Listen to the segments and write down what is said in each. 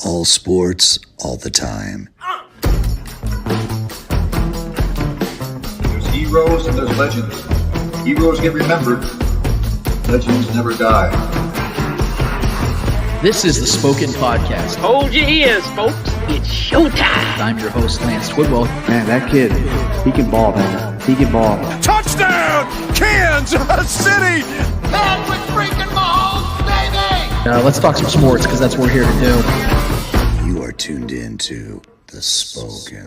All sports, all the time. There's heroes and there's legends. Heroes get remembered. Legends never die. This is the Spoken Podcast. Hold your ears, folks. It's showtime. I'm your host, Lance Twidwell. Man, that kid, he can ball, man. He can ball. Touchdown, Kansas City! Patrick freaking Mahomes, baby! Let's talk some sports, because that's what we're here to do. You are tuned in to The Spoken.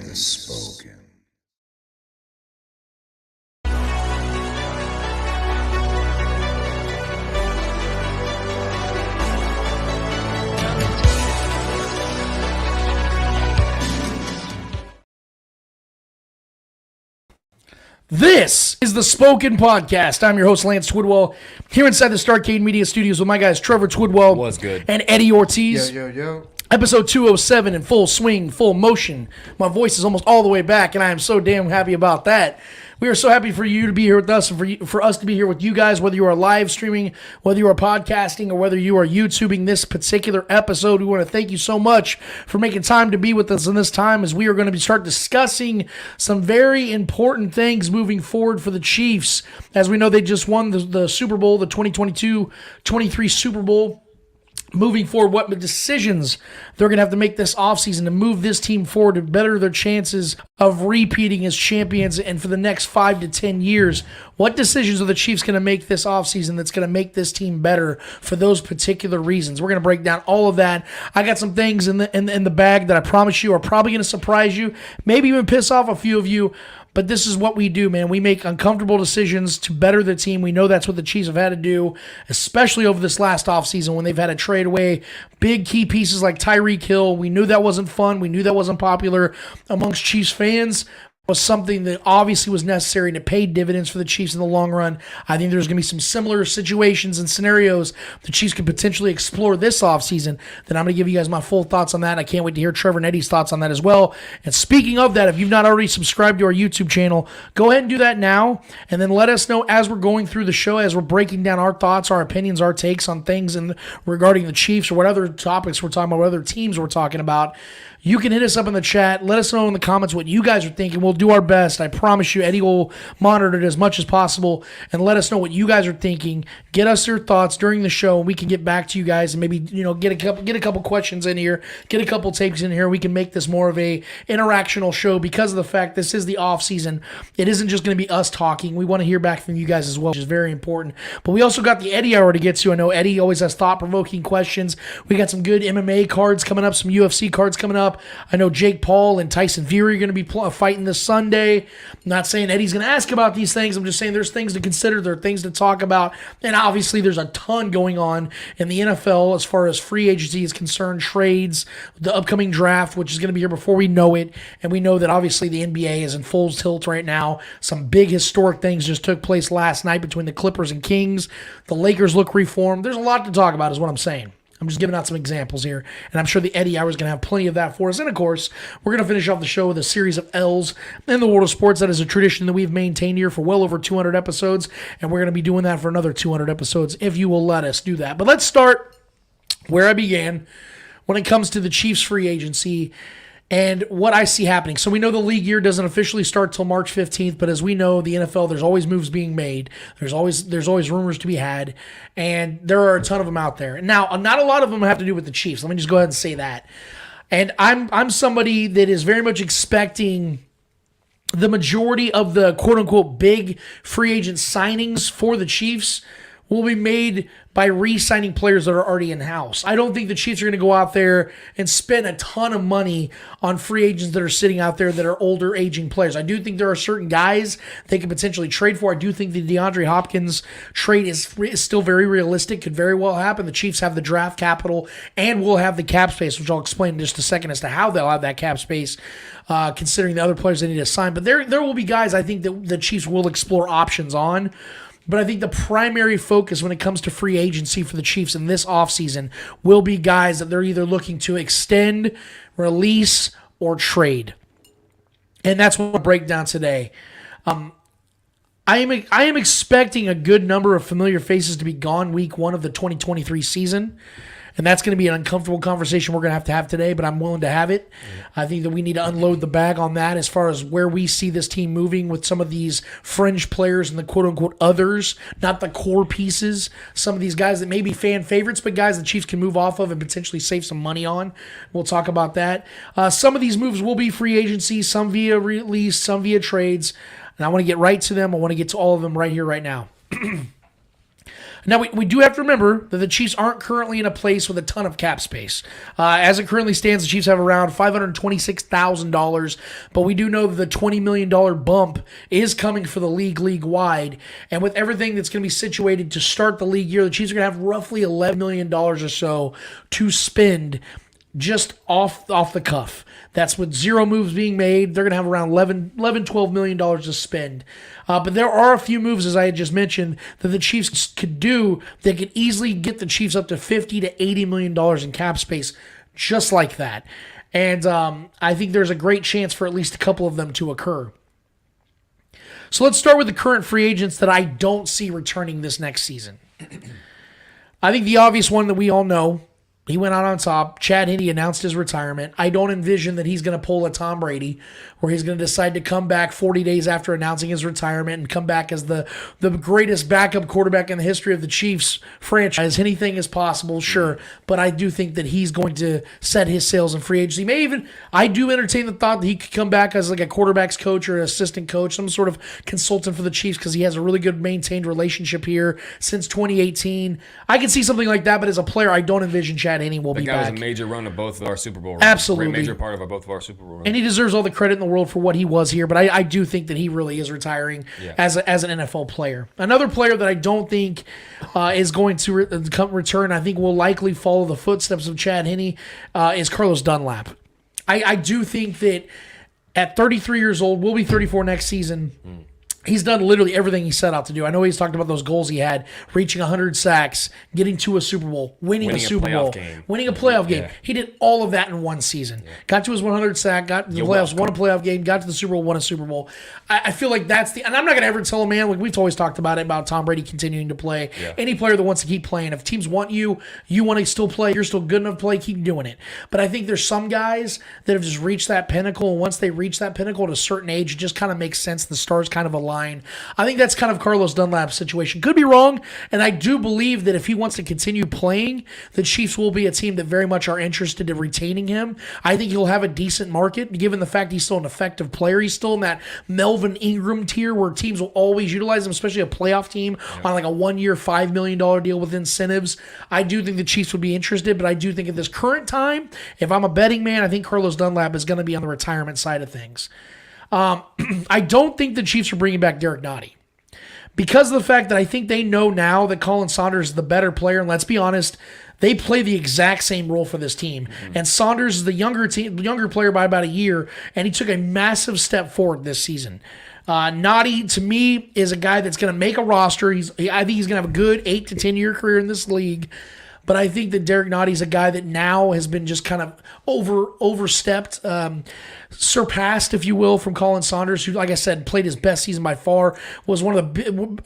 This is the Spoken Podcast. I'm your host, Lance Twidwell, here inside the Starcade Media Studios with my guys, Trevor Twidwell Was good. and Eddie Ortiz. Yo. Episode 207 in full swing, full motion. My voice is almost all the way back, and I am so damn happy about that. We are so happy for you to be here with us and for us to be here with you guys, whether you are live streaming, whether you are podcasting, or whether you are YouTubing this particular episode. We want to thank you so much for making time to be with us in this time as we are going to start discussing some very important things moving forward for the Chiefs. As we know, they just won the Super Bowl, the 2022-23 Super Bowl. Moving forward, what decisions they're going to have to make this offseason to move this team forward to better their chances of repeating as champions and for the next 5 to 10 years. What decisions are the Chiefs going to make this offseason that's going to make this team better for those particular reasons? We're going to break down all of that. I got some things in the bag that I promise you are probably going to surprise you, maybe even piss off a few of you. But this is what we do, man. We make uncomfortable decisions to better the team. We know that's what the Chiefs have had to do, especially over this last offseason when they've had to trade away big key pieces like Tyreek Hill. We knew that wasn't fun. We knew that wasn't popular amongst Chiefs fans. Was something that obviously was necessary and it paid dividends for the Chiefs in the long run. I think there's going to be some similar situations and scenarios the Chiefs could potentially explore this offseason. Then I'm going to give you guys my full thoughts on that. I can't wait to hear Trevor and Eddie's thoughts on that as well. And speaking of that, if you've not already subscribed to our YouTube channel, go ahead and do that now. And then let us know as we're going through the show, as we're breaking down our thoughts, our opinions, our takes on things regarding the Chiefs or what other topics we're talking about, what other teams we're talking about. You can hit us up in the chat. Let us know in the comments what you guys are thinking. We'll do our best. I promise you, Eddie will monitor it as much as possible and let us know what you guys are thinking. Get us your thoughts during the show, and we can get back to you guys and maybe get a couple questions in here, get a couple takes in here. We can make this more of a interactional show because of the fact this is the off season. It isn't just going to be us talking. We want to hear back from you guys as well, which is very important. But we also got the Eddie hour to get to. I know Eddie always has thought-provoking questions. We got some good MMA cards coming up, some UFC cards coming up. I know Jake Paul and Tyson Fury are going to be fighting this Sunday. I'm not saying Eddie's going to ask about these things. I'm just saying there's things to consider. There are things to talk about. And obviously there's a ton going on in the NFL as far as free agency is concerned, trades, the upcoming draft, which is going to be here before we know it. And we know that obviously the NBA is in full tilt right now. Some big historic things just took place last night between the Clippers and Kings. The Lakers look reformed. There's a lot to talk about is what I'm saying. I'm just giving out some examples here, and I'm sure the Eddie Hour is going to have plenty of that for us. And, of course, we're going to finish off the show with a series of L's in the world of sports. That is a tradition that we've maintained here for well over 200 episodes, and we're going to be doing that for another 200 episodes if you will let us do that. But let's start where I began when it comes to the Chiefs free agency and what I see happening. So we know the league year doesn't officially start till March 15th, but as we know, the NFL, there's always moves being made. There's always rumors to be had, and there are a ton of them out there. Now, not a lot of them have to do with the Chiefs. Let me just go ahead and say that. And I'm somebody that is very much expecting the majority of the quote-unquote big free agent signings for the Chiefs will be made by re-signing players that are already in-house. I don't think the Chiefs are going to go out there and spend a ton of money on free agents that are sitting out there that are older, aging players. I do think there are certain guys they could potentially trade for. I do think the DeAndre Hopkins trade is still very realistic, could very well happen. The Chiefs have the draft capital and will have the cap space, which I'll explain in just a second as to how they'll have that cap space, considering the other players they need to sign. But there will be guys I think that the Chiefs will explore options on. But I think the primary focus when it comes to free agency for the Chiefs in this offseason will be guys that they're either looking to extend, release, or trade. And that's what we'll break down today. I am expecting a good number of familiar faces to be gone week one of the 2023 season. And that's going to be an uncomfortable conversation we're going to have today, but I'm willing to have it. I think that we need to unload the bag on that as far as where we see this team moving with some of these fringe players and the quote-unquote others, not the core pieces. Some of these guys that may be fan favorites, but guys the Chiefs can move off of and potentially save some money on. We'll talk about that. Some of these moves will be free agency, some via release, some via trades. And I want to get right to them. I want to get to all of them right here, right now. Now, we do have to remember that the Chiefs aren't currently in a place with a ton of cap space. As it currently stands, the Chiefs have around $526,000, but we do know that the $20 million bump is coming for the league-wide. And with everything that's going to be situated to start the league year, the Chiefs are going to have roughly $11 million or so to spend just off the cuff. That's with zero moves being made. They're going to have around $12 million to spend. But there are a few moves, as I had just mentioned, that the Chiefs could do that could easily get the Chiefs up to $50 to $80 million in cap space, just like that. And I think there's a great chance for at least a couple of them to occur. So let's start with the current free agents that I don't see returning this next season. I think the obvious one that we all know, he went out on top. Chad Henne announced his retirement. I don't envision that he's going to pull a Tom Brady where he's going to decide to come back 40 days after announcing his retirement and come back as the greatest backup quarterback in the history of the Chiefs franchise. Anything is possible, sure, but I do think that he's going to set his sails in free agency. I do entertain the thought that he could come back as like a quarterback's coach or an assistant coach, some sort of consultant for the Chiefs because he has a really good maintained relationship here since 2018. I can see something like that, but as a player, I don't envision Chad Henne will be back. That guy was a major run of both of our Super Bowl runs. Absolutely. A major part of both of our Super Bowl runs. And he deserves all the credit in the world for what he was here, but I do think that he really is retiring as an NFL player. Another player that I don't think is going to return, I think will likely follow the footsteps of Chad Henne, is Carlos Dunlap. I do think that at 33 years old, will be 34 next season, he's done literally everything he set out to do. I know he's talked about those goals he had, reaching 100 sacks, getting to a Super Bowl, winning a Super Bowl, winning a playoff game. He did all of that in one season. Got to his 100 sack, got to the playoffs, won a playoff game, got to the Super Bowl, won a Super Bowl. I feel like that's and I'm not going to ever tell a man, like we've always talked about it, about Tom Brady continuing to play. Any player that wants to keep playing, if teams want you want to still play, you're still good enough to play, keep doing it. But I think there's some guys that have just reached that pinnacle, and once they reach that pinnacle at a certain age, it just kind of makes sense. The stars kind of align. I think that's kind of Carlos Dunlap's situation. Could be wrong, and I do believe that if he wants to continue playing, the Chiefs will be a team that very much are interested in retaining him. I think he'll have a decent market, given the fact he's still an effective player. He's still in that Melvin Ingram tier where teams will always utilize him, especially a playoff team on like a 1-year, $5 million deal with incentives. I do think the Chiefs would be interested, but I do think at this current time, if I'm a betting man, I think Carlos Dunlap is going to be on the retirement side of things. I don't think the Chiefs are bringing back Derek Nottie. Because of the fact that I think they know now that Colin Saunders is the better player, and let's be honest, they play the exact same role for this team. And Saunders is the younger player by about a year, and he took a massive step forward this season. Nottie, to me, is a guy that's going to make a roster. I think he's going to have a good 8 to 10 year career in this league. But I think that Derek Nottie is a guy that now has been just kind of overstepped, surpassed, if you will, from Colin Saunders, who, like I said, played his best season by far. Was one of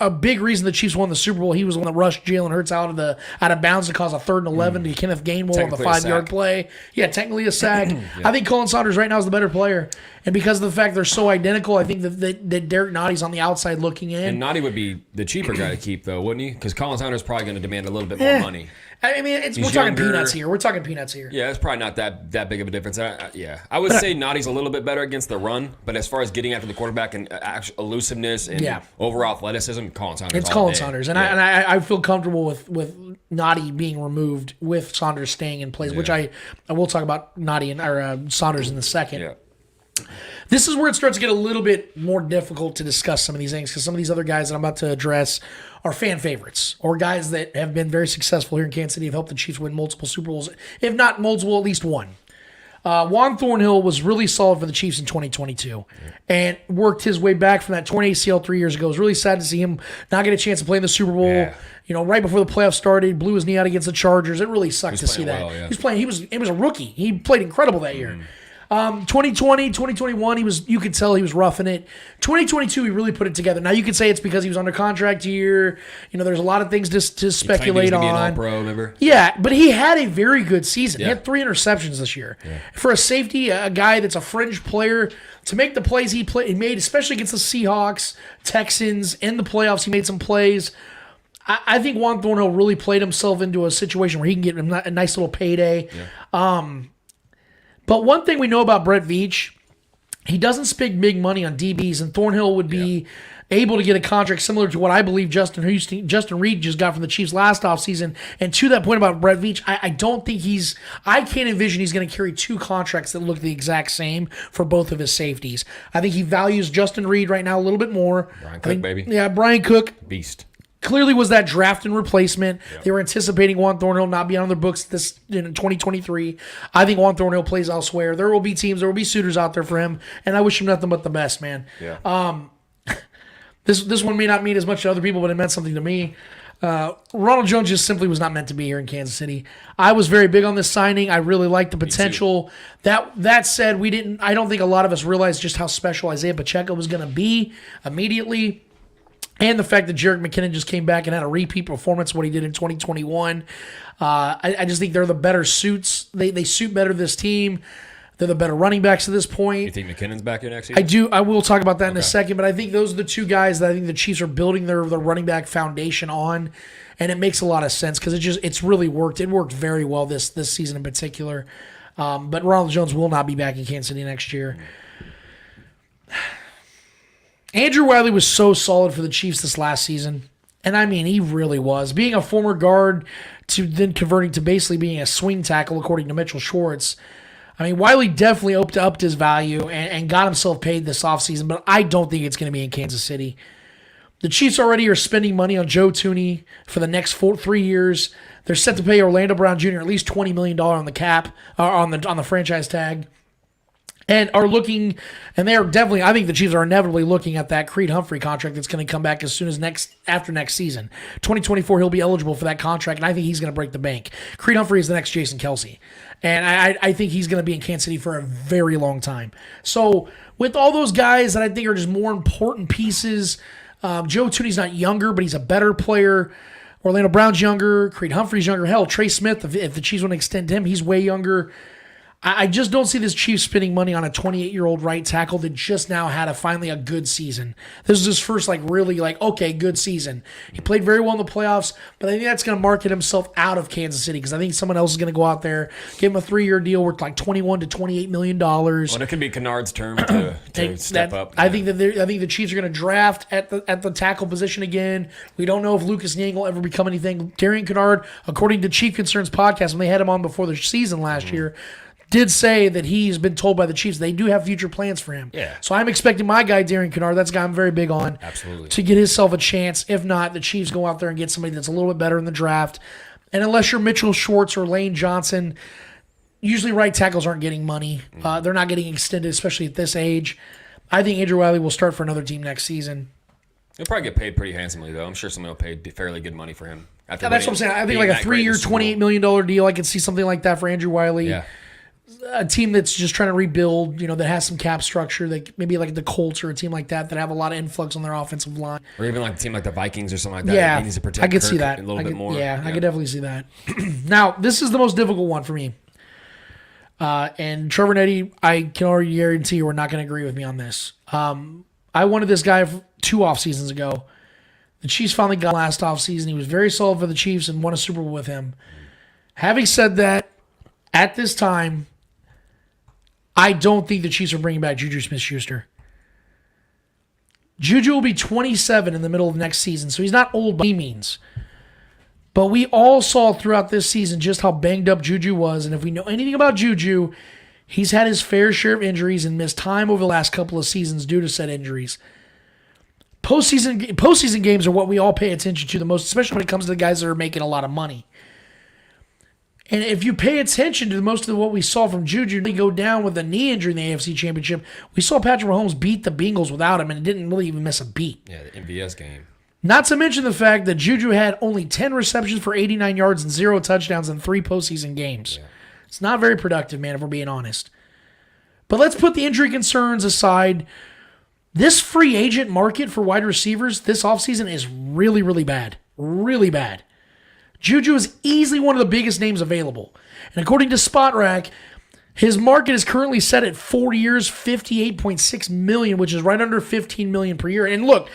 a big reason the Chiefs won the Super Bowl. He was the one that rushed Jalen Hurts out of bounds to cause a 3rd and 11 to Kenneth Gainwell on the 5-yard play. Yeah, technically a sack. I think Colin Saunders right now is the better player. And because of the fact they're so identical, I think that Derek Nottie's on the outside looking in. And Nottie would be the cheaper guy to keep, though, wouldn't he? Because Colin Saunders is probably going to demand a little bit more money. I mean, we're talking peanuts here. We're talking peanuts here. Yeah, it's probably not that big of a difference. I would say Nottie's a little bit better against the run, but as far as getting after the quarterback and elusiveness and overall athleticism, Colin Saunders. It's Colin Saunders, and I feel comfortable with Nottie being removed, with Saunders staying in place, which I will talk about Nottie or Saunders in a second. Yeah. This is where it starts to get a little bit more difficult to discuss some of these things, because some of these other guys that I'm about to address are fan favorites or guys that have been very successful here in Kansas City, have helped the Chiefs win multiple Super Bowls, if not multiple, at least one. Juan Thornhill was really solid for the Chiefs in 2022 and worked his way back from that torn ACL 3 years ago. It was really sad to see him not get a chance to play in the Super Bowl. Yeah. You know, right before the playoffs started, blew his knee out against the Chargers. It really sucked to see that. Well, yeah. He was a rookie. He played incredible that year. 2020, 2021, you could tell he was roughing it. 2022, he really put it together. Now you could say it's because he was under contract here. There's a lot of things to speculate on. Be an All-Pro, remember? Yeah, but he had a very good season. Yeah. He had 3 interceptions this year. Yeah. For a safety, a guy that's a fringe player, to make the plays he made, especially against the Seahawks, Texans, in the playoffs, he made some plays. I think Juan Thornhill really played himself into a situation where he can get a nice little payday. Yeah. But one thing we know about Brett Veach, he doesn't spend big money on DBs, and Thornhill would be able to get a contract similar to what I believe Justin Reed just got from the Chiefs last offseason. And to that point about Brett Veach, I don't think I can't envision he's going to carry 2 contracts that look the exact same for both of his safeties. I think he values Justin Reed right now a little bit more. Brian Cook, baby. Yeah, Brian Cook. Beast. Clearly was that draft and replacement. Yep. They were anticipating Juan Thornhill not being on their books in 2023. I think Juan Thornhill plays elsewhere. There will be teams, there will be suitors out there for him, and I wish him nothing but the best, man. Yeah. This one may not mean as much to other people, but it meant something to me. Ronald Jones just simply was not meant to be here in Kansas City. I was very big on this signing. I really liked the potential. That said, I don't think a lot of us realized just how special Isaiah Pacheco was going to be immediately. And the fact that Jerick McKinnon just came back and had a repeat performance of what he did in 2021. I just think they're the better suits. They suit better this team. They're the better running backs at this point. You think McKinnon's back here next season? I do. I will talk about that in a second, but I think those are the 2 guys that I think the Chiefs are building their running back foundation on, and it makes a lot of sense because it's really worked. It worked very well this season in particular. But Ronald Jones will not be back in Kansas City next year. Andrew Wiley was so solid for the Chiefs this last season. And I mean, he really was. Being a former guard to then converting to basically being a swing tackle, according to Mitchell Schwartz. I mean, Wiley definitely upped his value and got himself paid this offseason, but I don't think it's going to be in Kansas City. The Chiefs already are spending money on Joe Thuney for the next 3 years. They're set to pay Orlando Brown Jr. at least $20 million on the cap, on the franchise tag. And are looking, and they are definitely, I think the Chiefs are inevitably looking at that Creed Humphrey contract that's going to come back as soon as after next season. 2024, he'll be eligible for that contract, and I think he's going to break the bank. Creed Humphrey is the next Jason Kelsey. And I think he's going to be in Kansas City for a very long time. So with all those guys that I think are just more important pieces, Joe Thuney's not younger, but he's a better player. Orlando Brown's younger. Creed Humphrey's younger. Hell, Trey Smith, if the Chiefs want to extend him, he's way younger. I just don't see this Chiefs spending money on a 28-year-old right tackle that just now had finally a good season. This is his first really okay, good season. He played very well in the playoffs, but I think that's going to market himself out of Kansas City because I think someone else is going to go out there, give him a 3-year deal worth like $21 to $28 million. Well, it could be Kennard's term to step up. I think the Chiefs are going to draft at the tackle position again. We don't know if Lucas Niang will ever become anything. Darian Kennard, according to Chief Concerns podcast, when they had him on before the season last year, did say that he's been told by the Chiefs they do have future plans for him. Yeah. So I'm expecting my guy, Darian Kennard, that's a guy I'm very big on, absolutely, to get himself a chance. If not, the Chiefs go out there and get somebody that's a little bit better in the draft. And unless you're Mitchell Schwartz or Lane Johnson, usually right tackles aren't getting money. They're not getting extended, especially at this age. I think Andrew Wiley will start for another team next season. He'll probably get paid pretty handsomely, though. I'm sure someone will pay fairly good money for him. That's what I'm saying. I think like a 3-year, $28 million deal, I could see something like that for Andrew Wiley. Yeah. A team that's just trying to rebuild, that has some cap structure, that maybe like the Colts or a team like that have a lot of influx on their offensive line. Or even like a team like the Vikings or something like that. Yeah, that needs to protect I could Kirk see that a little bit more. Yeah, I could definitely see that. Now, this is the most difficult one for me. And Trevor and Eddie, I can already guarantee you are not going to agree with me on this. I wanted this guy 2 off seasons ago. The Chiefs finally got him last off season. He was very solid for the Chiefs and won a Super Bowl with him. Having said that, at this time, I don't think the Chiefs are bringing back Juju Smith-Schuster. Juju will be 27 in the middle of next season, so he's not old by any means. But we all saw throughout this season just how banged up Juju was, and if we know anything about Juju, he's had his fair share of injuries and missed time over the last couple of seasons due to said injuries. Postseason games are what we all pay attention to the most, especially when it comes to the guys that are making a lot of money. And if you pay attention to most of what we saw from Juju, they go down with a knee injury in the AFC Championship. We saw Patrick Mahomes beat the Bengals without him, and it didn't really even miss a beat. Yeah, the MVS game. Not to mention the fact that Juju had only 10 receptions for 89 yards and 0 touchdowns in 3 postseason games. Yeah. It's not very productive, man, if we're being honest. But let's put the injury concerns aside. This free agent market for wide receivers this offseason is really, really bad. Really bad. Juju is easily one of the biggest names available. And according to SpotRack, his market is currently set at 4 years, $58.6 million, which is right under $15 million per year. And look,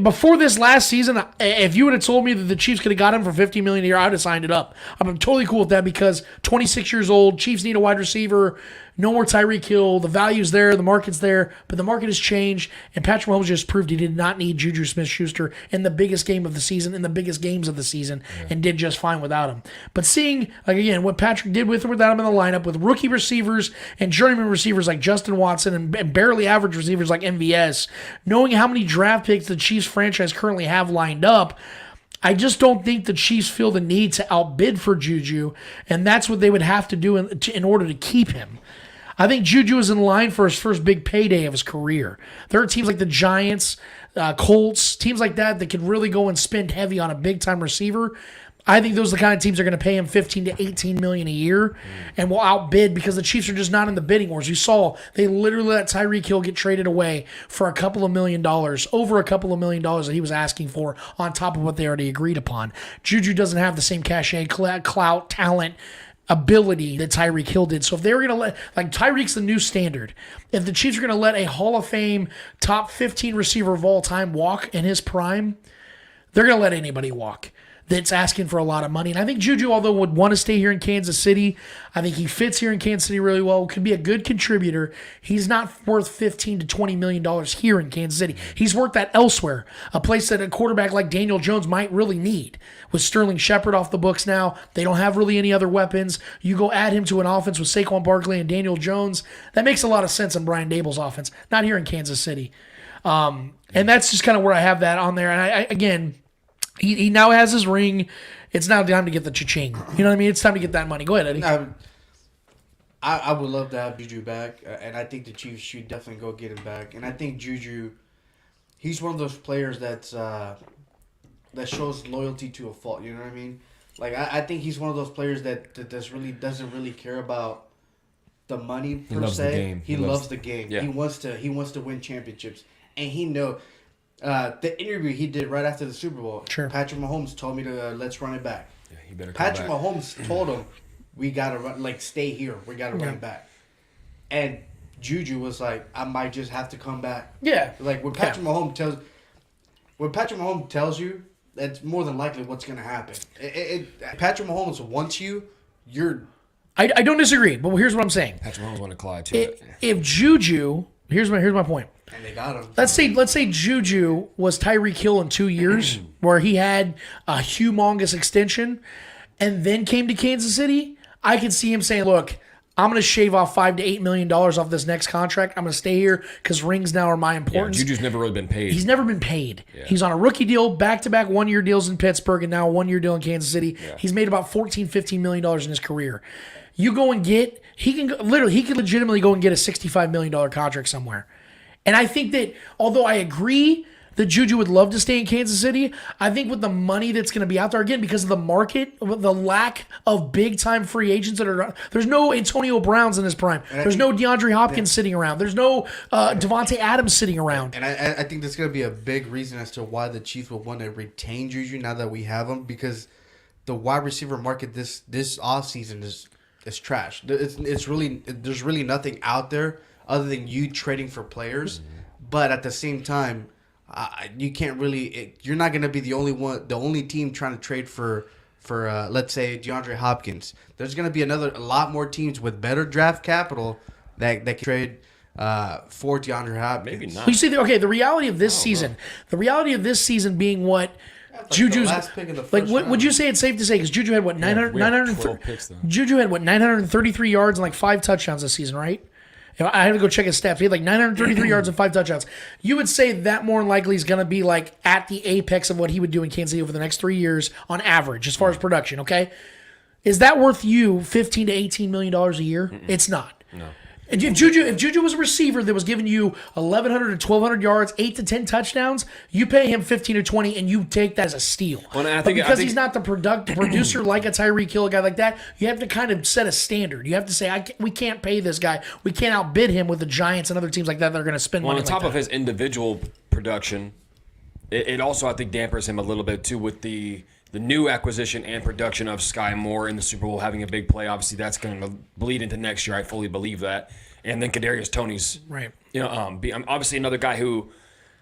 before this last season, if you would have told me that the Chiefs could have got him for $50 million a year, I would have signed it up. I'm totally cool with that because 26 years old, Chiefs need a wide receiver, no more Tyreek Hill. The value's there, the market's there, but the market has changed, and Patrick Mahomes just proved he did not need Juju Smith-Schuster in the biggest game of the season, in the biggest games of the season, and did just fine without him. But seeing, like again, what Patrick did with or without him in the lineup, with rookie receivers and journeyman receivers like Justin Watson and barely average receivers like MVS, knowing how many draft picks the Chiefs franchise currently have lined up, I just don't think the Chiefs feel the need to outbid for Juju, and that's what they would have to do in order to keep him. I think Juju is in line for his first big payday of his career. There are teams like the Giants, Colts, teams like that could really go and spend heavy on a big-time receiver. I think those are the kind of teams that are going to pay him $15 to $18 million a year and will outbid because the Chiefs are just not in the bidding wars. You saw they literally let Tyreek Hill get traded away for a couple of $1 million, over a couple of $1 million that he was asking for on top of what they already agreed upon. Juju doesn't have the same cachet, clout, talent, ability that Tyreek Hill did. So if they were going to let, like Tyreek's the new standard, if the Chiefs are going to let a Hall of Fame top 15 receiver of all time walk in his prime, they're going to let anybody walk that's asking for a lot of money. And I think Juju, although would want to stay here in Kansas City, I think he fits here in Kansas City really well, could be a good contributor. He's not worth $15 to $20 million here in Kansas City. He's worth that elsewhere, a place that a quarterback like Daniel Jones might really need. With Sterling Shepard off the books now, they don't have really any other weapons. You go add him to an offense with Saquon Barkley and Daniel Jones. That makes a lot of sense in Brian Daboll's offense, not here in Kansas City. And that's just kind of where I have that on there. And I again, he now has his ring. It's now time to get the cha-ching. You know what I mean? It's time to get that money. Go ahead, Eddie. I would love to have Juju back, and I think the Chiefs should definitely go get him back. And I think Juju, he's one of those players that shows loyalty to a fault. You know what I mean? Like I think he's one of those players that doesn't really care about the money per se. He loves the game. Yeah. He wants to win championships, and he knows. The interview he did right after the Super Bowl, Patrick Mahomes told me to let's run it back. Yeah, he better come Patrick back. Mahomes told him we gotta run, stay here. We gotta run it back. And Juju was like, I might just have to come back. Yeah, like when Patrick Mahomes tells you, that's more than likely what's gonna happen. Patrick Mahomes wants you. I don't disagree, but here's what I'm saying. Patrick Mahomes want to collide too. If Juju, here's my point. And they got him. Let's say Juju was Tyreek Hill in 2 years, where he had a humongous extension, and then came to Kansas City. I could see him saying, "Look, I'm going to shave off $5 to $8 million off this next contract. I'm going to stay here because rings now are my importance." Yeah, Juju's never really been paid. He's never been paid. Yeah. He's on a rookie deal, back-to-back 1-year deals in Pittsburgh, and now a 1-year deal in Kansas City. Yeah. He's made about $14-15 million in his career. You go and get he can legitimately go and get a $65 million contract somewhere. And I think that, although I agree that Juju would love to stay in Kansas City, I think with the money that's going to be out there, again, because of the market, the lack of big-time free agents there's no Antonio Browns in his prime. There's no DeAndre Hopkins sitting around. There's no Devontae Adams sitting around. And I think that's going to be a big reason as to why the Chiefs will want to retain Juju now that we have him, because the wide receiver market this offseason is trash. There's really nothing out there other than you trading for players, but at the same time, you can't really. You're not going to be the only team trying to trade for let's say DeAndre Hopkins. There's going to be a lot more teams with better draft capital that can trade for DeAndre Hopkins. Maybe not. You see, the reality of this season being what. Juju's last pick of the first round. Would you say it's safe to say, because Juju had 933 yards and 5 touchdowns this season, right? I had to go check his stats. He had 933 yards and 5 touchdowns. You would say that more than likely is going to be at the apex of what he would do in Kansas City over the next 3 years on average as far as production, okay? Is that worth you $15 to $18 million a year? It's not. No. And if Juju was a receiver that was giving you 1,100 to 1,200 yards, 8 to 10 touchdowns, you pay him 15 or 20, and you take that as a steal. Well, I but think, because he's not the producer like a Tyreek Hill, a guy like that, you have to kind of set a standard. You have to say, we can't pay this guy. We can't outbid him with the Giants and other teams like that are going to spend money. On top like of his individual production, it also, I think, dampers him a little bit, too, with the new acquisition and production of Sky Moore in the Super Bowl having a big play. Obviously, that's going to bleed into next year. I fully believe that. And then Kadarius Toney's, right. Obviously another guy who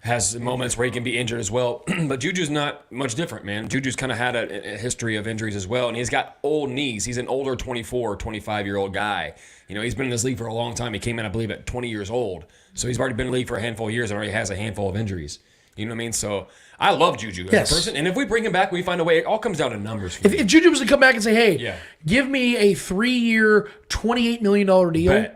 has moments where he can be injured as well. But Juju's not much different, man. Juju's kind of had a history of injuries as well, and he's got old knees. He's an older 24, 25-year-old guy. He's been in this league for a long time. He came in, I believe, at 20 years old. So he's already been in the league for a handful of years and already has a handful of injuries. You know what I mean? So I love Juju as a person. And if we bring him back, we find a way. It all comes down to numbers. If Juju was to come back and say, hey, give me a 3-year, $28 million deal.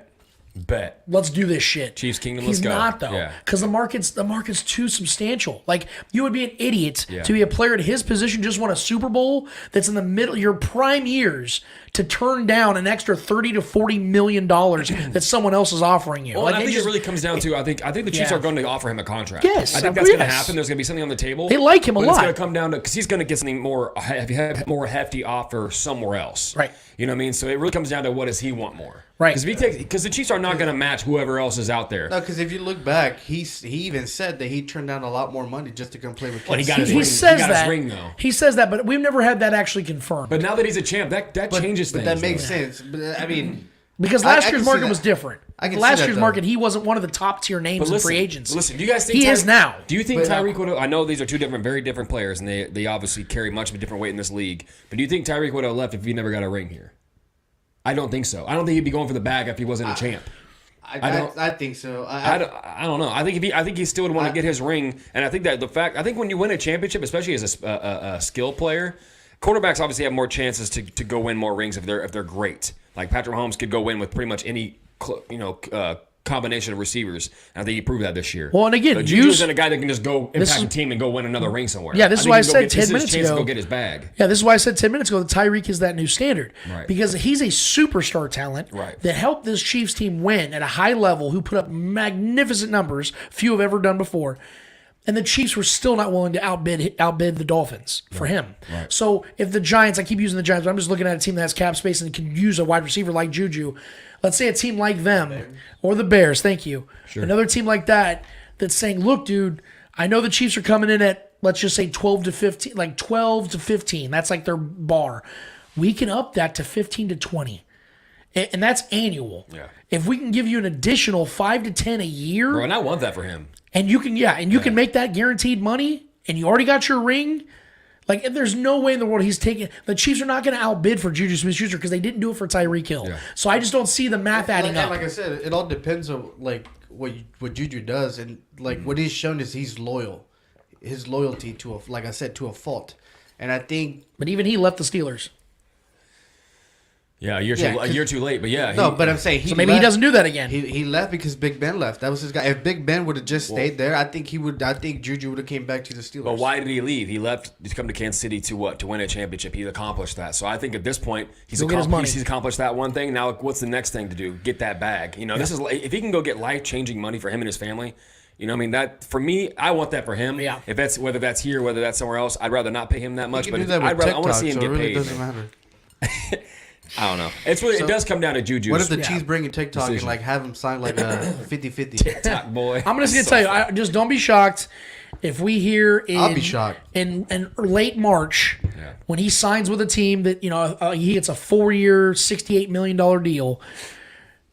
Bet. Let's do this shit. Chiefs Kingdom, He's let's go. not, though. Because the market's too substantial. Like, you would be an idiot Yeah. to be a player at his position, just won a Super Bowl that's in the middle, your prime years, to turn down an extra $30 to $40 million that someone else is offering you. Well, like, I think it really comes down to, I think the Chiefs are going to offer him a contract. Yes. I think that's going to happen. There's going to be something on the table. They like him a lot. It's going to come down to, because he's going to get something more hefty offer somewhere else. Right. You know what I mean? So it really comes down to what does he want more. Right. Because the Chiefs are not going to match whoever else is out there. No, because if you look back, he even said that he turned down a lot more money just to come play with. Well, he got Kansas his City. ring. He says He got that. his ring, though. He says that, but we've never had that actually confirmed. But now that he's a champ, that changes things. But that makes though. sense. But I mean, because I last can year's see market that. was different. I can see Last that, year's though. market, he wasn't one of the top tier names in free agents. Listen, do you guys think he is now? Do you think But Tyreek would have? I know these are two very different players, and they obviously carry much of a different weight in this league. But do you think Tyreek would have left if he never got a ring here? I don't think so. I don't think he'd be going for the bag if he wasn't a champ. I think so. I don't know. I think he still would want to get his ring, and I think that I think when you win a championship, especially as a skill player, quarterbacks obviously have more chances to go win more rings if they're great. Like Patrick Mahomes could go win with pretty much any combination of receivers, and I think he proved that this year. Well, and again, Juju isn't a guy that can just go impact a team and go win another ring somewhere. Yeah, this is why I said 10 this is minutes his chance ago. to go get his bag. Yeah, this is why I said 10 minutes ago that Tyreek is that new standard. Right. Because he's a superstar talent Right. that helped this Chiefs team win at a high level, who put up magnificent numbers few have ever done before. And the Chiefs were still not willing to outbid the Dolphins for him. Right. So if the Giants, I keep using the Giants, but I'm just looking at a team that has cap space and can use a wide receiver like Juju. Let's say a team like them or the Bears, thank you. Sure. Another team like that that's saying, look, dude, I know the Chiefs are coming in at, let's just say 12 to 15, like 12 to 15. That's like their bar. We can up that to 15 to 20. And that's annual. Yeah. If we can give you an additional 5 to 10 a year. Bro, and I want that for him. And you can, you can make that guaranteed money, and you already got your ring. Like, there's no way in the world he's taking. The Chiefs are not going to outbid for Juju Smith-Schuster because they didn't do it for Tyreek Hill. Yeah. So I just don't see the math adding up. Like I said, it all depends on like what Juju does, and like what he's shown is he's loyal. His loyalty to a fault, and I think. But even he left the Steelers. Yeah, a year too late, but yeah. But I'm saying so maybe he doesn't do that again. He left because Big Ben left. That was his guy. If Big Ben would have just stayed there, I think Juju would have came back to the Steelers. But why did he leave? He left to come to Kansas City to what? To win a championship. He accomplished that. So I think at this point he's accomplished that one thing. Now what's the next thing to do? Get that bag. This is if he can go get life-changing money for him and his family. You know what I mean? That for me, I want that for him. Yeah. If that's whether that's here, whether that's somewhere else, I'd rather not pay him that much. You But can do that with I want to see him get really paid. Doesn't matter. I don't know. It does come down to Juju. What if the Chiefs bring in TikTok and like have him sign like a 50-50? TikTok boy? I'm just gonna tell you, just don't be shocked if we hear I'll be shocked in late March when he signs with a team that he gets a 4-year, $68 million deal.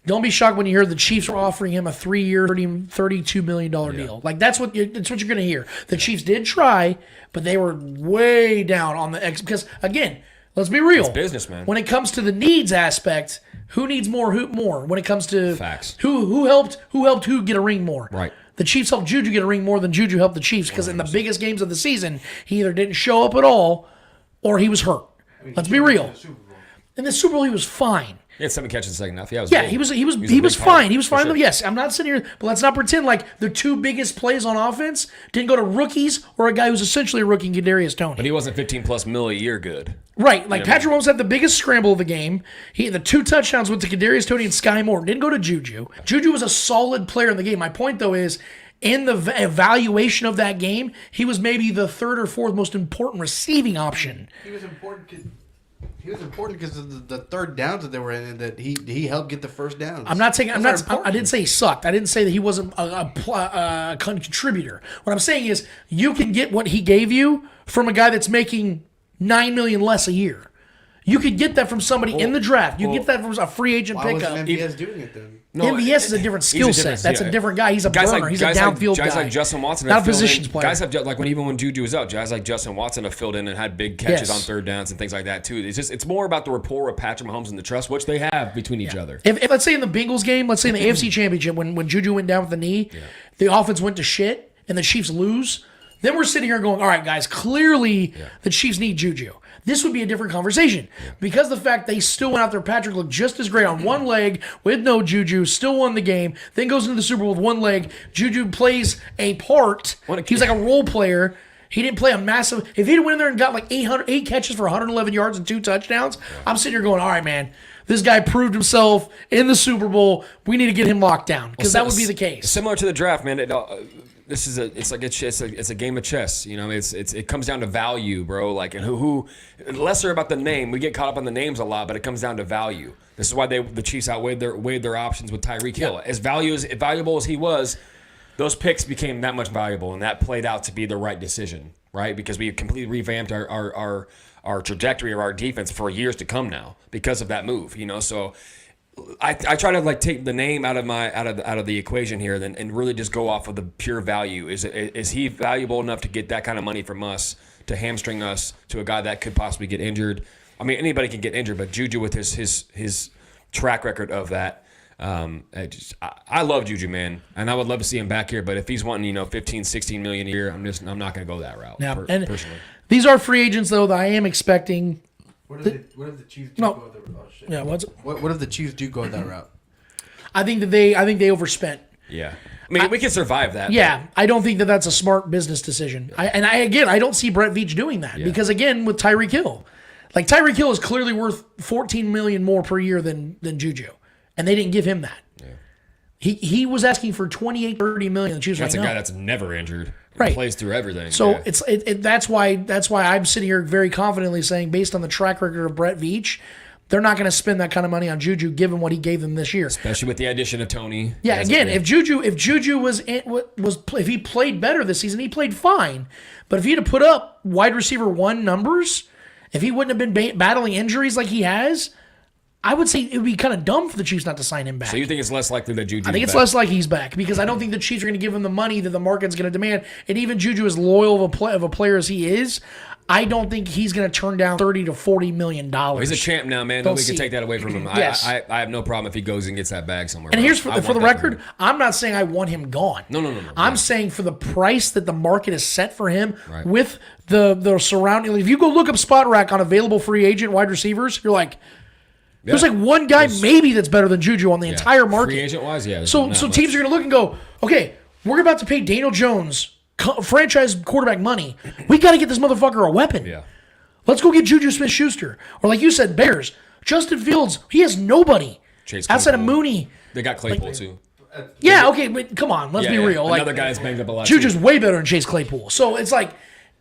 Don't be shocked when you hear the Chiefs are offering him a 3-year, $32 million deal. Like that's what you're gonna hear. The Chiefs did try, but they were way down on the because again. Let's be real. It's business, man. When it comes to the needs aspect, who needs more? Who more? When it comes to facts, who helped who get a ring more? Right. The Chiefs helped Juju get a ring more than Juju helped the Chiefs because in the biggest games of the season, he either didn't show up at all or he was hurt. Let's be real. In the Super Bowl, he was fine. He had 7 catches in the second half. Yeah, he was fine. He was fine. Though. Yes, I'm not sitting here, but let's not pretend like the 2 biggest plays on offense didn't go to rookies or a guy who's essentially a rookie, Kadarius Toney. But he wasn't 15+ mil a year good. Right, like Patrick Mahomes had the biggest scramble of the game. The 2 touchdowns went to Kadarius Toney and Sky Moore. Didn't go to Juju. Juju was a solid player in the game. My point though is, in the evaluation of that game, he was maybe the 3rd or 4th most important receiving option. He was important because of the 3rd downs that they were in, and that he helped get the 1st downs. I didn't say he sucked. I didn't say that he wasn't a contributor. What I'm saying is, you can get what he gave you from a guy that's making $9 million less a year. You could get that from somebody in the draft. You can get that from a free agent pickup. Why wasn't MVS doing it then? No, MVS is a different skill set. That's a different guy. He's a burner. He's a downfield guy. Guys like Justin Watson, not a positions player. Guys have even when Juju was out, guys like Justin Watson have filled in and had big catches on 3rd downs and things like that too. It's more about the rapport with Patrick Mahomes and the trust which they have between each other. If let's say in the Bengals game, let's say in the AFC Championship, when Juju went down with the knee, the offense went to shit and the Chiefs lose. Then we're sitting here going, all right, guys, clearly the Chiefs need Juju. This would be a different conversation because the fact they still went out there. Patrick looked just as great on one leg with no Juju, still won the game, then goes into the Super Bowl with one leg. Juju plays a part. He was like a role player. He didn't play a massive. If he'd went in there and got like 8 catches for 111 yards and 2 touchdowns, I'm sitting here going, all right, man, this guy proved himself in the Super Bowl. We need to get him locked down because that would be the case. Similar to the draft, man. It's a game of chess. You know, it comes down to value, bro. Like, and who lesser about the name. We get caught up on the names a lot, but it comes down to value. This is why the Chiefs outweighed their options with Tyreek Hill. As valuable as he was, those picks became that much valuable, and that played out to be the right decision, right? Because we completely revamped our trajectory of our defense for years to come now because of that move. You know, so. I try to like take the name out of the equation here, and really just go off of the pure value. Is he valuable enough to get that kind of money from us to hamstring us to a guy that could possibly get injured? I mean, anybody can get injured, but Juju with his track record of that, I love Juju, man, and I would love to see him back here. But if he's wanting 15, 16 million a year, I'm not going to go that route. Now, personally, these are free agents though that I am expecting. What if the Chiefs do go that route? Yeah, what if the Chiefs do go that route? I think they overspent. Yeah, I mean, we can survive that. Yeah, I don't think that's a smart business decision. I don't see Brett Veach doing that because again, with Tyreek Hill, like Tyreek Hill is clearly worth $14 million more per year than Juju, and they didn't give him that. Yeah. He was asking for $28-30 million. The Chiefs that's a guy that's never injured. Right. Plays through everything. So that's why I'm sitting here very confidently saying, based on the track record of Brett Veach, they're not going to spend that kind of money on Juju, given what he gave them this year. Especially with the addition of Toney. Yeah, again, if Juju if he played better this season, he played fine. But if he had to put up wide receiver 1 numbers, if he wouldn't have been battling injuries like he has, I would say it would be kind of dumb for the Chiefs not to sign him back. So you think it's less likely that Juju's I think it's less likely he's back because I don't think the Chiefs are going to give him the money that the market's going to demand. And even Juju, as loyal of a player as he is, I don't think he's going to turn down $30 to $40 million. He's a champ now, man. Nobody can take that away from him. Yes. I have no problem if he goes and gets that bag somewhere. And here's for the record, I'm not saying I want him gone. No. I'm saying for the price that the market is set for him with the surrounding. If you go look up Spot Rack on available free agent wide receivers, you're like, there's like one guy maybe that's better than Juju on the entire market. Free agent wise, yeah. So teams are going to look and go, okay, we're about to pay Daniel Jones franchise quarterback money. We got to get this motherfucker a weapon. Yeah. Let's go get Juju Smith-Schuster. Or like you said, Bears. Justin Fields, he has nobody outside of Mooney. They got Claypool too. Yeah, okay, but come on, let's be real. Another guy that's banged up a lot. Juju's way better than Chase Claypool. So it's like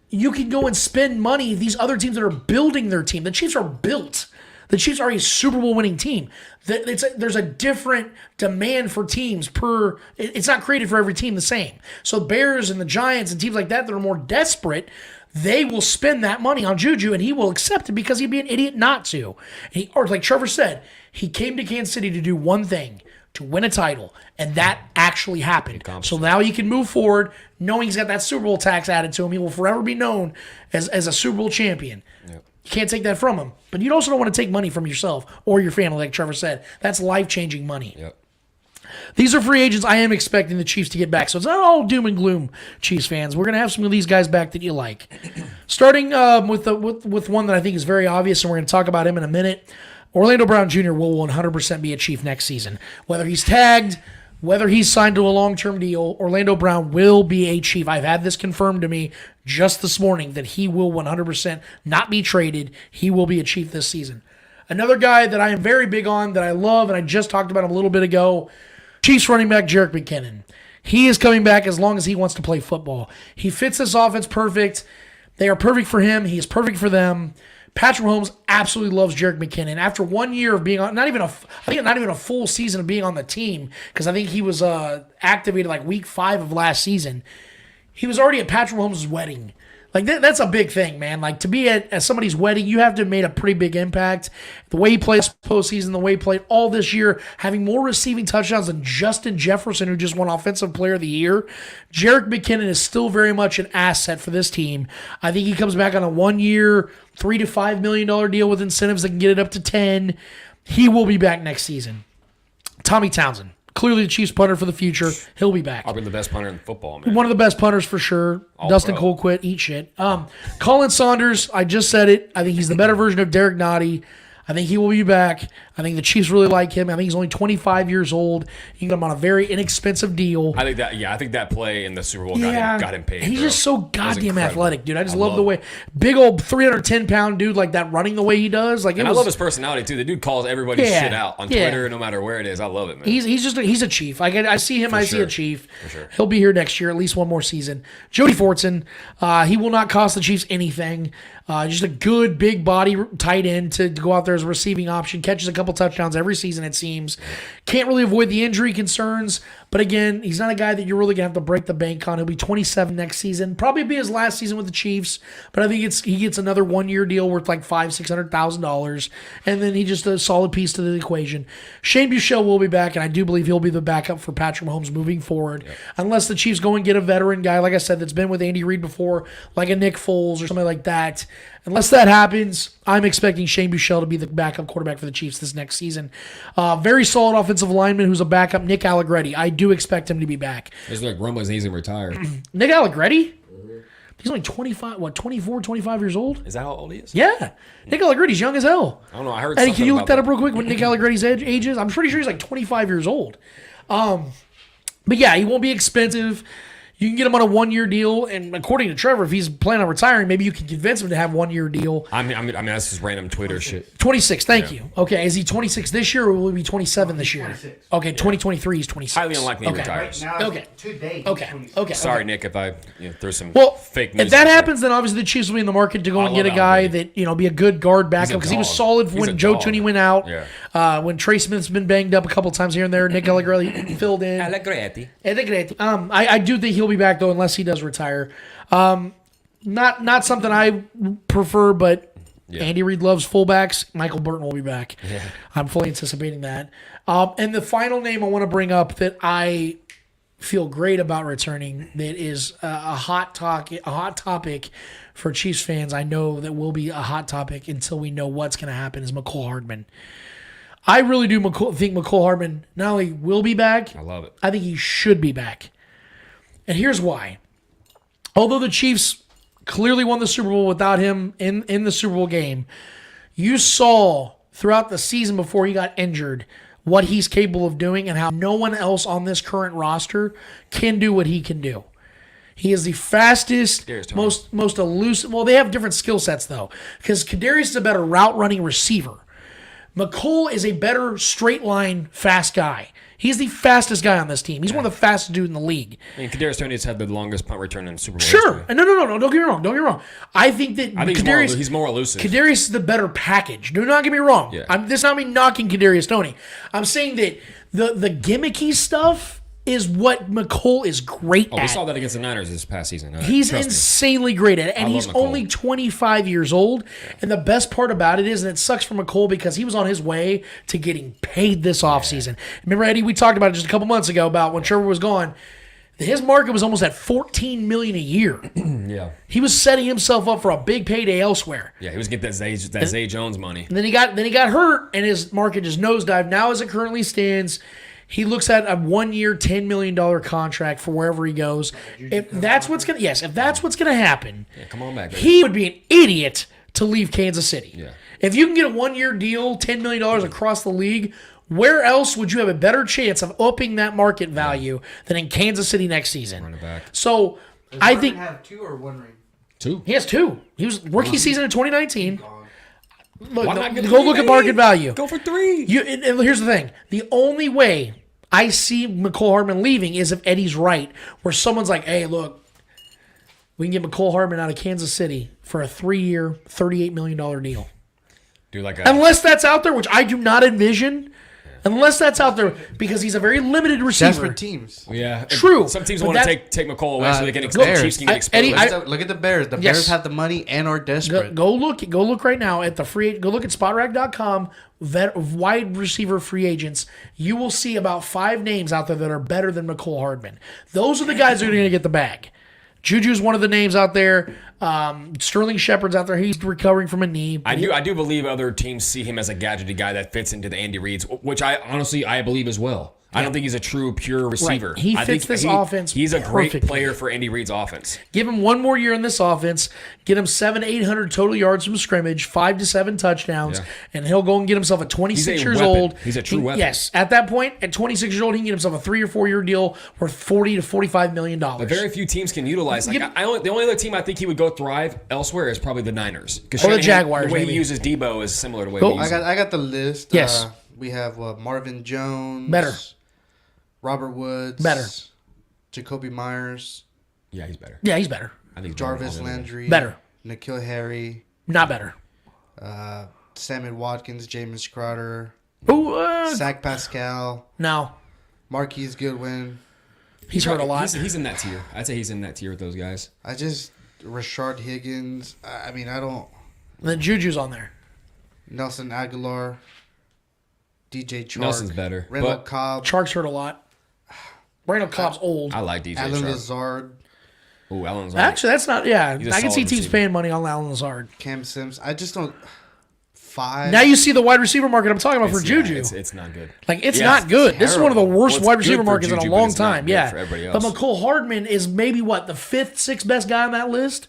you can go and spend money. These other teams that are building their team. The Chiefs are built. The Chiefs are a Super Bowl winning team. There's a different demand for teams per. It's not created for every team the same. So Bears and the Giants and teams like that are more desperate. They will spend that money on Juju, and he will accept it because he'd be an idiot not to. Or like Trevor said, he came to Kansas City to do one thing, to win a title, and that actually happened. So now he can move forward knowing he's got that Super Bowl tax added to him. He will forever be known as a Super Bowl champion. Yep. You can't take that from him. But you also don't want to take money from yourself or your family, like Trevor said. That's life-changing money. Yep. These are free agents I am expecting the Chiefs to get back. So it's not all doom and gloom, Chiefs fans. We're going to have some of these guys back that you like. Starting with one that I think is very obvious, and we're going to talk about him in a minute. Orlando Brown Jr. will 100% be a Chief next season. Whether he's tagged, whether he's signed to a long-term deal, Orlando Brown will be a Chief. I've had this confirmed to me just this morning that he will 100% not be traded. He will be a Chief this season. Another guy that I am very big on, that I love, and I just talked about him a little bit ago, Chiefs running back Jerick McKinnon. He is coming back as long as he wants to play football. He fits this offense perfect. They are perfect for him. He is perfect for them. Patrick Mahomes absolutely loves Jerick McKinnon. After 1 year of being on, not even a full season of being on the team, because I think he was activated like week 5 of last season. He was already at Patrick Mahomes' wedding. Like that's a big thing, man. Like to be at somebody's wedding, you have to have made a pretty big impact. The way he plays postseason, the way he played all this year, having more receiving touchdowns than Justin Jefferson, who just won Offensive Player of the Year. Jerick McKinnon is still very much an asset for this team. I think he comes back on a 1 year, $3 to $5 million deal with incentives that can get it up to 10. He will be back next season. Tommy Townsend. Clearly the Chiefs punter for the future. He'll be back. Probably the best punter in football, man. One of the best punters for sure. All Dustin pro. Colquitt, eat shit. Colin Saunders, I just said it. I think he's the better version of Derek Nottie. I think he will be back. I think the Chiefs really like him. I think he's only 25 years old. You can get him on a very inexpensive deal. I think that play in the Super Bowl got him paid. He's bro. just so That was goddamn incredible. athletic, dude. I just love the way big old 310-pound dude like that running the way he does. Like, And I love his personality too. The dude calls everybody's Yeah, shit out on yeah. Twitter, no matter where it is. I love it, man. He's a Chief. I see him. I see sure. a Chief. For sure. He'll be here next year, at least one more season. Jody Fortson, he will not cost the Chiefs anything. Just a good big body tight end to go out there as a receiving option. Catches a couple touchdowns every season, it seems. Can't really avoid the injury concerns. But again, he's not a guy that you're really going to have to break the bank on. He'll be 27 next season. Probably be his last season with the Chiefs. But I think he gets another 1 year deal worth like $500,000-$600,000. And then he's just a solid piece to the equation. Shane Buechele will be back, and I do believe he'll be the backup for Patrick Mahomes moving forward. Yep. Unless the Chiefs go and get a veteran guy, like I said, that's been with Andy Reid before, like a Nick Foles or something like that. Unless that happens, I'm expecting Shane Buechele to be the backup quarterback for the Chiefs this next season. Very solid offensive lineman who's a backup, Nick Allegretti. I do expect him to be back. There's like rumblings he's going to retire. Nick Allegretti? He's only 24, 25 years old? Is that how old he is? Yeah. Nick Allegretti's young as hell. I don't know. I heard Eddie, something can you look about that up real quick, what Nick Allegretti's age is? I'm pretty sure he's like 25 years old. But yeah, he won't be expensive. You can get him on a 1 year deal, and according to Trevor, if he's planning on retiring, maybe you can convince him to have 1 year deal. I mean, that's just random Twitter shit. 26, thank you. Okay, is he 26 this year, or will he be 27 this year? 26. Okay, 2023 he's 26. Highly unlikely he Okay. retires. Now, Okay. today, Okay. Sorry, Nick, if I threw some Well, fake news. if that out there. happens, then obviously the Chiefs will be in the market to go and I get a love guy Allegretti. that be a good guard backup, because he was dog. solid He's when a Joe dog. Tooney went out. Yeah. When Trey Smith's been banged up a couple times here and there, Nick Allegretti filled in. Allegretti. I do think he'll be back though, unless he does retire. Not something I prefer, but Yeah. Andy Reid loves fullbacks. Michael Burton will be back. Yeah. I'm fully anticipating that. And the final name I want to bring up that I feel great about returning, that is a hot topic for Chiefs fans. I know that will be a hot topic until we know what's going to happen, is McCole Hardman. I really do think McCole Hardman not only will be back, I love it. I think he should be back. And here's why. Although the Chiefs clearly won the Super Bowl without him in the Super Bowl game, you saw throughout the season before he got injured what he's capable of doing and how no one else on this current roster can do what he can do. He is the fastest, most elusive. Well, they have different skill sets, though, because Kadarius is a better route-running receiver. McCole is a better straight-line fast guy. He's the fastest guy on this team. He's one of the fastest dudes in the league. I mean, Kadarius Toney's had the longest punt return in Super Bowl Sure. history. No. Don't get me wrong. Don't get me wrong. I think that Kadarius, he's more elusive. Kadarius is the better package. Do not get me wrong. Yeah. This is not me knocking Kadarius Toney. I'm saying that the gimmicky stuff is what McCole is great at. We saw that against the Niners this past season. He's Trust me. insanely great at it, and I love he's McCole. only 25 years old. And the best part about it is, and it sucks for McCole because he was on his way to getting paid this offseason. Remember, Eddie, we talked about it just a couple months ago about when Trevor was gone. His market was almost at $14 million a year. Yeah. He was setting himself up for a big payday elsewhere. Yeah, he was getting that Zay Jones money. And then he got hurt, and his market just nosedived. Now, as it currently stands, he looks at a 1 year, $10 million contract for wherever he goes. If that's what's gonna happen, Yeah, come on back. Baby. he would be an idiot to leave Kansas City. Yeah. If you can get a 1-year deal, $10 million across the league, where else would you have a better chance of upping that market value than in Kansas City next season? Running back. So Does I Harden think have 2 or 1 ring? 2. he has 2. He was rookie season in 2019. Look, Why not get go 3, look at baby? market value. Go for 3. And here's the thing: the only way I see McCole Hardman leaving is if Eddie's right, where someone's like, "Hey, look, we can get McCole Hardman out of Kansas City for a 3-year, $38 million deal." Do like a Unless that's out there, which I do not envision. Unless that's out there, because he's a very limited receiver. Desperate teams. yeah. True, Some teams but want to that- take McColl away so they can the expose Bears. Chiefs can get exposed. Eddie, Look at the Bears. The Yes. Bears have the money and are desperate. Go look right now at the free. Go look at SpotRack.com. Wide receiver free agents. You will see about 5 names out there that are better than McCole Hardman. Those are the guys that are going to get the bag. Juju's one of the names out there. Sterling Shepard's out there. He's recovering from a knee. I do believe other teams see him as a gadgety guy that fits into the Andy Reid's, which I honestly believe as well. I don't think he's a true pure receiver. He I fits think this offense He's a great perfectly. player for Andy Reid's offense. Give him 1 more year in this offense. Get him 700-800 total yards from scrimmage, 5 to 7 touchdowns, Yeah. and he'll go and get himself at 26 He's a years weapon. old. He's a true weapon. Yes, at that point, at 26 years old, he can get himself a 3 or 4 year deal worth $40 to $45 million. But very few teams can utilize. Like Yeah. the only other team I think he would go thrive elsewhere is probably the Niners. Because Or the Jaguars, The way maybe. he uses Debo is similar to the way Go- he uses I got the list. Yes. We have Marvin Jones. Better. Robert Woods. Better. Jacoby Myers. Yeah, he's better. Yeah, he's better. I think Jarvis Landry. Better. Nikhil Harry. Not better. Sammy Watkins. James Crowder. Ooh, Zach Pascal. no. Marquise Goodwin. He's hurt a lot. He's in that tier. I'd say he's in that tier with those guys. Rashard Higgins. I don't. And then Juju's on there. Nelson Aguilar. DJ Chark. Nelson's better, Randall but- Cobb. Chark's hurt a lot. Randall Cobb's old. I like DJ Alan Sharp. Lazard. Ooh, Alan's Actually, that's not. Yeah, He's a I can see solid teams receiver. paying money on Alan Lazard. Cam Sims. I just don't. 5. Now you see the wide receiver market I'm talking about for Juju. It's not good. Like, it's Yeah, not good. This is one of the terrible. worst Well, it's wide good receiver for markets in Juju, a but long it's not time. good Yeah. for everybody But else. McCole Hardman is maybe the 5th, 6th best guy on that list?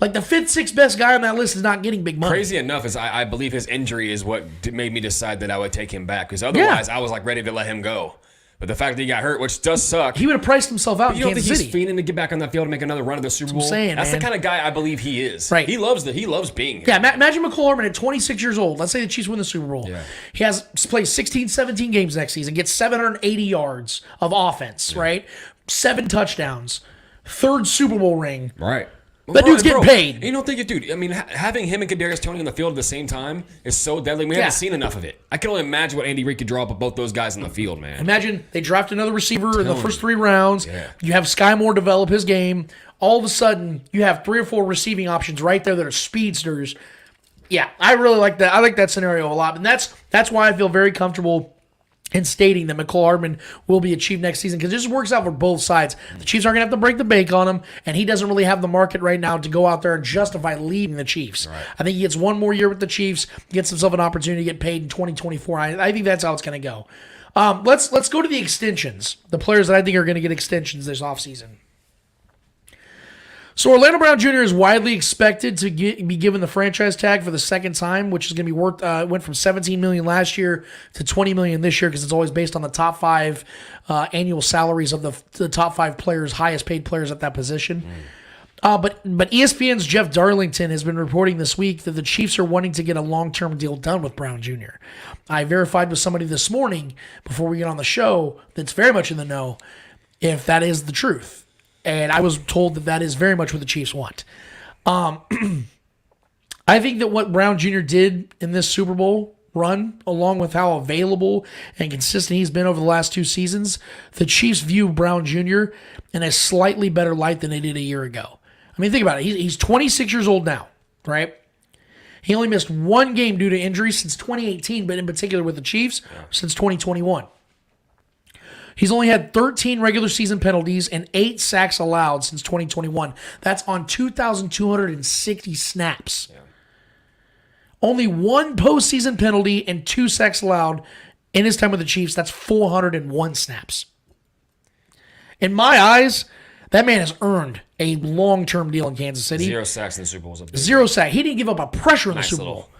Like, the 5th, 6th best guy on that list is not getting big money. Crazy enough is I believe his injury is what made me decide that I would take him back because otherwise I was like ready to let him go. But the fact that he got hurt, which does suck. He would have priced himself out You in don't Kansas think City. he's fiending to get back on that field and make another run at the Super Bowl? I'm saying, That's man. the kind of guy I believe he is. Right. He loves being here. Yeah, imagine McCole Hardman at 26 years old. Let's say the Chiefs win the Super Bowl. Yeah. He plays 16, 17 games next season, gets 780 yards of offense, right? 7 touchdowns, 3rd Super Bowl ring. Right. That dude's getting paid. You don't think it, dude? I mean, having him and Kadarius Toney on the field at the same time is so deadly. We Yeah. haven't seen enough of it. I can only imagine what Andy Reid could draw up of both those guys on the field, man. Imagine they draft another receiver in the Tony. first 3 rounds. Yeah. You have Sky Moore develop his game. All of a sudden, you have 3 or 4 receiving options right there that are speedsters. Yeah, I really like that. I like that scenario a lot, and that's why I feel very comfortable in stating that McCole Hardman will be a Chief next season because it just works out for both sides. The Chiefs aren't going to have to break the bank on him, and he doesn't really have the market right now to go out there and justify leaving the Chiefs. Right. I think he gets 1 more year with the Chiefs, gets himself an opportunity to get paid in 2024. I think that's how it's going to go. Let's go to the extensions, the players that I think are going to get extensions this offseason. So Orlando Brown Jr. is widely expected to be given the franchise tag for the second time, which is going to be worth went from $17 million last year to $20 million this year because it's always based on the top 5 annual salaries of the top 5 players, highest paid players at that position. But ESPN's Jeff Darlington has been reporting this week that the Chiefs are wanting to get a long-term deal done with Brown Jr. I verified with somebody this morning before we get on the show that's very much in the know if that is the truth. And I was told that is very much what the Chiefs want. I think that what Brown Jr. did in this Super Bowl run, along with how available and consistent he's been over the last 2 seasons, the Chiefs view Brown Jr. in a slightly better light than they did a year ago. I mean, think about it. He's 26 years old now, right? He only missed 1 game due to injury since 2018, but in particular with the Chiefs, since 2021. He's only had 13 regular season penalties and 8 sacks allowed since 2021. That's on 2,260 snaps. Yeah. Only 1 postseason penalty and 2 sacks allowed in his time with the Chiefs. That's 401 snaps. In my eyes, that man has earned a long-term deal in Kansas City. 0 sacks in the Super Bowl. 0 sack. He didn't give up a pressure in the Super Bowl.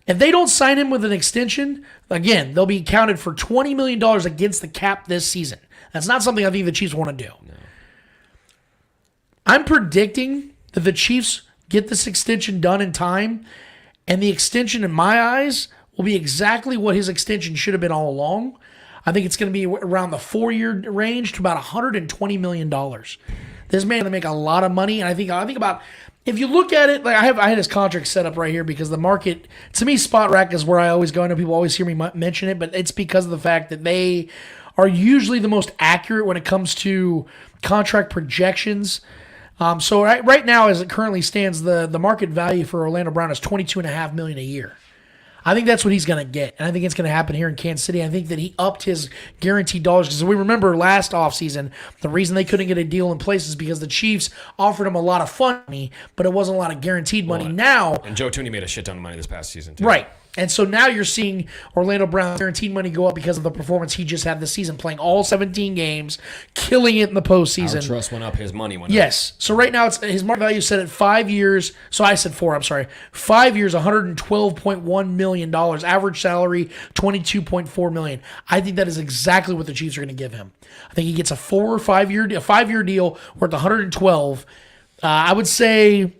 If they don't sign him with an extension, again, they'll be counted for $20 million against the cap this season. That's not something I think the Chiefs want to do. No. I'm predicting that the Chiefs get this extension done in time, and the extension, in my eyes, will be exactly what his extension should have been all along. I think it's going to be around the 4-year range to about $120 million. This man going to make a lot of money, and I think about, if you look at it, like I had his contract set up right here because the market, to me, Spot Rack is where I always go. I know people always hear me mention it, but it's because of the fact that they are usually the most accurate when it comes to contract projections. So right now, as it currently stands, the market value for Orlando Brown is $22.5 million a year. I think that's what he's going to get, and I think it's going to happen here in Kansas City. I think that he upped his guaranteed dollars because we remember last offseason, the reason they couldn't get a deal in place is because the Chiefs offered him a lot of money, but it wasn't a lot of guaranteed money. And Joe Tooney made a shit ton of money this past season, too. Right. And so now you're seeing Orlando Brown's guaranteed money go up because of the performance he just had this season, playing all 17 games, killing it in the postseason. Our trust went up, his money went up. Yes. So right now his market value is set at 5 years. So I said 4, I'm sorry. 5 years, $112.1 million. Average salary, $22.4 million. I think that is exactly what the Chiefs are going to give him. I think he gets a 5-year deal worth $112. I would say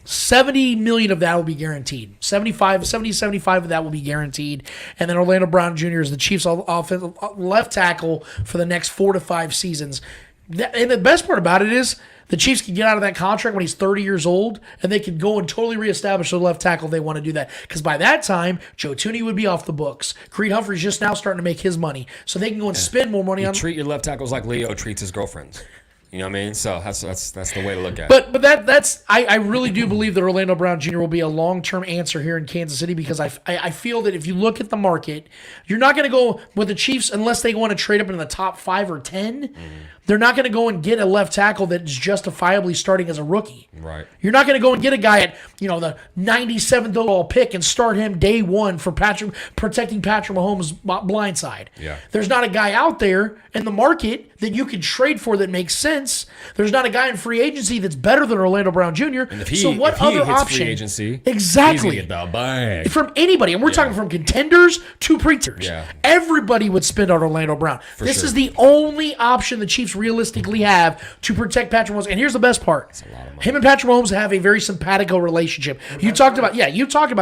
$70 million of that will be guaranteed. 75 of that will be guaranteed. And then Orlando Brown Jr. is the Chiefs' left tackle for the next 4 to 5 seasons. And the best part about it is the Chiefs can get out of that contract when he's 30 years old, and they can go and totally reestablish their left tackle if they want to do that. Because by that time, Joe Tooney would be off the books. Creed Humphrey's just now starting to make his money. So they can go and spend more money on. Treat your left tackles like Leo treats his girlfriends. You know what I mean? So that's the way to look at it. But that's I really do believe that Orlando Brown Jr. will be a long-term answer here in Kansas City because I feel that if you look at the market, you're not going to go with the Chiefs unless they want to trade up into the top 5 or 10. Mm-hmm. They're not going to go and get a left tackle that is justifiably starting as a rookie. Right. You're not going to go and get a guy at the 97th overall pick and start him day one for protecting Patrick Mahomes' blind side. Yeah. There's not a guy out there in the market that you can trade for that makes sense. There's not a guy in free agency that's better than Orlando Brown Jr. And if he, so what if he other hits option? Free agency, exactly. He's gonna get the bag. From anybody, and we're talking from contenders to pretenders. Yeah. Everybody would spend on Orlando Brown. This is the only option the Chiefs realistically have to protect Patrick Mahomes. And here's the best part: him and Patrick Mahomes have a very simpatico relationship. You talked about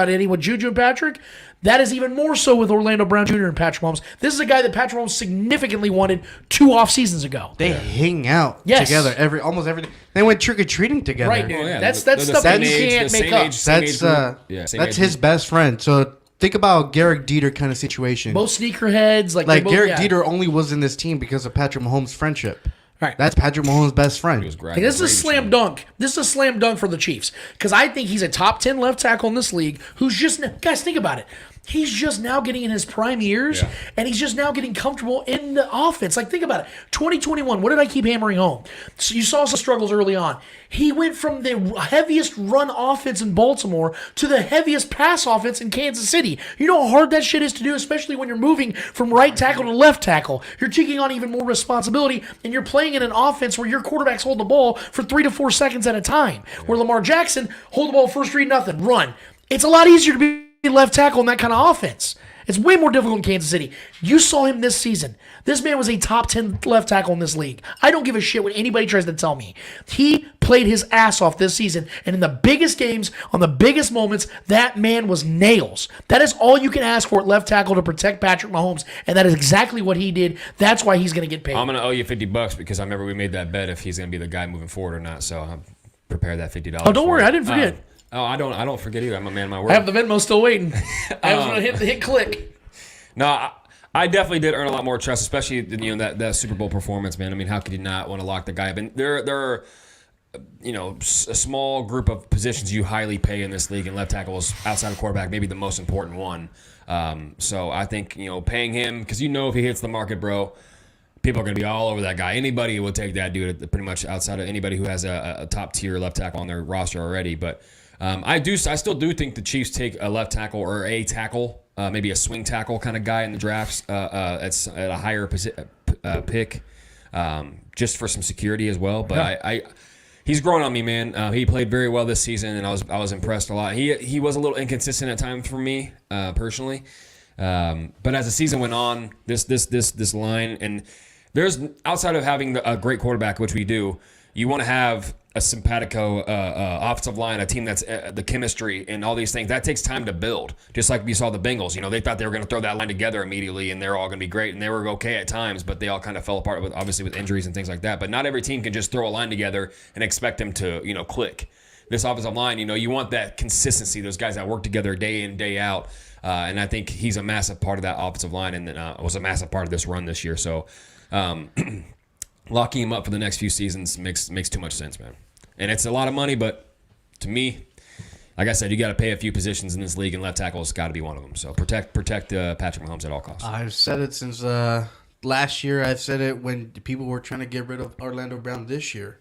Eddie with Juju and Patrick. That is even more so with Orlando Brown Jr. and Patrick Mahomes. This is a guy that Patrick Mahomes significantly wanted 2 off seasons ago. They hang out together almost every day. They went trick or treating together. Right, dude. That's stuff that you can't make up. That's his best friend. So think about Garrett Dieter kind of situation. Both sneakerheads, like Garrett Dieter only was in this team because of Patrick Mahomes' friendship. Right. That's Patrick Mahomes' best friend. This is a slam dunk. This is a slam dunk for the Chiefs because I think he's a top 10 left tackle in this league who's just, guys, think about it. He's just now getting in his prime years, and he's just now getting comfortable in the offense. Like, think about it. 2021, what did I keep hammering home? So you saw some struggles early on. He went from the heaviest run offense in Baltimore to the heaviest pass offense in Kansas City. You know how hard that shit is to do, especially when you're moving from right tackle to left tackle. You're taking on even more responsibility, and you're playing in an offense where your quarterbacks hold the ball for 3 to 4 seconds at a time. Where Lamar Jackson, hold the ball first read, nothing, run. It's a lot easier to be left tackle in that kind of offense. It's way more difficult in Kansas City. You saw him this season. This man was a top 10 left tackle in this league. I don't give a shit what anybody tries to tell me. He played his ass off this season, and in the biggest games, on the biggest moments, that man was nails. That is all you can ask for at left tackle to protect Patrick Mahomes, and that is exactly what he did. That's why he's going to get paid. I'm going to owe you $50 because I remember we made that bet if he's going to be the guy moving forward or not, so I'm prepared that $50. Oh, don't worry. I didn't forget. Oh, I don't forget either. I'm a man of my word. I have the Venmo still waiting. I was going to hit click. No, I definitely did earn a lot more trust, especially that Super Bowl performance, man. I mean, how could you not want to lock the guy up? And there are a small group of positions you highly pay in this league, and left tackle is outside of quarterback, maybe the most important one. So I think paying him because if he hits the market, bro. People are going to be all over that guy. Anybody will take that dude pretty much outside of anybody who has a top-tier left tackle on their roster already. But I still do think the Chiefs take a left tackle or a tackle, maybe a swing tackle kind of guy in the drafts at a higher pick, just for some security as well. But He's grown on me, man. He played very well this season, and I was impressed a lot. He was a little inconsistent at times for me, personally. But as the season went on, this line, and there's outside of having a great quarterback, which we do, you want to have a simpatico offensive line, a team that's the chemistry and all these things. That takes time to build. Just like we saw the Bengals. They thought they were going to throw that line together immediately, and they're all going to be great, and they were okay at times, but they all kind of fell apart obviously with injuries and things like that. But not every team can just throw a line together and expect them to click. This offensive line, you want that consistency. Those guys that work together day in, day out. And I think he's a massive part of that offensive line, and was a massive part of this run this year. So locking him up for the next few seasons makes too much sense, man. And it's a lot of money, but to me, like I said, you got to pay a few positions in this league, and left tackle has got to be one of them. So protect Patrick Mahomes at all costs. I've said it since last year. I've said it when people were trying to get rid of Orlando Brown this year.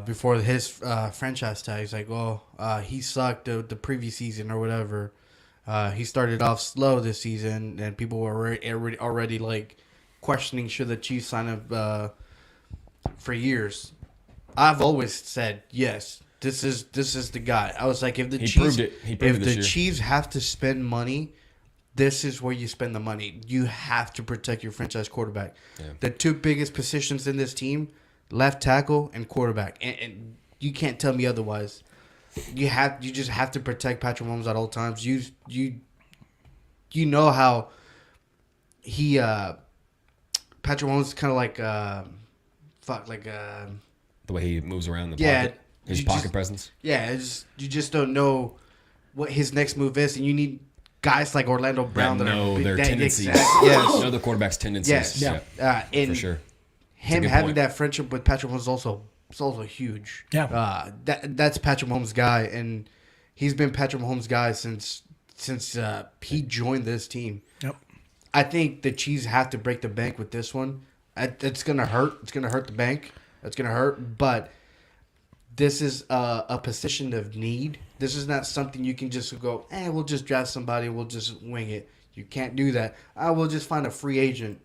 Before his franchise tag, he's like, he sucked the previous season or whatever. He started off slow this season, and people were already like questioning should the Chiefs sign him for years. I've always said yes. This is the guy. I was like, if the Chiefs have to spend money, this is where you spend the money. You have to protect your franchise quarterback. Yeah. The two biggest positions in this team, left tackle and quarterback, and you can't tell me otherwise. You just have to protect Patrick Mahomes at all times. You know how he Patrick Mahomes is kind of like the way he moves around the pocket, his pocket presence. Yeah, you just don't know what his next move is, and you need guys like Orlando Brown that know their tendencies. Yes, know the quarterback's tendencies. Yes, yeah, and for sure. Him having that friendship with Patrick Mahomes is also huge. Yeah, that's Patrick Mahomes' guy, and he's been Patrick Mahomes' guy since he joined this team. Yep. I think the Chiefs have to break the bank with this one. It's gonna hurt. It's gonna hurt the bank. It's gonna hurt, but this is a position of need. This is not something you can just go, we'll just draft somebody, we'll just wing it. You can't do that. We'll just find a free agent.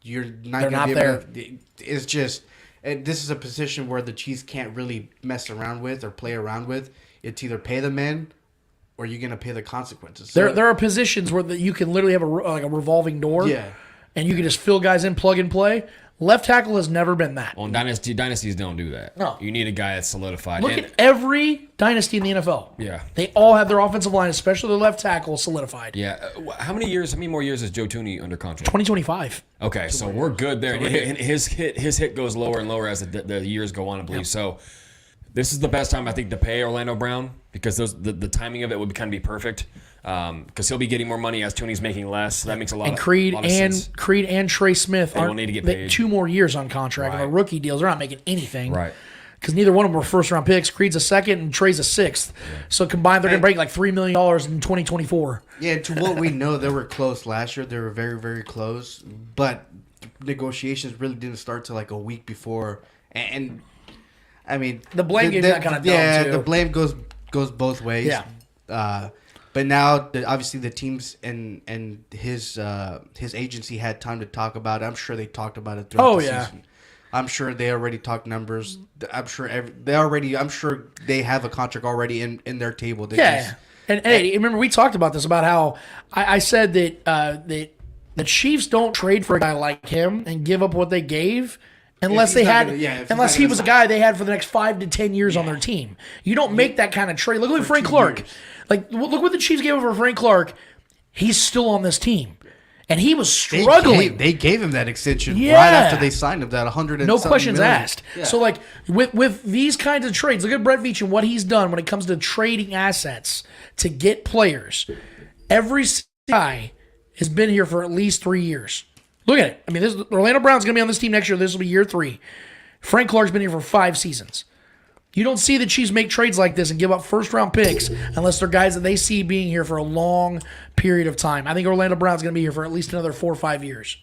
You're not They're gonna not be there. able to, it's just this is a position where the Chiefs can't really mess around with or play around with. It's either pay the men or you're gonna pay the consequences. So, there are positions where you can literally have a revolving door. Yeah. And you can just fill guys in, plug and play. Left tackle has never been that. Well, dynasties don't do that. No. You need a guy that's solidified. Look at every dynasty in the NFL. Yeah. They all have their offensive line, especially their left tackle, solidified. Yeah. How many more years is Joe Tooney under contract? 2025. Okay, so we're good there. And his hit goes lower and lower as the years go on, I believe. Yep. So this is the best time, I think, to pay Orlando Brown because the timing of it would kind of be perfect. Because he'll be getting more money as Tooney's making less. So that makes a lot of sense. Creed and Trey Smith will need to get paid. 2 more years on contract. Right. On rookie deals, they're not making anything. Right. Because neither one of them were first-round picks. Creed's a second and Trey's a sixth. Yeah. So combined, they're going to break like $3 million in 2024. Yeah, to what we know, they were close last year. They were very, very close. But negotiations really didn't start till like a week before. And I mean, the blame game got kind of dumb too. The blame goes both ways. Yeah. But now, obviously, the teams and his agency had time to talk about it. I'm sure they talked about it throughout the season. I'm sure they already talked numbers. I'm sure they have a contract already in their table. And hey, remember we talked about this about how I said that that the Chiefs don't trade for a guy like him and give up what they gave. Unless he was a guy they had for the next 5 to 10 years on their team. You don't make that kind of trade. Look at Frank Clark. Like, look what the Chiefs gave over Frank Clark. He's still on this team. And he was struggling. They gave him that extension right after they signed him, that 100 and no questions million. asked. Yeah. So, like, with these kinds of trades, look at Brett Veach and what he's done when it comes to trading assets to get players. Every guy has been here for at least 3 years. Look at it. I mean, Orlando Brown's going to be on this team next year. This will be year 3. Frank Clark's been here for 5 seasons. You don't see the Chiefs make trades like this and give up first-round picks unless they're guys that they see being here for a long period of time. I think Orlando Brown's going to be here for at least another 4 or 5 years.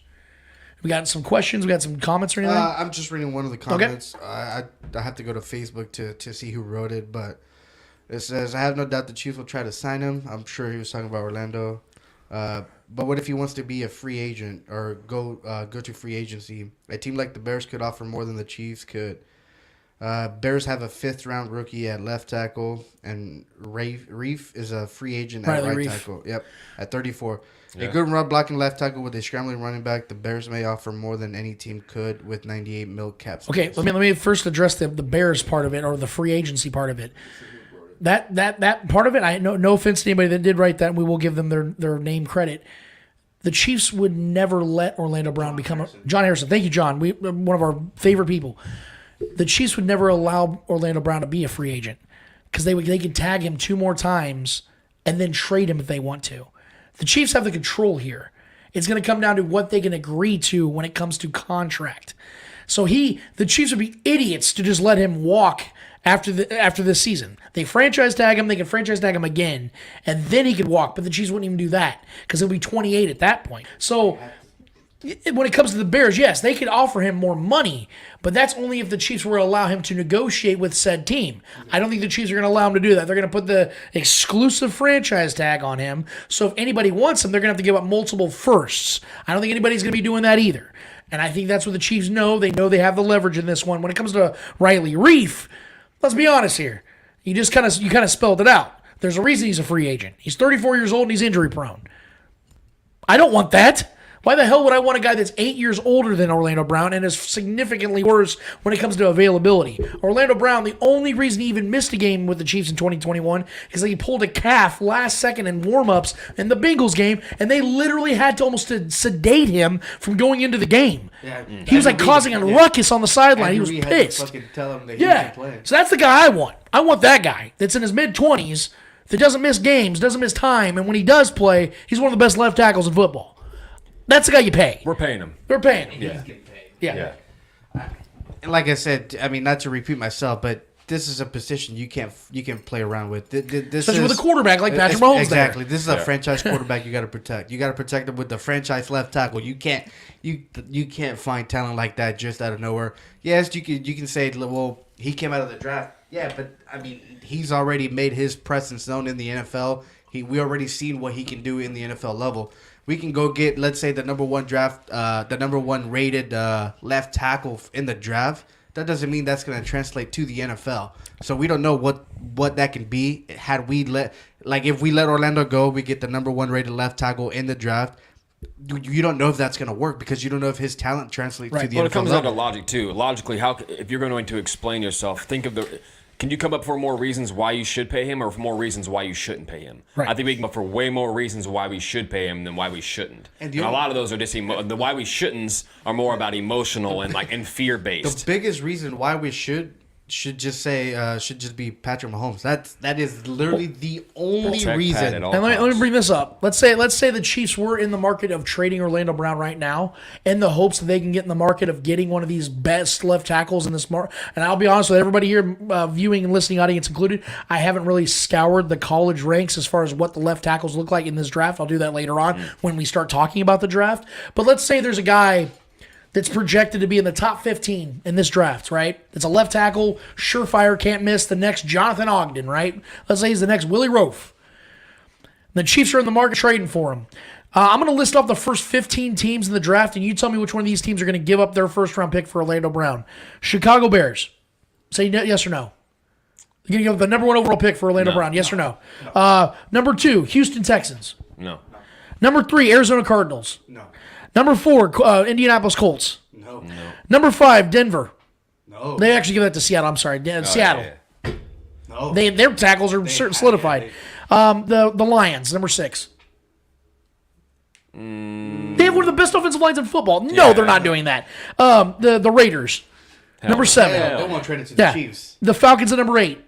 We got some questions? We got some comments or anything? I'm just reading one of the comments. Okay. I have to go to Facebook to see who wrote it, but it says, I have no doubt the Chiefs will try to sign him. I'm sure he was talking about Orlando. But what if he wants to be a free agent or go to free agency? A team like the Bears could offer more than the Chiefs could. Bears have a 5th-round rookie at left tackle, and Reef is a free agent Riley at right Reef. tackle. Yep, at 34. Yeah. A good run blocking left tackle with a scrambling running back. The Bears may offer more than any team could with 98 mil cap space. Okay, let me first address the Bears part of it, or the free agency part of it. That part of it, I no offense to anybody that did write that, and we will give them their name credit. The Chiefs would never let Orlando Brown become John Harrison. Thank you, John. One of our favorite people. The Chiefs would never allow Orlando Brown to be a free agent because they could tag him 2 more times and then trade him if they want to. The Chiefs have the control here. It's going to come down to what they can agree to when it comes to contract. So the Chiefs would be idiots to just let him walk after this season. They franchise tag him, they can franchise tag him again, and then he could walk. But the Chiefs wouldn't even do that because he'll be 28 at that point. So when it comes to the Bears, yes, they could offer him more money, but that's only if the Chiefs were to allow him to negotiate with said team. I don't think the Chiefs are going to allow him to do that. They're going to put the exclusive franchise tag on him. So if anybody wants him, they're going to have to give up multiple firsts. I don't think anybody's going to be doing that either. And I think that's what the Chiefs know. They know they have the leverage in this one. When it comes to Riley Reef, let's be honest here. You kind of spelled it out. There's a reason he's a free agent. He's 34 years old and he's injury prone. I don't want that. Why the hell would I want a guy that's 8 years older than Orlando Brown and is significantly worse when it comes to availability? Orlando Brown, the only reason he even missed a game with the Chiefs in 2021 is that he pulled a calf last second in warm-ups in the Bengals game, and they literally had to almost sedate him from going into the game. Yeah, he was like causing a ruckus on the sideline. He was Reed had to pissed. fucking tell him that he wasn't playing. So that's the guy I want. I want that guy that's in his mid-20s that doesn't miss games, doesn't miss time, and when he does play, he's one of the best left tackles in football. That's the guy you pay. We're paying him. We're paying him. Yeah. Yeah. And like I said, I mean, not to repeat myself, but this is a position you can play around with. Especially with a quarterback like Patrick Mahomes. Exactly. This is a franchise quarterback you got to protect. You got to protect him with the franchise left tackle. You can't find talent like that just out of nowhere. Yes, you can say, well, he came out of the draft. Yeah, but I mean, he's already made his presence known in the NFL. We already seen what he can do in the NFL level. We can go get, let's say, the number 1 rated left tackle in the draft. That doesn't mean that's going to translate to the NFL. So we don't know what that can be. If we let Orlando go, we get the number 1 rated left tackle in the draft. You don't know if that's going to work because you don't know if his talent translates to the NFL. Well, it comes down to logic too. Logically, if you're going to explain yourself, think of can you come up for more reasons why you should pay him or for more reasons why you shouldn't pay him? Right. I think we can come up for way more reasons why we should pay him than why we shouldn't. And a lot of those are just the why we shouldn'ts are more about emotional and fear based. The biggest reason why we should just be Patrick Mahomes. That is literally the only reason. And let me bring this up. Let's say the Chiefs were in the market of trading Orlando Brown right now in the hopes that they can get in the market of getting one of these best left tackles in this market. And I'll be honest with everybody here, viewing and listening audience included, I haven't really scoured the college ranks as far as what the left tackles look like in this draft. I'll do that later on when we start talking about the draft. But let's say there's a guy that's projected to be in the top 15 in this draft, right? It's a left tackle, surefire, can't miss, the next Jonathan Ogden, right? Let's say he's the next Willie Roaf. The Chiefs are in the market trading for him. I'm going to list off the first 15 teams in the draft, and you tell me which one of these teams are going to give up their first-round pick for Orlando Brown. Chicago Bears. Say yes or no. You're going to give up the number 1 overall pick for Orlando Brown, yes or no? Number 2, Houston Texans. No. Number 3, Arizona Cardinals. No. Number 4, Indianapolis Colts. No. Number 5, Denver. No. They actually give that to Seattle. I'm sorry, Seattle. Yeah. No. Their tackles are solidified. The Lions, number 6. They have one of the best offensive lines in football. No, they're not doing that. The Raiders, number 7. Yeah, they won't trade it to the Chiefs. The Falcons at number 8.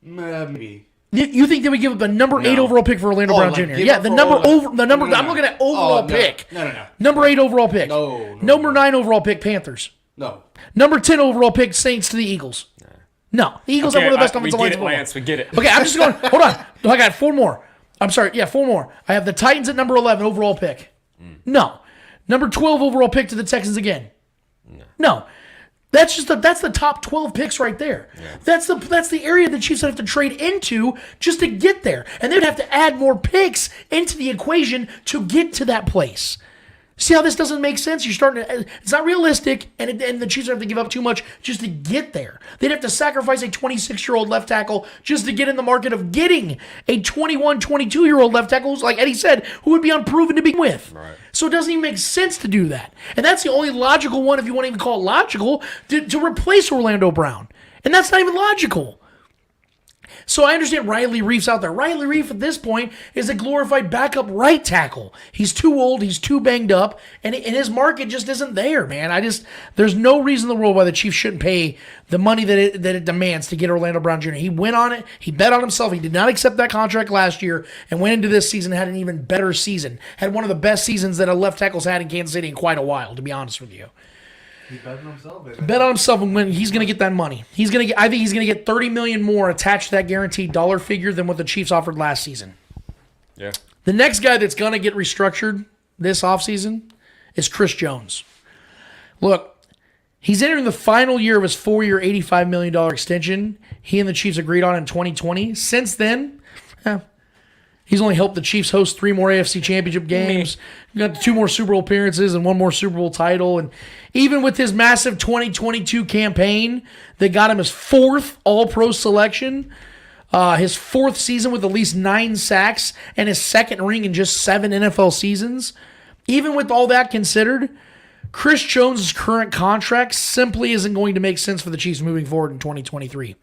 Maybe. You think they would give up the number 8 overall pick for Orlando Brown Jr.? Yeah, the number. I'm looking at overall pick. No. Number 8 overall pick. No. Number 9 overall pick, Panthers. No. Number 10 overall pick, Saints to the Eagles. No, the Eagles have one of the best offensive lines in football. Lance, we get it. Okay, I'm just going. Hold on. I got 4 more. I'm sorry. Yeah, 4 more. I have the Titans at number 11 overall pick. No. Number 12 overall pick to the Texans again. No. That's the top 12 picks right there. Yeah. That's the area the Chiefs would have to trade into just to get there. And they'd have to add more picks into the equation to get to that place. See how this doesn't make sense? You're starting to, it's not realistic, and the Chiefs have to give up too much just to get there. They'd have to sacrifice a 26-year-old left tackle just to get in the market of getting a 21, 22-year-old left tackle who's, like Eddie said, who would be unproven to begin with. Right. So it doesn't even make sense to do that. And that's the only logical one, if you want to even call it logical, to replace Orlando Brown. And that's not even logical. So I understand Riley Reif's out there. Riley Reif at this point is a glorified backup right tackle. He's too old. He's too banged up. And his market just isn't there, man. There's no reason in the world why the Chiefs shouldn't pay the money that it demands to get Orlando Brown Jr. He went on it. He bet on himself. He did not accept that contract last year and went into this season and had an even better season. Had one of the best seasons that a left tackle's had in Kansas City in quite a while, to be honest with you. He bet on himself. Bet on himself, and when he's going to get that money. I think he's going to get $30 million more attached to that guaranteed dollar figure than what the Chiefs offered last season. Yeah. The next guy that's going to get restructured this offseason is Chris Jones. Look, he's entering the final year of his 4-year, $85 million extension he and the Chiefs agreed on in 2020. Since then, he's only helped the Chiefs host 3 more AFC Championship games, got 2 more Super Bowl appearances, and 1 more Super Bowl title. And even with his massive 2022 campaign that got him his 4th All-Pro selection, his 4th season with at least 9 sacks, and his 2nd ring in just 7 NFL seasons, even with all that considered, Chris Jones' current contract simply isn't going to make sense for the Chiefs moving forward in 2023.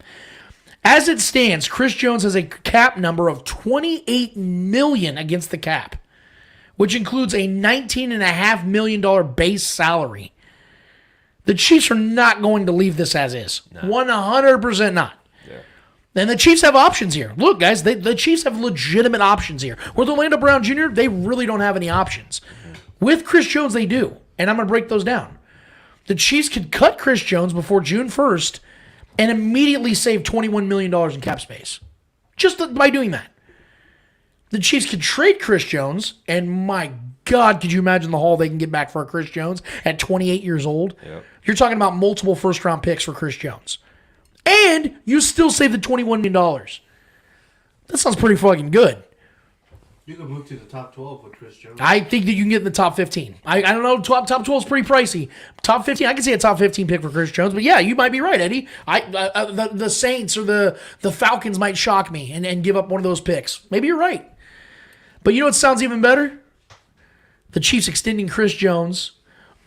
As it stands, Chris Jones has a cap number of $28 million against the cap, which includes a $19.5 million base salary. The Chiefs are not going to leave this as is. No. 100% not. Yeah. And the Chiefs have options here. Look, guys, the Chiefs have legitimate options here. With Orlando Brown Jr., they really don't have any options. Mm-hmm. With Chris Jones, they do. And I'm going to break those down. The Chiefs could cut Chris Jones before June 1st and immediately save $21 million in cap space. Just by doing that. The Chiefs could trade Chris Jones, and my God, could you imagine the haul they can get back for Chris Jones at 28 years old? Yep. You're talking about multiple first-round picks for Chris Jones. And you still save the $21 million. That sounds pretty fucking good. You can move to the top 12 with Chris Jones. I think that you can get in the top 15. I don't know. Top 12 is pretty pricey. Top 15, I can see a top 15 pick for Chris Jones. But yeah, you might be right, Eddie. The Saints or the Falcons might shock me and give up one of those picks. Maybe you're right. But you know what sounds even better? The Chiefs extending Chris Jones,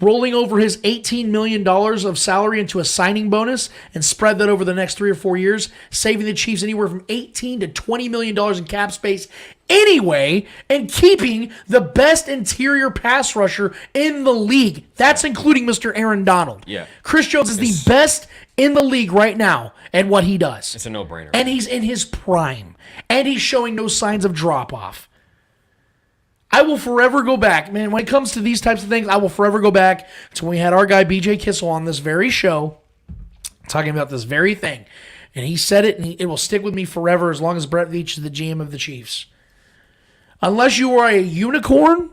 rolling over his $18 million of salary into a signing bonus and spread that over the next 3 or 4 years, saving the Chiefs anywhere from $18 to $20 million in cap space anyway, and keeping the best interior pass rusher in the league. That's including Mr. Aaron Donald. Yeah. Chris Jones is the best in the league right now at what he does. It's a no-brainer. And he's in his prime. And he's showing no signs of drop-off. I will forever go back, man. When it comes to these types of things, I will forever go back to when we had our guy BJ Kissel on this very show talking about this very thing. And he said it, and it will stick with me forever as long as Brett Veach is the GM of the Chiefs. Unless you are a unicorn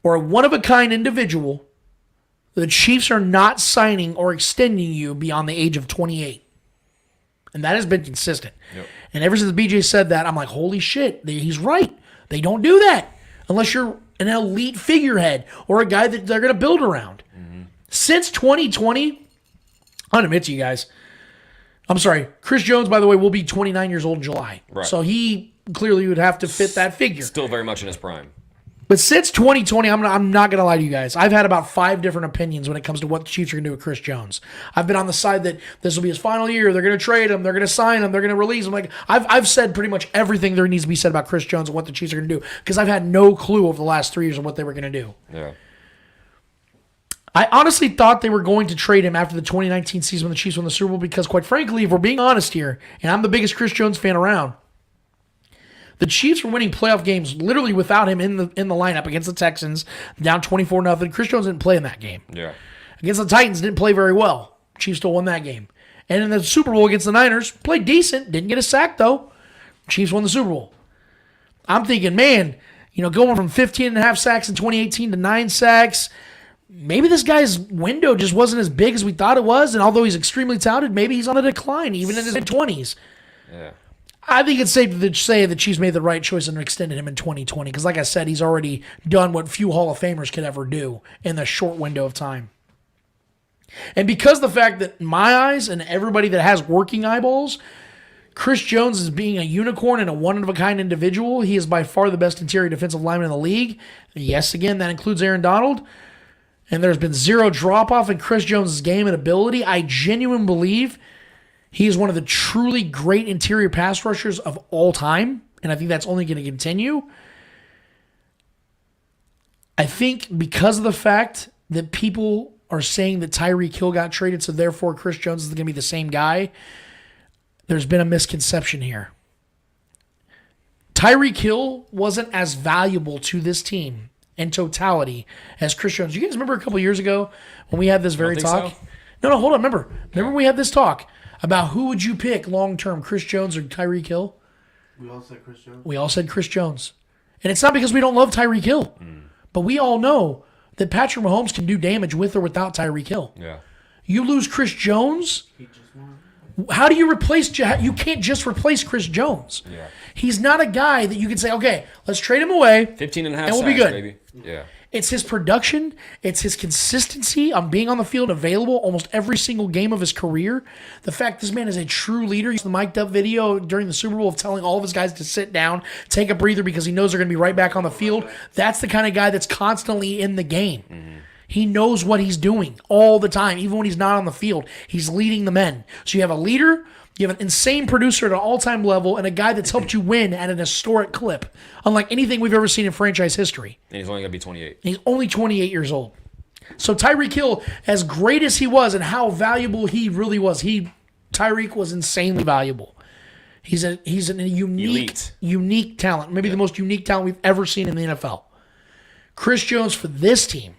or a one-of-a-kind individual, the Chiefs are not signing or extending you beyond the age of 28. And that has been consistent. Yep. And ever since BJ said that, I'm like, holy shit, he's right. They don't do that unless you're an elite figurehead or a guy that they're going to build around. Mm-hmm. Since 2020, I'll admit to you guys, I'm sorry, Chris Jones, by the way, will be 29 years old in July. Right. So he clearly would have to fit that figure. Still very much in his prime. But since 2020, I'm not going to lie to you guys. I've had about 5 different opinions when it comes to what the Chiefs are going to do with Chris Jones. I've been on the side that this will be his final year. They're going to trade him. They're going to sign him. They're going to release him. Like I've said pretty much everything there needs to be said about Chris Jones and what the Chiefs are going to do because I've had no clue over the last 3 years of what they were going to do. Yeah. I honestly thought they were going to trade him after the 2019 season when the Chiefs won the Super Bowl because, quite frankly, if we're being honest here, and I'm the biggest Chris Jones fan around, the Chiefs were winning playoff games literally without him in the lineup against the Texans, down 24-0. Chris Jones didn't play in that game. Yeah. Against the Titans, didn't play very well. Chiefs still won that game. And in the Super Bowl against the Niners, played decent, didn't get a sack though. Chiefs won the Super Bowl. I'm thinking, man, going from 15.5 sacks in 2018 to 9 sacks, maybe this guy's window just wasn't as big as we thought it was. And although he's extremely talented, maybe he's on a decline even in his mid-20s. Yeah. I think it's safe to say the Chiefs made the right choice and extended him in 2020 because, like I said, he's already done what few Hall of Famers could ever do in a short window of time. And because the fact that in my eyes and everybody that has working eyeballs, Chris Jones is being a unicorn and a one-of-a-kind individual. He is by far the best interior defensive lineman in the league. Yes, again, that includes Aaron Donald. And there's been zero drop-off in Chris Jones' game and ability. I genuinely believe he is one of the truly great interior pass rushers of all time. And I think that's only going to continue. I think because of the fact that people are saying that Tyreek Hill got traded, so therefore Chris Jones is going to be the same guy, there's been a misconception here. Tyreek Hill wasn't as valuable to this team in totality as Chris Jones. You guys remember a couple years ago when we had this very talk? So? No, hold on. Remember we had this talk about who would you pick long-term, Chris Jones or Tyreek Hill? We all said Chris Jones. We all said Chris Jones. And it's not because we don't love Tyreek Hill. But we all know that Patrick Mahomes can do damage with or without Tyreek Hill. Yeah. You lose Chris Jones, how do you replace? You can't just replace Chris Jones. Yeah. He's not a guy that you can say, okay, let's trade him away. 15 and a half and we'll sacks, be good. baby. Yeah. It's his production. It's his consistency on being on the field, available almost every single game of his career. The fact this man is a true leader. He's the mic'd up video during the Super Bowl of telling all of his guys to sit down, take a breather because he knows they're going to be right back on the field. That's the kind of guy that's constantly in the game. Mm-hmm. He knows what he's doing all the time, even when he's not on the field. He's leading the men. So you have a leader, you have an insane producer at an all-time level, and a guy that's helped you win at an historic clip, unlike anything we've ever seen in franchise history. And he's only going to be 28. He's only 28 years old. So Tyreek Hill, as great as he was and how valuable he really was, Tyreek was insanely valuable. He's a unique talent, maybe the most unique talent we've ever seen in the NFL. Chris Jones for this team,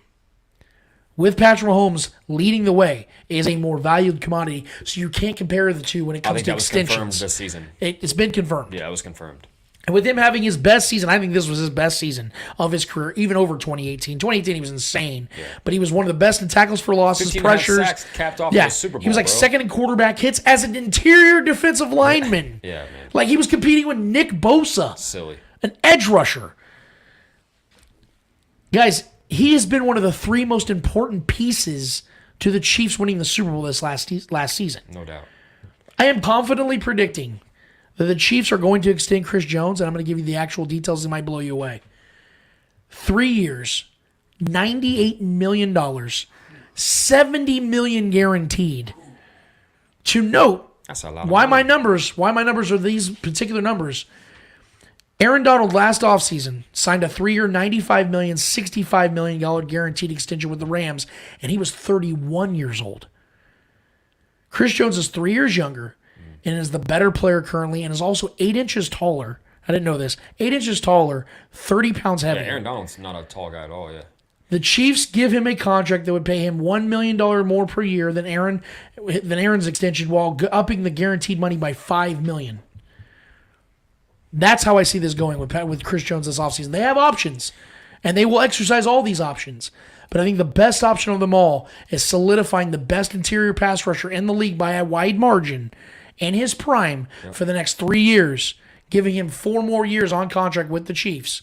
with Patrick Mahomes leading the way, is a more valued commodity. So you can't compare the two when it comes to extensions. Confirmed this season. It's been confirmed. Yeah, it was confirmed. And with him having his best season, I think this was his best season of his career, even over 2018. 2018, he was insane. Yeah. But he was one of the best in tackles for losses, pressures. Sacks capped off the Super Bowl, he was like second in quarterback hits as an interior defensive lineman. Yeah, man. Like he was competing with Nick Bosa. Silly. An edge rusher. Guys, he has been one of the three most important pieces to the Chiefs winning the Super Bowl this last season. No doubt. I am confidently predicting that the Chiefs are going to extend Chris Jones, and I'm going to give you the actual details that might blow you away. 3 years, $98 million, $70 million guaranteed. To note, that's a lot of why money. my numbers are these particular numbers. Aaron Donald last offseason signed a 3-year, $95 million, $65 million guaranteed extension with the Rams, and he was 31 years old. Chris Jones is 3 years younger and is the better player currently and is also 8 inches taller. I didn't know this. 8 inches taller, 30 pounds heavier. Yeah, Aaron Donald's not a tall guy at all, yeah. The Chiefs give him a contract that would pay him $1 million more per year than Aaron's extension while upping the guaranteed money by $5 million. That's how I see this going with Chris Jones this offseason. They have options, and they will exercise all these options. But I think the best option of them all is solidifying the best interior pass rusher in the league by a wide margin in his prime for the next 3 years, giving him 4 more years on contract with the Chiefs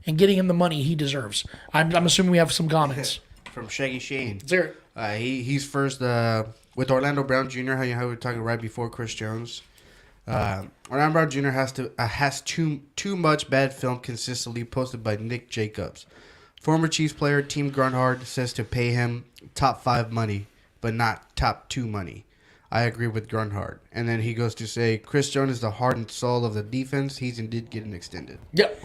and getting him the money he deserves. I'm assuming we have some comments. From Shaggy Shane. Zero. He's first with Orlando Brown Jr., how we were talking right before Chris Jones. Orlando Brown Jr. has too much bad film consistently posted by Nick Jacobs. Former Chiefs player Team Grunhard says to pay him top 5 money, but not top 2 money. I agree with Grunhard. And then he goes to say, Chris Jones is the heart and soul of the defense. He's indeed getting extended. Yep.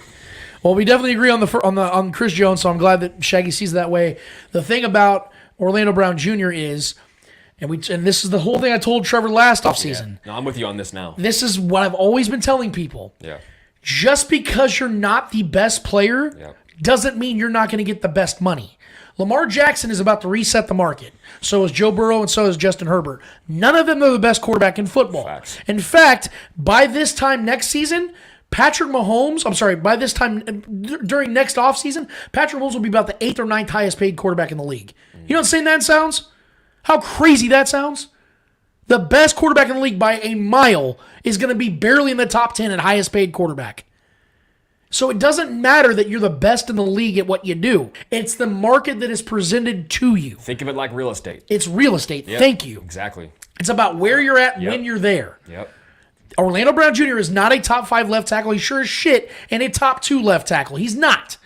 Well, we definitely agree on Chris Jones, so I'm glad that Shaggy sees it that way. The thing about Orlando Brown Jr. is, and this is the whole thing I told Trevor last offseason. Yeah. No, I'm with you on this now. This is what I've always been telling people. Yeah. Just because you're not the best player doesn't mean you're not going to get the best money. Lamar Jackson is about to reset the market. So is Joe Burrow and so is Justin Herbert. None of them are the best quarterback in football. Facts. In fact, by this time next season, during next offseason, Patrick Mahomes will be about the 8th or 9th highest paid quarterback in the league. You know what I'm saying that sounds? How crazy that sounds? The best quarterback in the league by a mile is going to be barely in the top 10 at highest paid quarterback. So it doesn't matter that you're the best in the league at what you do. It's the market that is presented to you. Think of it like real estate. It's real estate. Yep, Thank you. Exactly. It's about where you're at when you're there. Yep. Orlando Brown Jr. is not a top 5 left tackle. He sure as shit and a top 2 left tackle. He's not.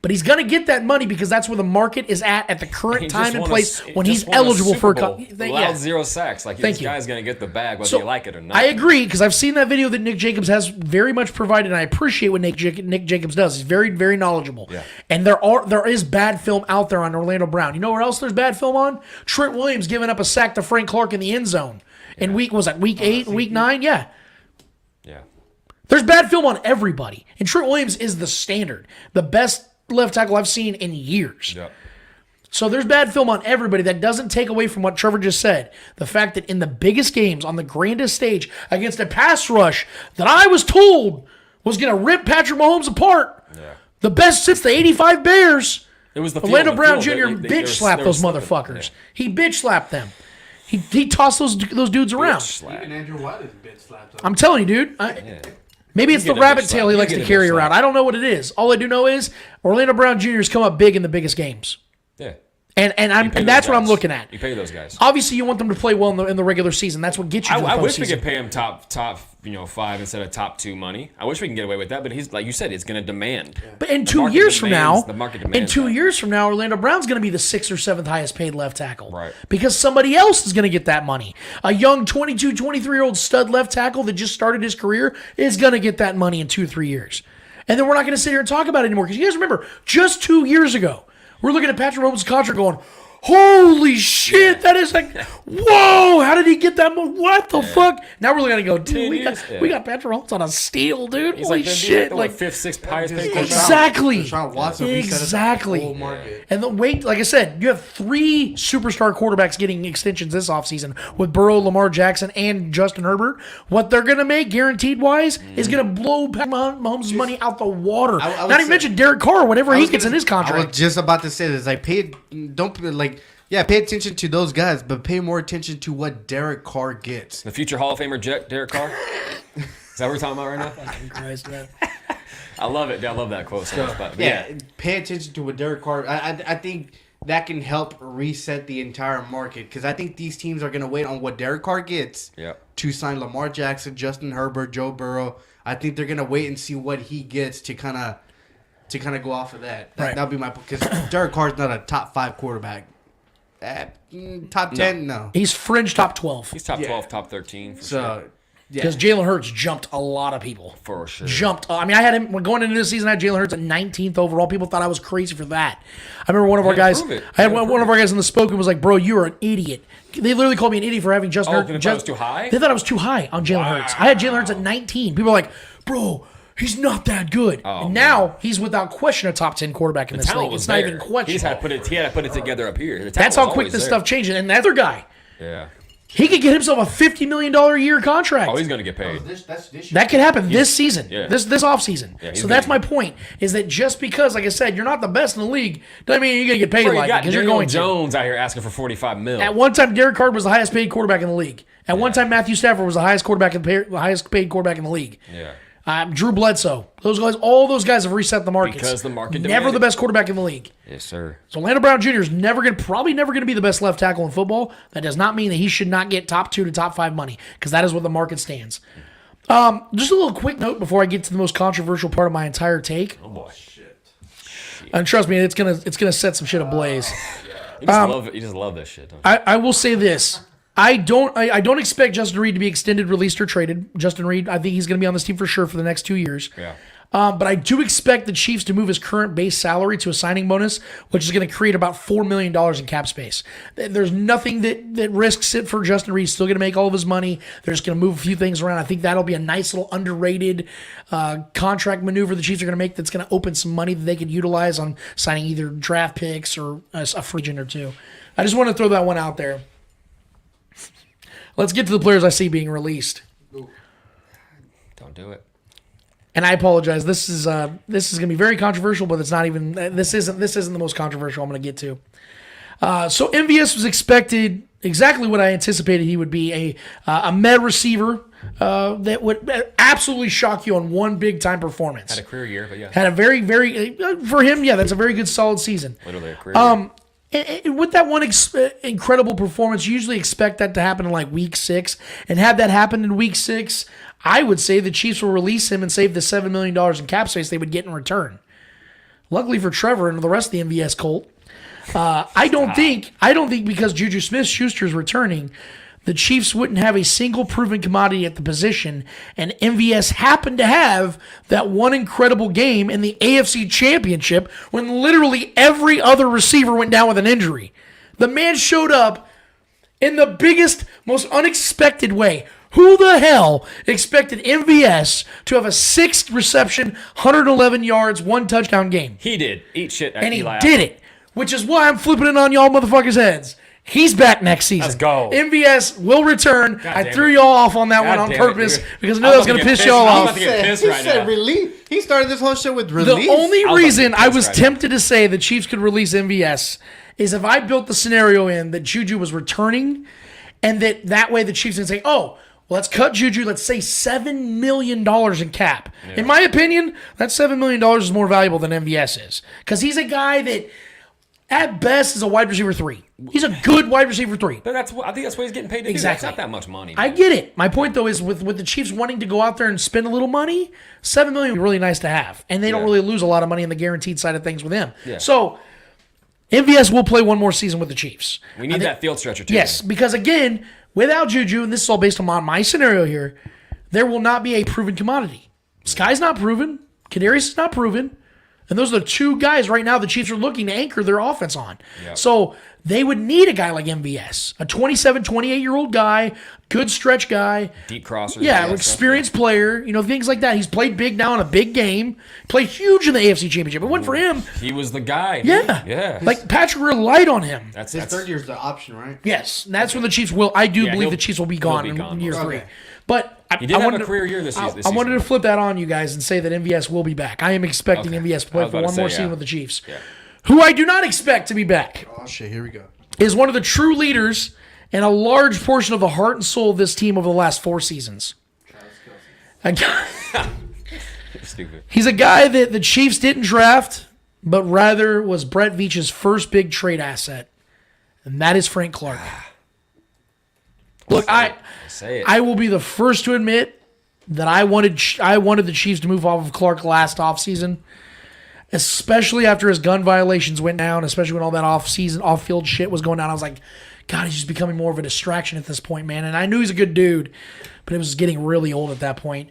But he's going to get that money because that's where the market is at the current time and place when he's eligible for a 0 sacks. Like, this guy's going to get the bag whether you like it or not. I agree because I've seen that video that Nick Jacobs has very much provided, and I appreciate what Nick Jacobs does. He's very, very knowledgeable. Yeah. And there is bad film out there on Orlando Brown. You know where else there's bad film on? Trent Williams giving up a sack to Frank Clark in the end zone. In week 8, week 9? Yeah. Yeah. There's bad film on everybody. And Trent Williams is the standard. The best left tackle I've seen in years. Yep. So there's bad film on everybody. That doesn't take away from what Trevor just said. The fact that in the biggest games, on the grandest stage, against a pass rush that I was told was going to rip Patrick Mahomes apart, the best since the 85 Bears, it was the Orlando Brown Jr. bitch slapped those motherfuckers. Yeah. He bitch slapped them. He tossed those dudes around. Even Andrew White is bitch slapped. I'm telling you, dude. Maybe it's the rabbit tail he likes to carry around. I don't know what it is. All I do know is Orlando Brown Jr. has come up big in the biggest games. Yeah. And that's what I'm looking at. You pay those guys. Obviously, you want them to play well in the regular season. That's what gets you to the postseason. I wish we could pay him top 5 instead of top 2 money. I wish we can get away with that, but he's like you said, it's going to demand. But in 2 years from now, Orlando Brown's going to be the 6th or 7th highest paid left tackle. Right. Because somebody else is going to get that money. A young 22, 23-year-old stud left tackle that just started his career is going to get that money in 2-3 years. And then we're not going to sit here and talk about it anymore. Because you guys remember, just 2 years ago, we're looking at Patrick Mahomes' contract going, holy shit, that is like, whoa, how did he get that much? What the fuck? Now we're looking at it and go, dude, we got Patrick Mahomes on a steal, dude. He's holy shit. Like 5th, 6th highest paid quarterback. Exactly. Deshaun Watson, exactly. And the wait, like I said, you have 3 superstar quarterbacks getting extensions this offseason with Burrow, Lamar Jackson, and Justin Herbert. What they're going to make, guaranteed wise, is going to blow Patrick Mahomes' money out the water. Not even mention Derek Carr, whatever he gets in his contract. I was just about to say this. Pay attention to those guys, but pay more attention to what Derek Carr gets. The future Hall of Famer Derek Carr? Is that what we're talking about right now? Fucking Christ, man. I love it. I love that quote so much. But pay attention to what Derek Carr. I think that can help reset the entire market because I think these teams are going to wait on what Derek Carr gets to sign Lamar Jackson, Justin Herbert, Joe Burrow. I think they're going to wait and see what he gets to kind of go off of that. That'll be my because Derek Carr's not a top 5 quarterback. Top 10, no. He's fringe top 12. He's top 12, top 13. Because Jalen Hurts jumped a lot of people. For sure. Jumped. I mean, I had him when going into this season. I had Jalen Hurts at 19th overall. People thought I was crazy for that. I remember one of our guys. I had one of our guys in the spoken was like, "Bro, you are an idiot." They literally called me an idiot for having Justin Hurts. They thought it was too high. They thought I was too high on Jalen Hurts. I had Jalen Hurts at 19. People were like, "Bro, he's not that good." And now he's without question a top 10 quarterback in this league. It's not even questionable. He had to put it together up here. That's how quick this stuff changes. And the other guy. Yeah. He could get himself a $50 million a year contract. Oh, he's going to get paid. That could happen this season, this offseason. Yeah, so that's my point, is that just because, like I said, you're not the best in the league, doesn't mean you're going to get paid like it because you're going Jones out here asking for $45 million. At one time, Derek Carr was the highest paid quarterback in the league. At one time, Matthew Stafford was the highest paid quarterback in the league. Yeah. Drew Bledsoe. Those guys, all those guys have reset the markets. Because the market never the best quarterback in the league. Yes, sir. So Orlando Brown Jr. is probably never going to be the best left tackle in football. That does not mean that he should not get top 2 to top 5 money because that is what the market stands. Just a little quick note before I get to the most controversial part of my entire take. Oh boy, shit. And trust me, it's gonna set some shit ablaze. You just love this shit. Don't you? I will say this. I don't expect Justin Reed to be extended, released, or traded. Justin Reed, I think he's going to be on this team for sure for the next 2 years. Yeah. But I do expect the Chiefs to move his current base salary to a signing bonus, which is going to create about $4 million in cap space. There's nothing that risks it for Justin Reed. He's still going to make all of his money. They're just going to move a few things around. I think that'll be a nice little underrated contract maneuver the Chiefs are going to make that's going to open some money that they could utilize on signing either draft picks or a free agent or two. I just want to throw that one out there. Let's get to the players I see being released. Don't do it. And I apologize. This is going to be very controversial, but it's not even. This isn't the most controversial I'm going to get to. So MVS was expected exactly what I anticipated he would be, a med receiver that would absolutely shock you on one big-time performance. Had a career year, but yeah. Had a very, very, for him, yeah, that's a very good, solid season. Literally a career year. And with that one incredible performance, you usually expect that to happen in like week 6. And had that happened in week 6, I would say the Chiefs will release him and save the $7 million in cap space they would get in return. Luckily for Trevor and the rest of the MVS cult, I don't think because Juju Smith-Schuster is returning, the Chiefs wouldn't have a single proven commodity at the position, and MVS happened to have that one incredible game in the AFC Championship when literally every other receiver went down with an injury. The man showed up in the biggest, most unexpected way. Who the hell expected MVS to have a 6 reception, 111 yards, 1 touchdown game? He did. Eat shit at And he Eli did it, which is why I'm flipping it on y'all motherfuckers' heads. He's back next season. Let's go. MVS will return. I threw y'all off on that one on purpose because I knew that was going to piss y'all I'm off. about to get pissed right now. relief. He started this whole shit with relief. The only reason I was right tempted to say the Chiefs could release MVS is if I built the scenario in that Juju was returning and that way the Chiefs would say, oh, well, let's cut Juju. Let's say $7 million in cap. Yeah. In my opinion, that $7 million is more valuable than MVS is because he's a guy that at best is a wide receiver 3. He's a good wide receiver 3. But I think that's what he's getting paid to do. That's not that much money. I get it. My point, though, is with the Chiefs wanting to go out there and spend a little money, $7 million would be really nice to have. And they don't really lose a lot of money on the guaranteed side of things with him. Yeah. So MVS will play one more season with the Chiefs. We need that field stretcher, too. Yes, because, again, without Juju, and this is all based on my scenario here, there will not be a proven commodity. Sky's not proven. Kadarius is not proven. And those are the 2 guys right now the Chiefs are looking to anchor their offense on. Yep. So they would need a guy like MVS, a 27, 28-year-old guy, good stretch guy. Deep crosser. Yeah, experienced player, things like that. He's played big now in a big game, played huge in the AFC Championship. It went for him. He was the guy. Yeah. Yeah. Like Patrick relied on him. His third year's the option, right? Yes. That's when the Chiefs will, I do believe the Chiefs will be gone in year 3. But he did have a career year this season. I wanted to flip that on you guys and say that MVS will be back. I am expecting MVS to play for one more season with the Chiefs. Yeah. Who I do not expect to be back. Oh, shit, here we go. Is one of the true leaders and a large portion of the heart and soul of this team over the last 4 seasons. Stupid. He's a guy that the Chiefs didn't draft, but rather was Brett Veach's first big trade asset, and that is Frank Clark. Look, I will be the first to admit that I wanted the Chiefs to move off of Clark last offseason, especially after his gun violations went down, especially when all that off-field shit was going down. I was like, God, he's just becoming more of a distraction at this point, man. And I knew he's a good dude, but it was getting really old at that point.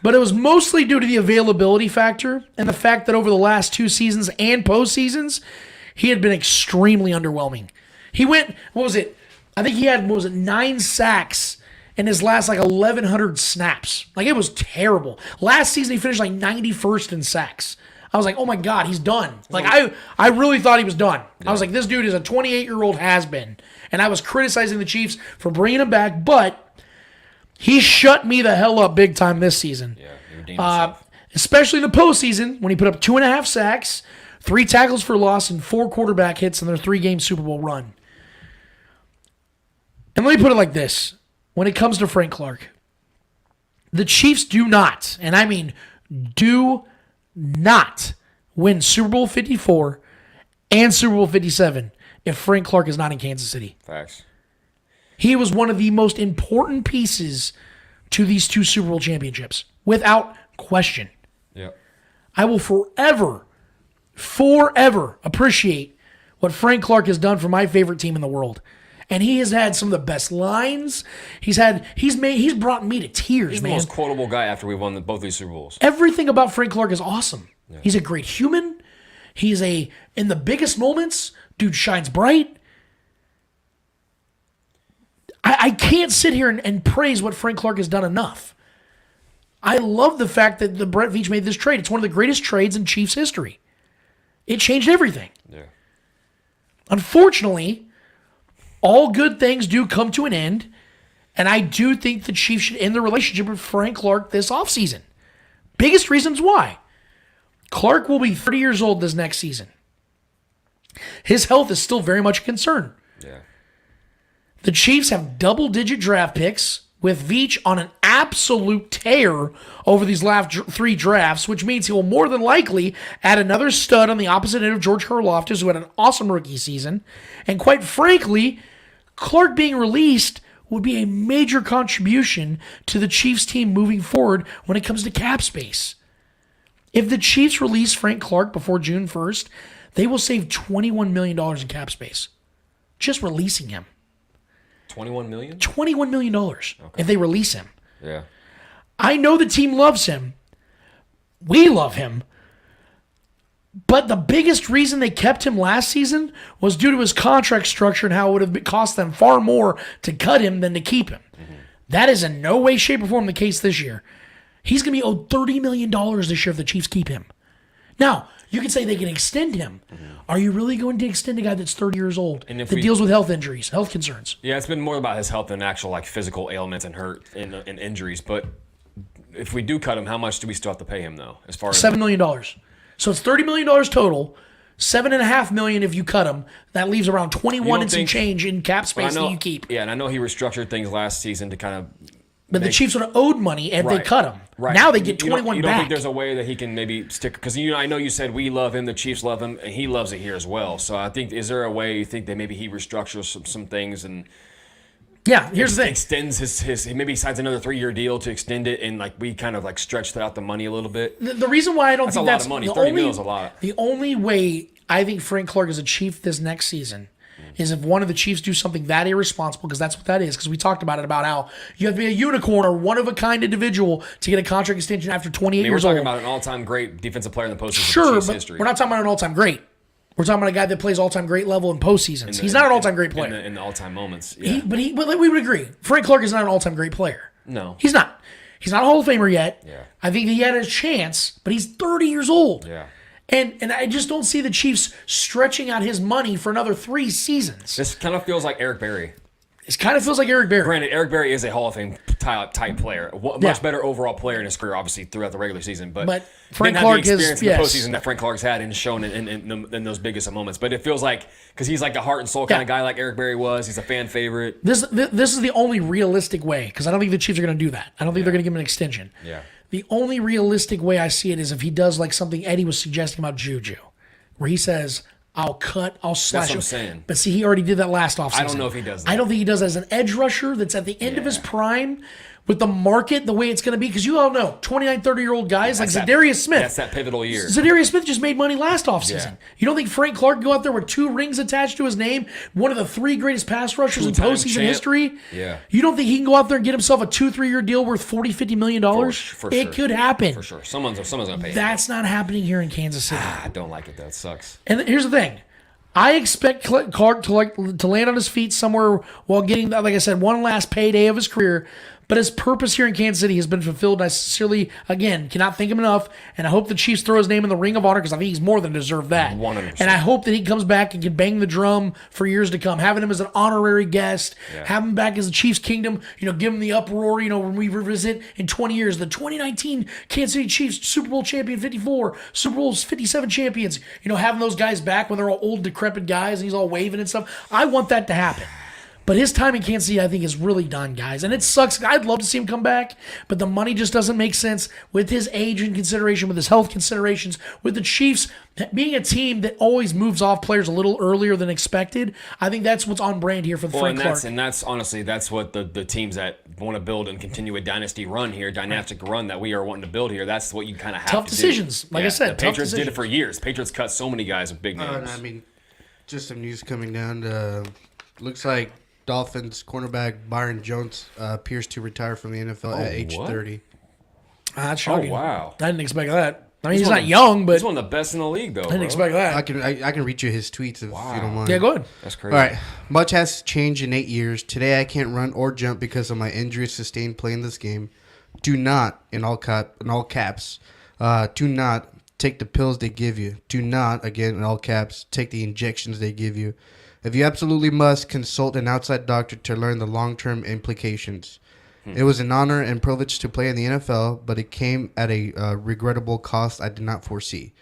But it was mostly due to the availability factor and the fact that over the last 2 seasons and postseasons, he had been extremely underwhelming. He went, I think he had, 9 sacks in his last 1,100 snaps. It was terrible. Last season he finished 91st in sacks. I was like, oh my God, he's done. I really thought he was done. Yeah. I was like, this dude is a 28-year-old has-been. And I was criticizing the Chiefs for bringing him back, but he shut me the hell up big time this season. Yeah, he redeemed himself. Especially in the postseason when he put up 2.5 sacks, 3 tackles for loss, and 4 quarterback hits in their 3-game Super Bowl run. And let me put it like this. When it comes to Frank Clark, the Chiefs do not, and I mean do not, win Super Bowl 54 and Super Bowl 57 if Frank Clark is not in Kansas City. Facts. He was one of the most important pieces to these 2 Super Bowl championships, without question. Yep. I will forever appreciate what Frank Clark has done for my favorite team in the world. And he has had some of the best lines. He's brought me to tears, He's man. the most quotable guy after we won both these Super Bowls. Everything about Frank Clark is awesome. Yeah. He's a great human. He's in the biggest moments, dude shines bright. I can't sit here and praise what Frank Clark has done enough. I love the fact that the Brett Veach made this trade. It's one of the greatest trades in Chiefs history. It changed everything. Yeah. Unfortunately, all good things do come to an end, and I do think the Chiefs should end the relationship with Frank Clark this offseason. Biggest reasons why. Clark will be 30 years old this next season. His health is still very much a concern. Yeah. The Chiefs have double-digit draft picks with Veach on an absolute tear over these last 3 drafts, which means he will more than likely add another stud on the opposite end of George Karlaftis, who had an awesome rookie season. And quite frankly, Clark being released would be a major contribution to the Chiefs team moving forward when it comes to cap space. If the Chiefs release Frank Clark before June 1st, they will save $21 million in cap space. Just releasing him. $21 million? $21 million if they release him. Yeah. I know the team loves him. We love him. But the biggest reason they kept him last season was due to his contract structure and how it would have cost them far more to cut him than to keep him. Mm-hmm. That is in no way, shape, or form the case this year. He's going to be owed $30 million this year if the Chiefs keep him. Now, you can say they can extend him. Mm-hmm. Are you really going to extend a guy that's 30 years old that deals with health injuries, health concerns? Yeah, it's been more about his health than actual like physical ailments and hurt and injuries. But if we do cut him, how much do we still have to pay him though? As far as $7 million. So it's $30 million total. $7.5 million if you cut him. That leaves around 21 and some change in cap space that you keep. Yeah, and I know he restructured things last season to kind of. But the Chiefs would have owed money if they cut him. Right. Now they get 21 back. You don't think there's a way that he can maybe stick? Because I know you said we love him, the Chiefs love him, and he loves it here as well. So I think, is there a way you think that maybe he restructures some things and? Yeah, here's the thing. Extends his maybe signs another 3-year deal to extend it, and like we kind of like stretch out the money a little bit. The reason why I don't think that's a lot of money. $30 million is a lot. The only way I think Frank Clark is a Chief this next season is if one of the Chiefs do something that irresponsible, because that's what that is. Because we talked about it, about how you have to be a unicorn or one-of-a-kind individual to get a contract extension after 28 years old. We're talking about an all-time great defensive player in the postseason. Sure, Chiefs but history. We're not talking about an all-time great. We're talking about a guy that plays all-time great level in postseasons. He's not an all-time great player. In the all-time moments, yeah. But we would agree. Frank Clark is not an all-time great player. No. He's not. He's not a Hall of Famer yet. Yeah. I think he had a chance, but he's 30 years old. Yeah. And I just don't see the Chiefs stretching out his money for another 3 seasons. This kind of feels like Eric Berry. It kind of feels like Eric Berry. Granted, Eric Berry is a Hall of Fame type player. Much better overall player in his career, obviously, throughout the regular season. But Frank Clark has the experience in the postseason that Frank Clark's had and shown in those biggest of moments. But it feels like, because he's like a heart and soul kind of guy like Eric Berry was. He's a fan favorite. This is the only realistic way, because I don't think the Chiefs are going to do that. I don't think they're going to give him an extension. Yeah. The only realistic way I see it is if he does like something Eddie was suggesting about Juju, where he says, I'll slash. That's what I'm saying. But see, he already did that last offseason. I don't know if he does that. I don't think he does that as an edge rusher that's at the end of his prime with the market the way it's going to be. Because you all know, 29, 30-year-old guys like Zadarius Smith. That's that pivotal year. Zadarius Smith just made money last offseason. Yeah. You don't think Frank Clark can go out there with 2 rings attached to his name, one of the 3 greatest pass rushers in postseason history? Yeah. You don't think he can go out there and get himself a 2-3 year deal worth $40-50 million? For it could happen. For sure. Someone's going to pay him. That's not happening here in Kansas City. I don't like it. That sucks. And here's the thing. I expect Clark to land on his feet somewhere while getting, like I said, one last payday of his career. But his purpose here in Kansas City has been fulfilled. And I sincerely, again, cannot thank him enough. And I hope the Chiefs throw his name in the Ring of Honor, because I think he's more than deserved that. 100%. And I hope that he comes back and can bang the drum for years to come. Having him as an honorary guest, have him back as the Chiefs Kingdom, give him the uproar, when we revisit in 20 years. The 2019 Kansas City Chiefs Super Bowl champion 54, Super Bowl 57 champions, having those guys back when they're all old, decrepit guys and he's all waving and stuff. I want that to happen. But his time in Kansas City, I think, is really done, guys. And it sucks. I'd love to see him come back, but the money just doesn't make sense with his age in consideration, with his health considerations, with the Chiefs being a team that always moves off players a little earlier than expected. I think that's what's on brand here for Frank Clark. And that's honestly, that's what the teams that want to build and continue a dynastic run that we are wanting to build here, that's what you kind of have to do. Tough decisions. Like I said, the Patriots did it for years. Patriots cut so many guys with big names. I mean, just some news coming down. Looks like Dolphins cornerback Byron Jones appears to retire from the NFL at age 30. That's shocking. Oh, wow. I didn't expect that. I mean, he's not young, but he's one of the best in the league, though. I didn't expect that. I can read you his tweets if you don't mind. Yeah, go ahead. That's crazy. All right. Much has changed in 8 years. Today, I can't run or jump because of my injuries sustained playing this game. Do not, in all caps, do not take the pills they give you. Do not, again, in all caps, take the injections they give you. If you absolutely must, consult an outside doctor to learn the long-term implications. It was an honor and privilege to play in the NFL, but it came at a regrettable cost I did not foresee.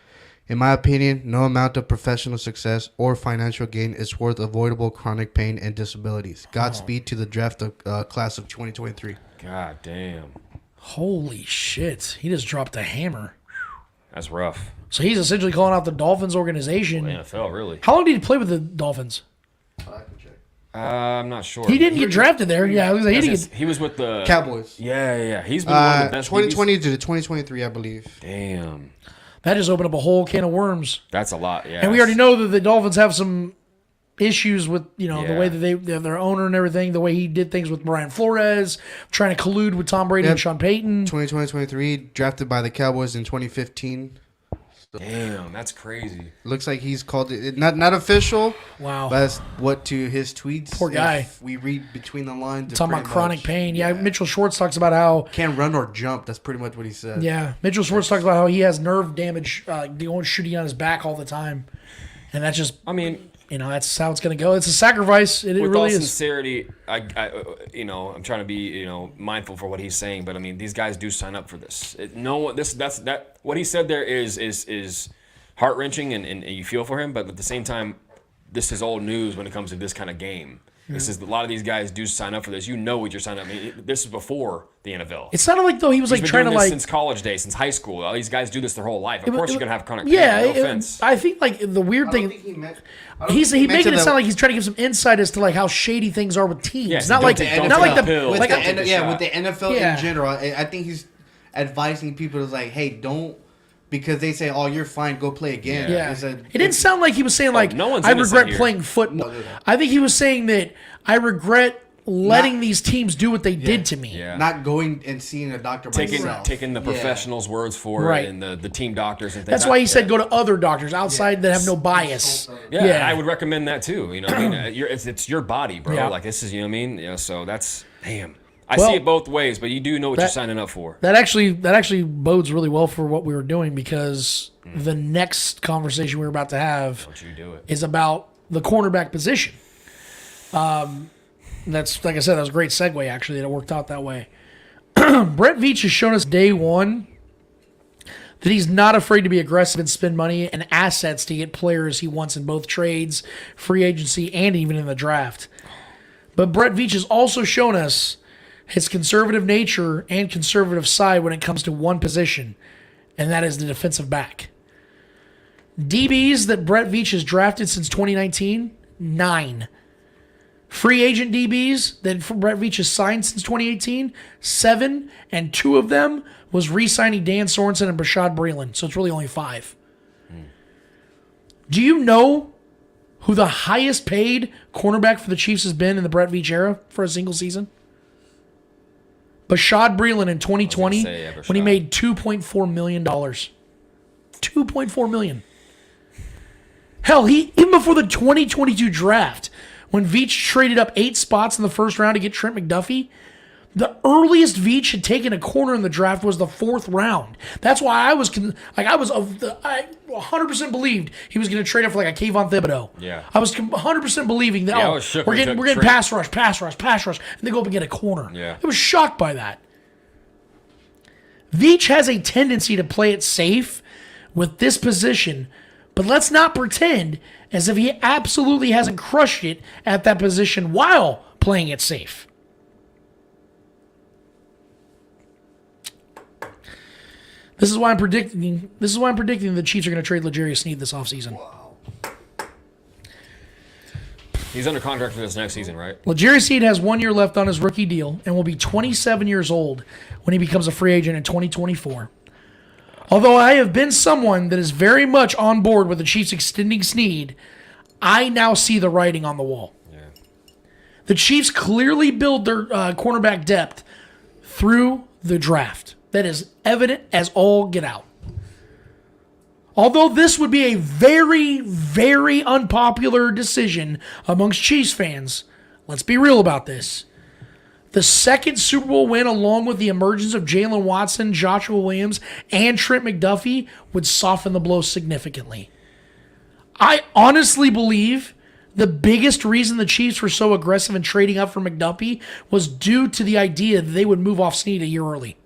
In my opinion, no amount of professional success or financial gain is worth avoidable chronic pain and disabilities. Godspeed to the draft of, class of 2023. God damn. Holy shit. He just dropped a hammer. That's rough. So he's essentially calling out the Dolphins organization. Well, NFL, really. How long did he play with the Dolphins? I'm not sure. He didn't get drafted there. Yeah, I was like, he was with the Cowboys. Yeah. He's been one of the best. 2020 to 2023, I believe. Damn. That just opened up a whole can of worms. That's a lot, yeah. And we already know that the Dolphins have some issues with, the way that they have their owner and everything, the way he did things with Brian Flores, trying to collude with Tom Brady and Sean Payton. 2020-23, drafted by the Cowboys in 2015. Damn, that's crazy. Looks like he's called it not official. Wow. But that's what to his tweets. Poor guy. We read between the lines. Talking about chronic pain. Yeah, Mitchell Schwartz talks about how can't run or jump. That's pretty much what he said. Yeah, Mitchell Schwartz talks about how he has nerve damage, going shooting on his back all the time, and that's just. I mean, that's how it's going to go. It's a sacrifice. It with really all is. Sincerity, I'm trying to be, mindful for what he's saying, but I mean, these guys do sign up for this. What he said there is heart wrenching, and you feel for him, but at the same time, this is old news when it comes to this kind of game. Yeah. This is a lot of these guys do sign up for this. You know what you're signing up. I mean, this is before the NFL. It sounded like though he was He's like been trying doing to this like since college days, since high school. All these guys do this their whole life. Of course, you're gonna have chronic pain. Yeah, No offense. I think like the weird thing. He's making it sound like he's trying to give some insight as to like how shady things are with teams. Yes, not like with the NFL Yeah. in general. I think he's advising people to like, hey, don't. Because they say, "Oh, you're fine. Go play again." Yeah. It didn't sound like he was saying like, no one's "I innocent regret here. playing football." I think he was saying that I regret letting these teams do what they did to me. Yeah. Not going and seeing a doctor myself. Taking the professionals' words for Right. it and the team doctors and things. That's why he said go to other doctors outside that have no bias. Yeah, I would recommend that too. It's your body, bro. Yeah. Like this is, so that's damn. I see it both ways, but you do know what you're signing up for. That actually bodes really well for what we were doing because the next conversation we're about to have is about the cornerback position. That's like I said, that was a great segue actually that it worked out that way. Brett Veach has shown us day one that he's not afraid to be aggressive and spend money and assets to get players he wants in both trades, free agency, and even in the draft. But Brett Veach has also shown us his conservative nature and conservative side when it comes to one position, and that is the defensive back. DBs that Brett Veach has drafted since 2019, 9. Free agent DBs that Brett Veach has signed since 2018, 7, and 2 of them was re-signing Dan Sorensen and Bashad Breeland, so it's really only 5. Do you know who the highest paid cornerback for the Chiefs has been in the Brett Veach era for a single season? Bashad Breeland in 2020 when he made $2.4 million. $2.4 million. Hell, even before the 2022 draft, when Veach traded up 8 spots in the first round to get Trent McDuffie, the earliest Veach had taken a corner in the draft was the 4th round. That's why I 100% believed he was going to trade up for like a Kayvon Thibodeau. Yeah, I was 100% believing that. I was shook we're getting pass rush, and they go up and get a corner. Yeah, I was shocked by that. Veach has a tendency to play it safe with this position, but let's not pretend as if he absolutely hasn't crushed it at that position while playing it safe. This is why I'm predicting the Chiefs are going to trade L'Jarius Sneed this offseason. He's under contract for this next season, right? L'Jarius Sneed has 1 year left on his rookie deal and will be 27 years old when he becomes a free agent in 2024. Although I have been someone that is very much on board with the Chiefs extending Sneed, I now see the writing on the wall. Yeah. The Chiefs clearly build their cornerback depth through the draft. That is evident as all get out. Although this would be a very, very unpopular decision amongst Chiefs fans, let's be real about this. The second Super Bowl win, along with the emergence of Jalen Watson, Joshua Williams, and Trent McDuffie, would soften the blow significantly. I honestly believe the biggest reason the Chiefs were so aggressive in trading up for McDuffie was due to the idea that they would move off Snead a year early.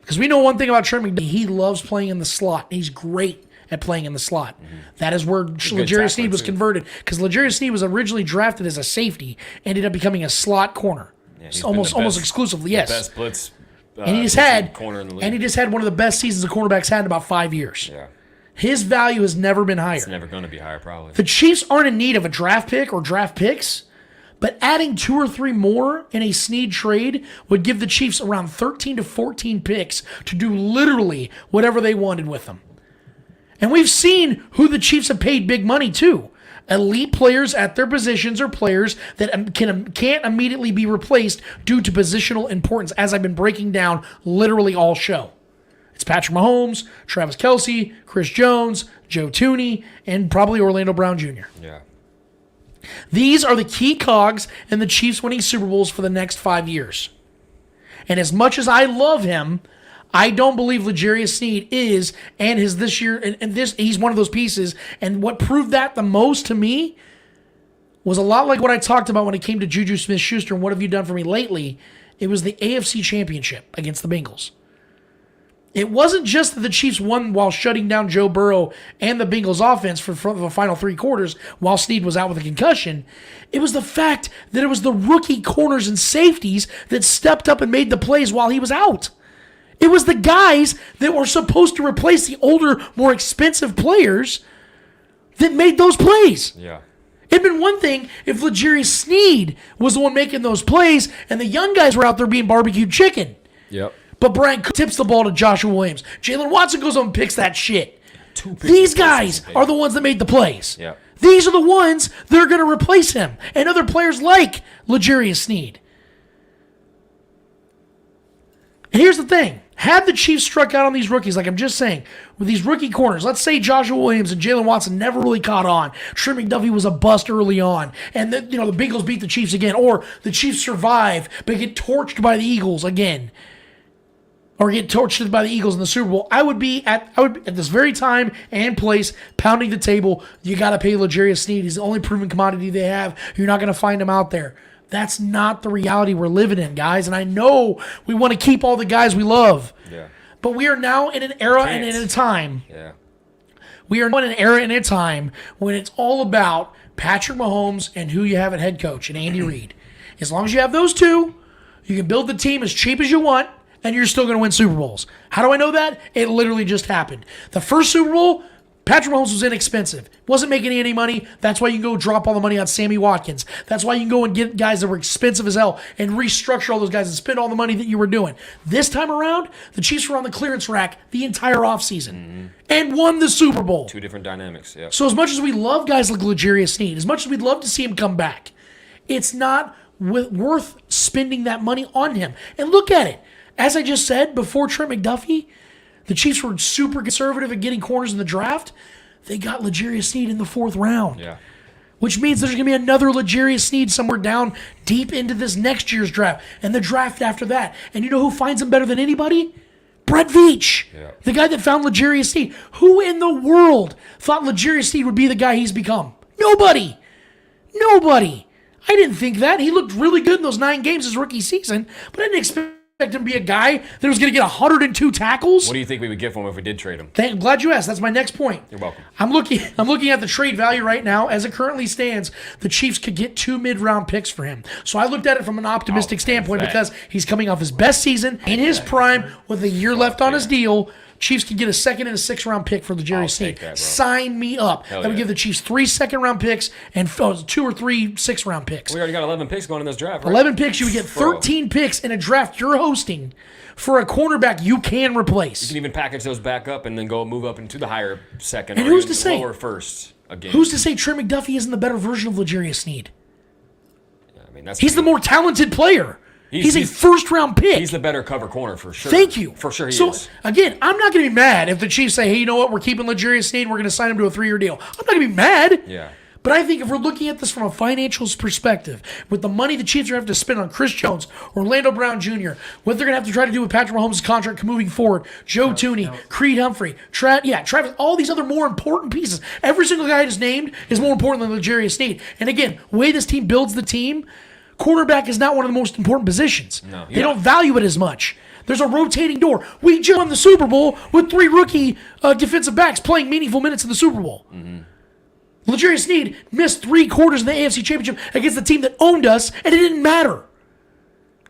Because we know one thing about Trent McDuffie. He loves playing in the slot. He's great at playing in the slot. That is where L'Jarius Sneed was converted. Because L'Jarius Sneed was originally drafted as a safety, ended up becoming a slot corner. Yeah, almost exclusively, yes. Best blitz. And he just had corner in the league. And he just had one of the best seasons a cornerback's had in about 5 years. Yeah. His value has never been higher. It's never going to be higher, probably. The Chiefs aren't in need of a draft pick or draft picks, but adding 2 or 3 more in a Sneed trade would give the Chiefs around 13 to 14 picks to do literally whatever they wanted with them. And we've seen who the Chiefs have paid big money to. Elite players at their positions or players that can't immediately be replaced due to positional importance, as I've been breaking down literally all show. It's Patrick Mahomes, Travis Kelce, Chris Jones, Joe Thuney, and probably Orlando Brown Jr. Yeah. These are the key cogs in the Chiefs winning Super Bowls for the next 5 years. And as much as I love him, I don't believe L'Jarius Sneed is, and his this year, and this he's one of those pieces. And what proved that the most to me was a lot like what I talked about when it came to Juju Smith-Schuster and what have you done for me lately. It was the AFC Championship against the Bengals. It wasn't just that the Chiefs won while shutting down Joe Burrow and the Bengals offense for the final 3 quarters while Sneed was out with a concussion. It was the fact that it was the rookie corners and safeties that stepped up and made the plays while he was out. It was the guys that were supposed to replace the older, more expensive players that made those plays. Yeah. It'd been one thing if L'Jarius Sneed was the one making those plays and the young guys were out there being barbecued chicken. Yep. But Brian Cook tips the ball to Joshua Williams. Jalen Watson goes up and picks that shit. These guys are the ones that made the plays. Yeah. These are the ones that are going to replace him and other players like L'Jarius Sneed. And here's the thing. Had the Chiefs struck out on these rookies, like I'm just saying, with these rookie corners, let's say Joshua Williams and Jalen Watson never really caught on. Trent McDuffie was a bust early on. And the Bengals beat the Chiefs again. Or the Chiefs survive but get torched by the Eagles again. Or get torched by the Eagles in the Super Bowl. I would be at this very time and place pounding the table. You got to pay L'Jarius Sneed. He's the only proven commodity they have. You're not going to find him out there. That's not the reality we're living in, guys. And I know we want to keep all the guys we love. Yeah. But we are now in an era and in a time. Yeah. We are now in an era and a time when it's all about Patrick Mahomes and who you have at head coach and Andy Reid. As long as you have those two, you can build the team as cheap as you want, and you're still going to win Super Bowls. How do I know that? It literally just happened. The first Super Bowl, Patrick Mahomes was inexpensive. Wasn't making any money. That's why you can go drop all the money on Sammy Watkins. That's why you can go and get guys that were expensive as hell and restructure all those guys and spend all the money that you were doing. This time around, the Chiefs were on the clearance rack the entire offseason and won the Super Bowl. 2 different dynamics, yeah. So as much as we love guys like L'Jarius Sneed, as much as we'd love to see him come back, it's not worth spending that money on him. And look at it. As I just said, before Trent McDuffie, the Chiefs were super conservative at getting corners in the draft. They got L'Jarius Sneed in the 4th round. Yeah. Which means there's going to be another L'Jarius Sneed somewhere down deep into this next year's draft and the draft after that. And you know who finds him better than anybody? Brett Veach. Yeah. The guy that found L'Jarius Sneed. Who in the world thought L'Jarius Sneed would be the guy he's become? Nobody. Nobody. I didn't think that. He looked really good in those 9 games his rookie season, but I didn't expect him to be a guy that was going to get 102 tackles. What do you think we would get for him if we did trade him? I'm glad you asked. That's my next point. You're welcome. I'm looking at the trade value right now. As it currently stands, the Chiefs could get 2 mid-round picks for him. So I looked at it from an optimistic standpoint because he's coming off his best season in his prime with a year left on his deal. Chiefs could get a 2nd and a 6th round pick for L'Jarius Sneed. Sign me up. That would give the Chiefs 3 second-round picks and 2 or 3 6th-round picks. We already got 11 picks going in this draft, right? 11 picks. You would get 13 picks in a draft you're hosting for a cornerback you can replace. You can even package those back up and then go move up into the higher 2nd and or who's even to say, lower 1st again. Who's to say Trent McDuffie isn't the better version of L'Jarius Sneed? Yeah, I mean, he's the more talented player. He's a 1st-round pick. He's the better cover corner for sure. Thank you. For sure he is. So, again, I'm not going to be mad if the Chiefs say, hey, you know what, we're keeping L'Jarius Sneed, we're going to sign him to a 3-year deal. I'm not going to be mad. Yeah. But I think if we're looking at this from a financials perspective, with the money the Chiefs are going to have to spend on Chris Jones, Orlando Brown Jr., what they're going to have to try to do with Patrick Mahomes' contract moving forward, Joe Thuney, Creed Humphrey, Travis, all these other more important pieces. Every single guy I just named is more important than L'Jarius Sneed. And again, the way this team builds the team, cornerback is not one of the most important positions. No, they don't value it as much. There's a rotating door. We just won the Super Bowl with 3 rookie defensive backs playing meaningful minutes in the Super Bowl. L'Jarius Sneed missed 3 quarters in the AFC Championship against the team that owned us, and it didn't matter.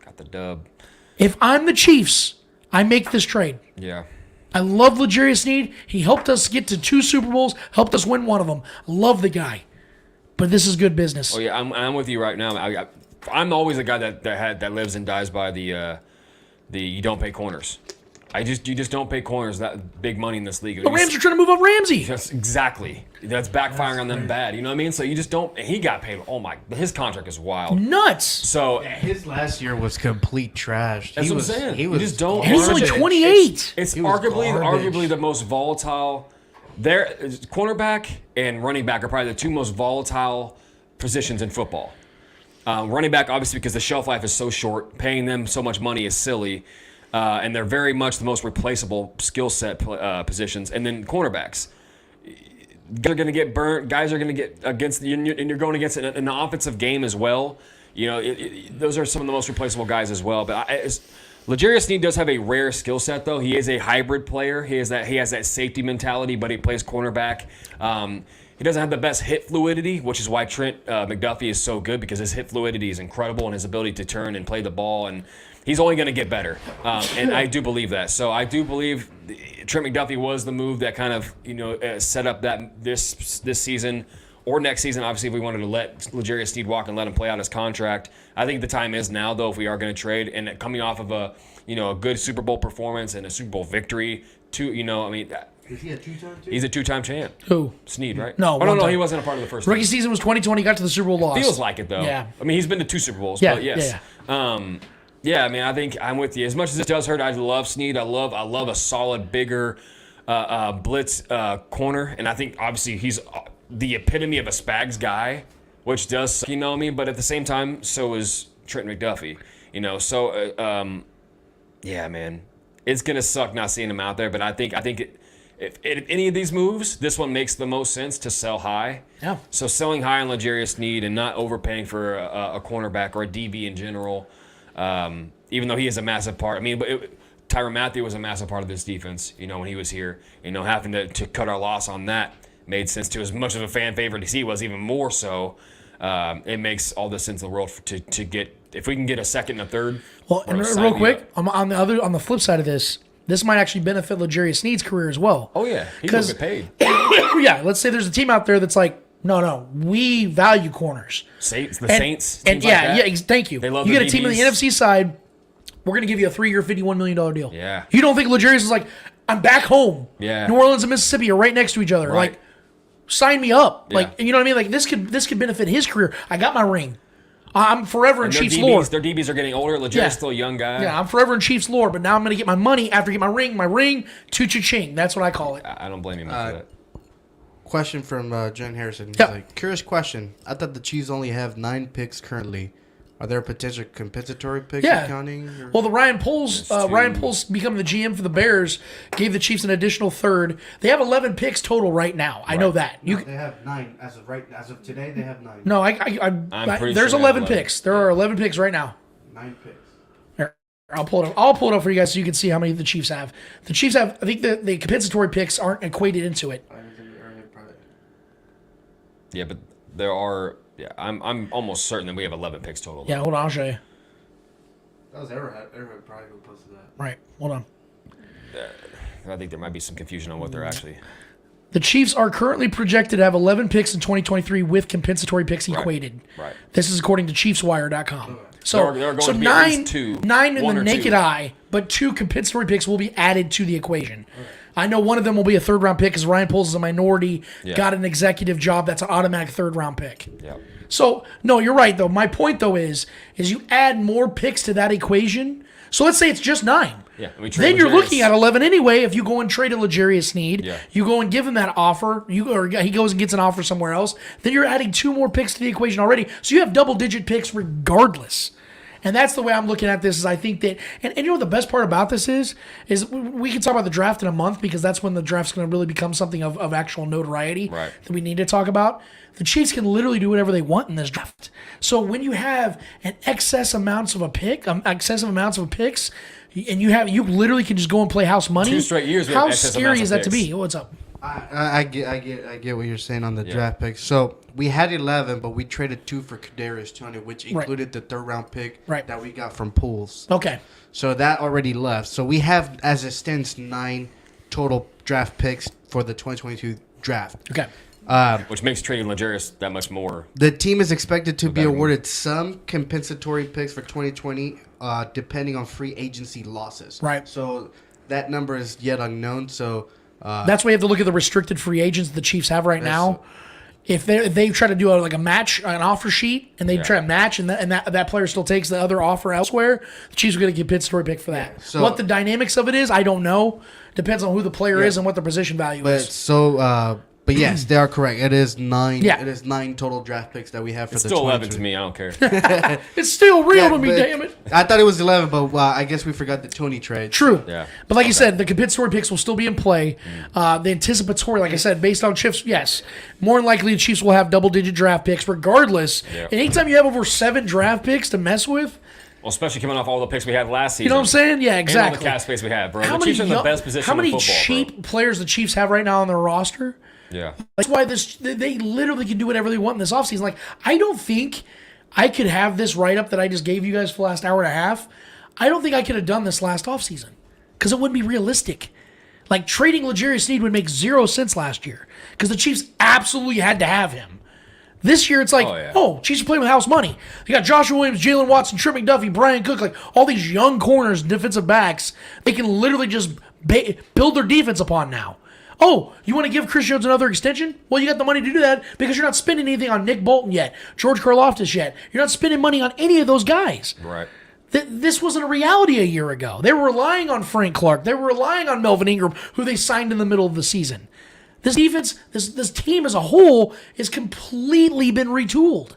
Got the dub. If I'm the Chiefs, I make this trade. Yeah. I love L'Jarius Sneed. He helped us get to 2 Super Bowls, helped us win one of them. I love the guy. But this is good business. Oh yeah, I'm with you right now. I'm always a guy that lives and dies by the you don't pay corners. You just don't pay corners that big money in this league. The Rams are trying to move up Ramsey. Exactly. That's backfiring on them bad. You know what I mean? So you just don't. He got paid. Oh my, his contract is wild. Nuts. So his last year was complete trash. That's what I'm saying. He You was. just don't. And he's only 28. It's He was arguably garbage. the most volatile. Their cornerback and running back are probably the 2 most volatile positions in football. Running back, obviously, because the shelf life is so short, paying them so much money is silly, and they're very much the most replaceable skill set positions. And then cornerbacks, guys are going to get burnt. Guys are going to get against, and you're going against an offensive game as well. You know, those are some of the most replaceable guys as well. But L'Jarius Sneed does have a rare skill set, though. He is a hybrid player. He has that safety mentality, but he plays cornerback. He doesn't have the best hip fluidity, which is why Trent McDuffie is so good, because his hip fluidity is incredible and his ability to turn and play the ball, and he's only going to get better. And I do believe that. So I do believe Trent McDuffie was the move that kind of set up that this season or next season. Obviously, if we wanted to let L'Jarius Sneed walk and let him play out his contract, I think the time is now, though, if we are going to trade. And coming off of a good Super Bowl performance and a Super Bowl victory, Is he a 2-time too? he's a 2-time champ. Who? Sneed, right? No, no, one time. he wasn't a part of the first Rookie team. season was 2020. Got to the Super Bowl, lost. Feels like it, though. Yeah. I mean, he's been to 2 Super Bowls, Yeah, but yes. yeah. I mean, I think I'm with you. As much as it does hurt, I love Sneed. I love a solid, bigger blitz corner. And I think, obviously, he's the epitome of a Spags guy, which does suck, but at the same time, so is Trent McDuffie. Yeah, man. It's going to suck not seeing him out there, but I think if any of these moves, this one makes the most sense to sell high. Yeah. So selling high on L'Jarius Sneed and not overpaying for a cornerback or a DB in general, even though he is a massive part. I mean, Tyrann Mathieu was a massive part of this defense, when he was here. Having to cut our loss on that made sense to as much of a fan favorite as he was, even more so. It makes all the sense in the world to get, if we can get a second and a third. Well, and real quick, on the flip side of this might actually benefit L'Jarius Sneed's career as well. Oh yeah, he will get paid. Yeah, let's say there's a team out there that's like, no, we value corners. Saints. And thank you. They love you the get a team on the DBs. NFC side. We're gonna give you a 3-year, $51 million deal. Yeah. You don't think L'Jarius is like, I'm back home. Yeah. New Orleans and Mississippi are right next to each other. Right. Like, sign me up. Yeah. Like, you know what I mean? Like, this could benefit his career. I got my ring. I'm forever in And their Chiefs DBs, lore. Their DBs are getting older. L'Jarius still a young guy. Yeah, I'm forever in Chiefs lore, but now I'm going to get my money after I get my ring to cha-ching. That's what I call it. I don't blame him for that. Question from Jen Harrison. He's Yeah. like, curious question. I thought the Chiefs only have 9 picks currently. Are there potential compensatory picks accounting? Or? Well, the Ryan Poles becoming the GM for the Bears gave the Chiefs an additional third. They have 11 picks total right now. I know that. No, they have 9 as of today. They have 9. No, I'm pretty there's sure they 11 have 11. picks. There are 11 picks right now. 9 picks. Here, I'll pull it up for you guys so you can see how many the Chiefs have. The Chiefs have, I think the compensatory picks aren't equated into it. Yeah, but there are. Yeah, I'm almost certain that we have 11 picks total. Yeah, hold on, I'll show you. That was Arrowhead probably who posted that. Right, hold on. I think there might be some confusion on what they're actually. The Chiefs are currently projected to have 11 picks in 2023 with compensatory picks equated. Right. This is according to ChiefsWire.com. So, There are going so to be at nine, least 2. nine in One the or naked 2. eye, but 2 compensatory picks will be added to the equation. I know one of them will be a third-round pick because Ryan Poles is a minority, got an executive job. That's an automatic third-round pick. Yeah. So, no, you're right, though. My point, though, is you add more picks to that equation. So let's say it's just 9. Yeah. And we trade Then you're L'Jarius. looking at 11 anyway. If you go and trade a L'Jarius Sneed, Yeah. you go and give him that offer, or he goes and gets an offer somewhere else, then you're adding 2 more picks to the equation already. So you have double-digit picks regardless. And that's the way I'm looking at this. Is I think that, and you know what the best part about this is we can talk about the draft in a month because that's when the draft's going to really become something of actual notoriety that we need to talk about. The Chiefs can literally do whatever they want in this draft. So when you have an excessive amounts of picks, and you literally can just go and play house money. 2 straight years we have How excess scary amounts is of that to picks. be? What's up? I get what you're saying on the draft picks. So we had 11, but we traded 2 for Kadarius Toney, which included the 3rd round pick that we got from Pools. Okay. So that already left. So we have, as it stands, 9 total draft picks for the 2022 draft. Okay. Which makes trading L'Jarius that much more. The team is expected to be awarded some compensatory picks for 2020, depending on free agency losses. Right. So that number is yet unknown. So that's why you have to look at the restricted free agents the Chiefs have right now. If they try to do a match, an offer sheet, and they try to match, and that player still takes the other offer elsewhere, the Chiefs are going to get compensatory pick for that. So, what the dynamics of it is, I don't know. Depends on who the player is and what their position value is. But yes, they are correct. It is 9. Yeah. It is 9 total draft picks that we have for It's the still 11 2022. to me. I don't care. It's still real to me, but damn it. I thought it was 11, but I guess we forgot the Toney trade. True. Yeah. But like you said, the compensatory picks will still be in play. The anticipatory, like I said, based on Chiefs, yes. More than likely, the Chiefs will have double-digit draft picks regardless. Yeah. And anytime you have over 7 draft picks to mess with, Well, especially coming off all the picks we had last season. you know what I'm saying? Yeah, And exactly. all the cap space we have, bro. How The many Chiefs are in the best position How many in football, cheap players the Chiefs have right now on their roster? Yeah. That's why they literally can do whatever they want in this offseason. Like, I don't think I could have this write-up that I just gave you guys for the last hour and a half. I don't think I could have done this last offseason because it wouldn't be realistic. Like, trading L'Jarius Sneed would make 0 sense last year because the Chiefs absolutely had to have him. This year, it's like, Chiefs are playing with house money. You got Joshua Williams, Jalen Watson, Trent McDuffie, Brian Cook, like all these young corners and defensive backs. They can literally just build their defense upon now. Oh, you want to give Chris Jones another extension? Well, you got the money to do that because you're not spending anything on Nick Bolton yet, George Karlaftis yet. You're not spending money on any of those guys. Right. This wasn't a reality a year ago. They were relying on Frank Clark. They were relying on Melvin Ingram, who they signed in the middle of the season. This defense, this team as a whole, has completely been retooled.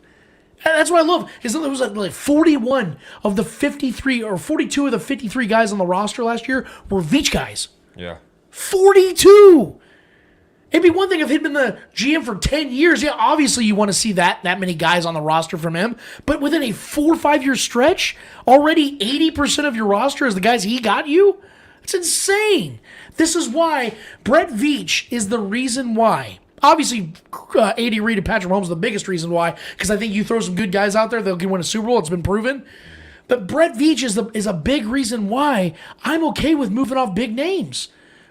And that's what I love. Is that it was like 41 of the 53 or 42 of the 53 guys on the roster last year were Veach guys. Yeah. 42. It'd be one thing if he'd been the GM for 10 years. Yeah, obviously you want to see that many guys on the roster from him. But within a 4 or 5 year stretch, already 80% of your roster is the guys he got you? It's insane. This is why Brett Veach is the reason why. Obviously, A.D. Reed and Patrick Mahomes are the biggest reason why, because I think you throw some good guys out there, they'll win a Super Bowl. It's been proven. But Brett Veach is a big reason why I'm okay with moving off big names.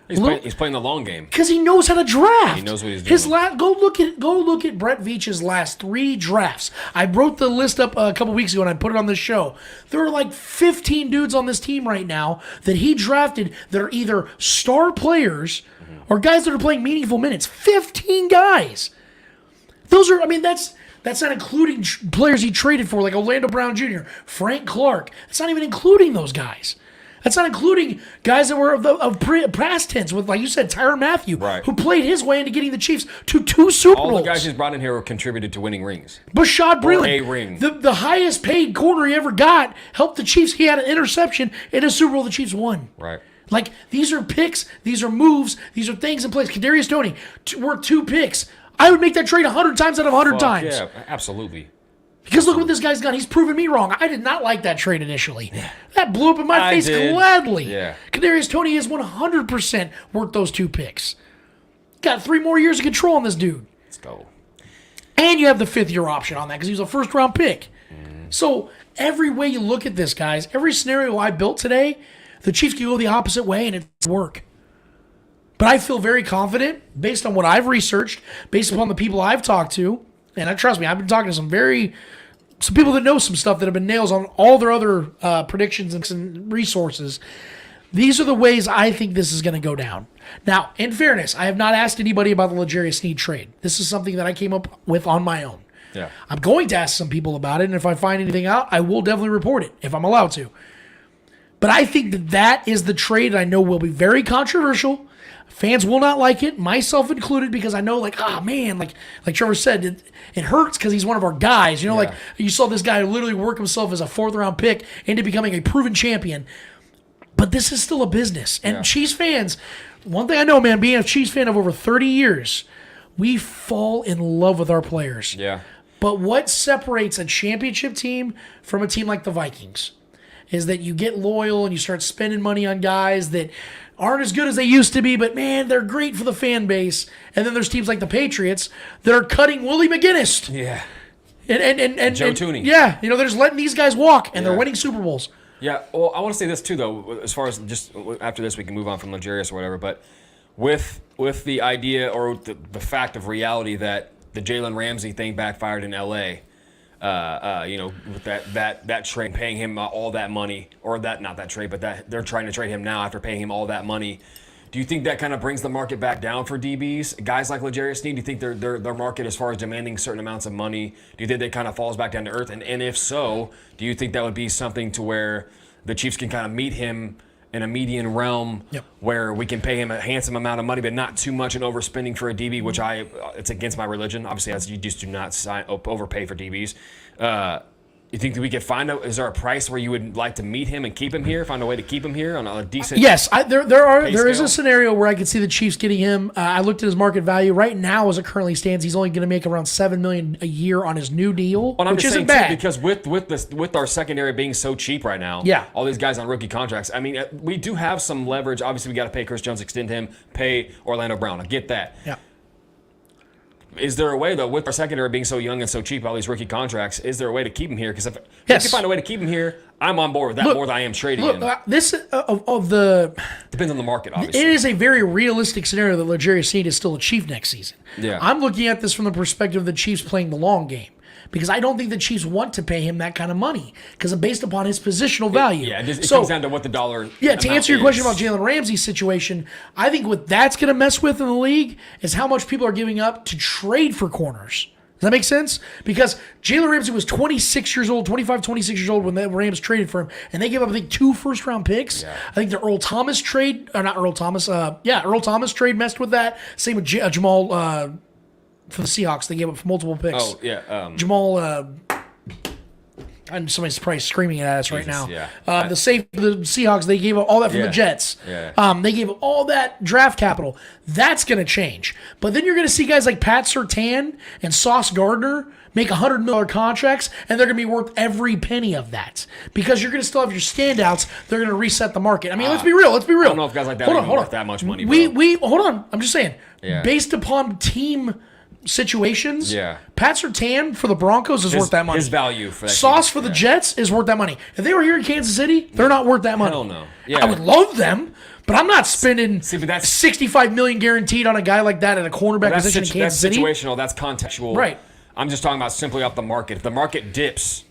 He's playing the long game. Because he knows how to draft. He knows what he's doing. Go look at Brett Veach's last 3 drafts. I wrote the list up a couple weeks ago and I put it on this show. There are like 15 dudes on this team right now that he drafted that are either star players or guys that are playing meaningful minutes. 15 guys. Those are, that's not including players he traded for, like Orlando Brown Jr., Frank Clark. That's not even including those guys. That's not including guys that were of past tense with, like you said, Tyrann Mathieu, who played his way into getting the Chiefs to 2 Super Bowls. All the guys he's brought in here have contributed to winning rings. Bashad Breeland, a ring. The highest paid corner he ever got, helped the Chiefs. He had an interception in a Super Bowl the Chiefs won. Right. Like, these are picks, these are moves, these are things in place. Kadarius Toney, worth 2 picks. I would make that trade 100 times out of 100 times. Yeah, absolutely. Because look what this guy's done. He's proven me wrong. I did not like that trade initially. That blew up in my face gladly. Yeah. Kadarius Toney is 100% worth those 2 picks. Got 3 more years of control on this dude. Let's go. And you have the 5th-year option on that because he was a first-round pick. So every way you look at this, guys, every scenario I built today, the Chiefs can go the opposite way and it's work. But I feel very confident based on what I've researched, based upon the people I've talked to, and trust me, I've been talking to some people that know some stuff that have been nails on all their other predictions and resources. These are the ways I think this is going to go down. Now, in fairness, I have not asked anybody about the L'Jarius Sneed trade. This is something that I came up with on my own. Yeah. I'm going to ask some people about it, and if I find anything out, I will definitely report it, if I'm allowed to. But I think that is the trade I know will be very controversial. Fans will not like it, myself included, because I know, like Trevor said, it hurts because he's one of our guys. You know, like you saw this guy literally work himself as a 4th-round pick into becoming a proven champion. But this is still a business. And Chiefs fans, one thing I know, man, being a Chiefs fan of over 30 years, we fall in love with our players. Yeah. But what separates a championship team from a team like the Vikings? is that you get loyal and you start spending money on guys that aren't as good as they used to be, but man, they're great for the fan base. And then there's teams like the Patriots that are cutting Willie McGinnis. Yeah. And Joe Tooney. Yeah, they're just letting these guys walk, and they're winning Super Bowls. Yeah, well, I want to say this too, though. As far as just after this, we can move on from Legarius or whatever. But with the idea or the fact of reality that the Jalen Ramsey thing backfired in L.A., with that trade, paying him all that money, or not that trade, but that they're trying to trade him now after paying him all that money. Do you think that kind of brings the market back down for DBs? Guys like L'Jarius Sneed, do you think their market as far as demanding certain amounts of money, do you think that kind of falls back down to earth? And if so, do you think that would be something to where the Chiefs can kind of meet him in a median realm where we can pay him a handsome amount of money, but not too much and overspending for a DB, which it's against my religion. Obviously, as you just do not overpay for DBs. You think that we could is there a price where you would like to meet him and keep him here, find a way to keep him here on a decent Yes, there is scale? a scenario where I could see the Chiefs getting him. I looked at his market value. Right now, as it currently stands, he's only going to make around $7 million a year on his new deal, Well, I'm which just isn't saying bad. too, because with our secondary being so cheap right now, all these guys on rookie contracts. I mean, we do have some leverage. Obviously, we got to pay Chris Jones, extend him, pay Orlando Brown. I get that. Yeah. Is there a way, though, with our secondary being so young and so cheap, all these rookie contracts, is there a way to keep him here? Because if we can find a way to keep him here, I'm on board with that more than I am trading him. This of the depends on the market, obviously. It is a very realistic scenario that L'Jarius Sneed is still a Chief next season. Yeah. I'm looking at this from the perspective of the Chiefs playing the long game. Because I don't think the Chiefs want to pay him that kind of money because based upon his positional value. It comes down to what the dollar. Yeah, to answer your question about Jalen Ramsey's situation, I think what that's going to mess with in the league is how much people are giving up to trade for corners. Does that make sense? Because Jalen Ramsey was 26 years old, 26 years old when the Rams traded for him, and they gave up, I think, 2 first-round picks. Yeah. I think the Earl Thomas trade, or not Earl Thomas, Earl Thomas trade messed with that. Same with Jamal. For the Seahawks, they gave up multiple picks. Oh, yeah. Jamal, and somebody's probably screaming at us right now. Yeah. The Seahawks, they gave up all that from the Jets. Yeah. They gave up all that draft capital. That's going to change. But then you're going to see guys like Pat Surtain and Sauce Gardner make $100 million contracts, and they're going to be worth every penny of that. Because you're going to still have your standouts. They're going to reset the market. I mean, let's be real. I don't know if guys like that are worth that much money. Hold on. I'm just saying. Yeah. Based upon team situations, Yeah. Pat Surtain for the Broncos is worth that money. His value for that Sauce team. for the Jets is worth that money. If they were here in Kansas City, they're not worth that money. Hell no. Yeah. I would love them, but I'm not spending but that's $65 million guaranteed on a guy like that at a cornerback position in Kansas City. That's situational. That's contextual. Right. I'm just talking about simply off the market. If the market dips,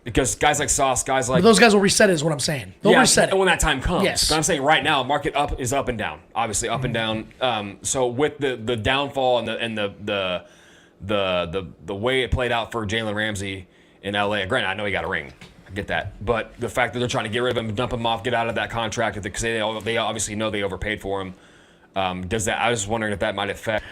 because guys like Sauce, guys like But those guys will reset it, is what I'm saying. They'll reset it when that time comes. Yes. But I'm saying right now, market is up and down. Obviously, up and down. So with the downfall and the way it played out for Jalen Ramsey in LA. Granted, I know he got a ring. I get that. But the fact that they're trying to get rid of him, dump him off, get out of that contract, because they obviously know they overpaid for him. Does that? I was wondering if that might affect.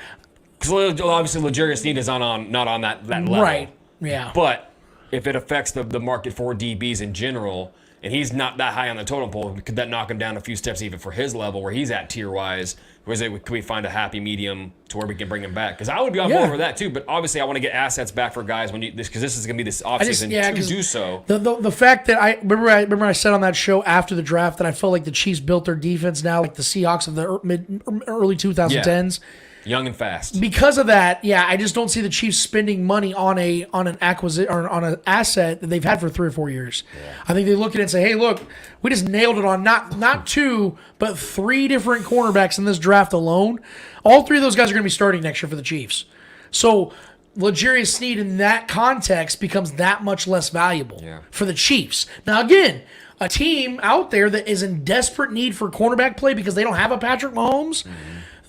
Because obviously, L'Jarius Sneed is not on that level. Right. Yeah. But if it affects the market for DBs in general, and he's not that high on the totem pole, could that knock him down a few steps even for his level where he's at tier-wise? Could we find a happy medium to where we can bring him back? Because I would be on board for that too, but obviously I want to get assets back for guys because this is going to be this offseason to do so. The fact that I remember I said on that show after the draft that I felt like the Chiefs built their defense now like the Seahawks of the early 2010s. Young and fast. Because of that, I just don't see the Chiefs spending money on an acquisition or on an asset that they've had for 3 or 4 years. Yeah. I think they look at it and say, "Hey, look, we just nailed it on not 2, but 3 different cornerbacks in this draft alone. All 3 of those guys are going to be starting next year for the Chiefs." So L'Jarius Sneed in that context becomes that much less valuable for the Chiefs. Now, again, a team out there that is in desperate need for cornerback play because they don't have a Patrick Mahomes.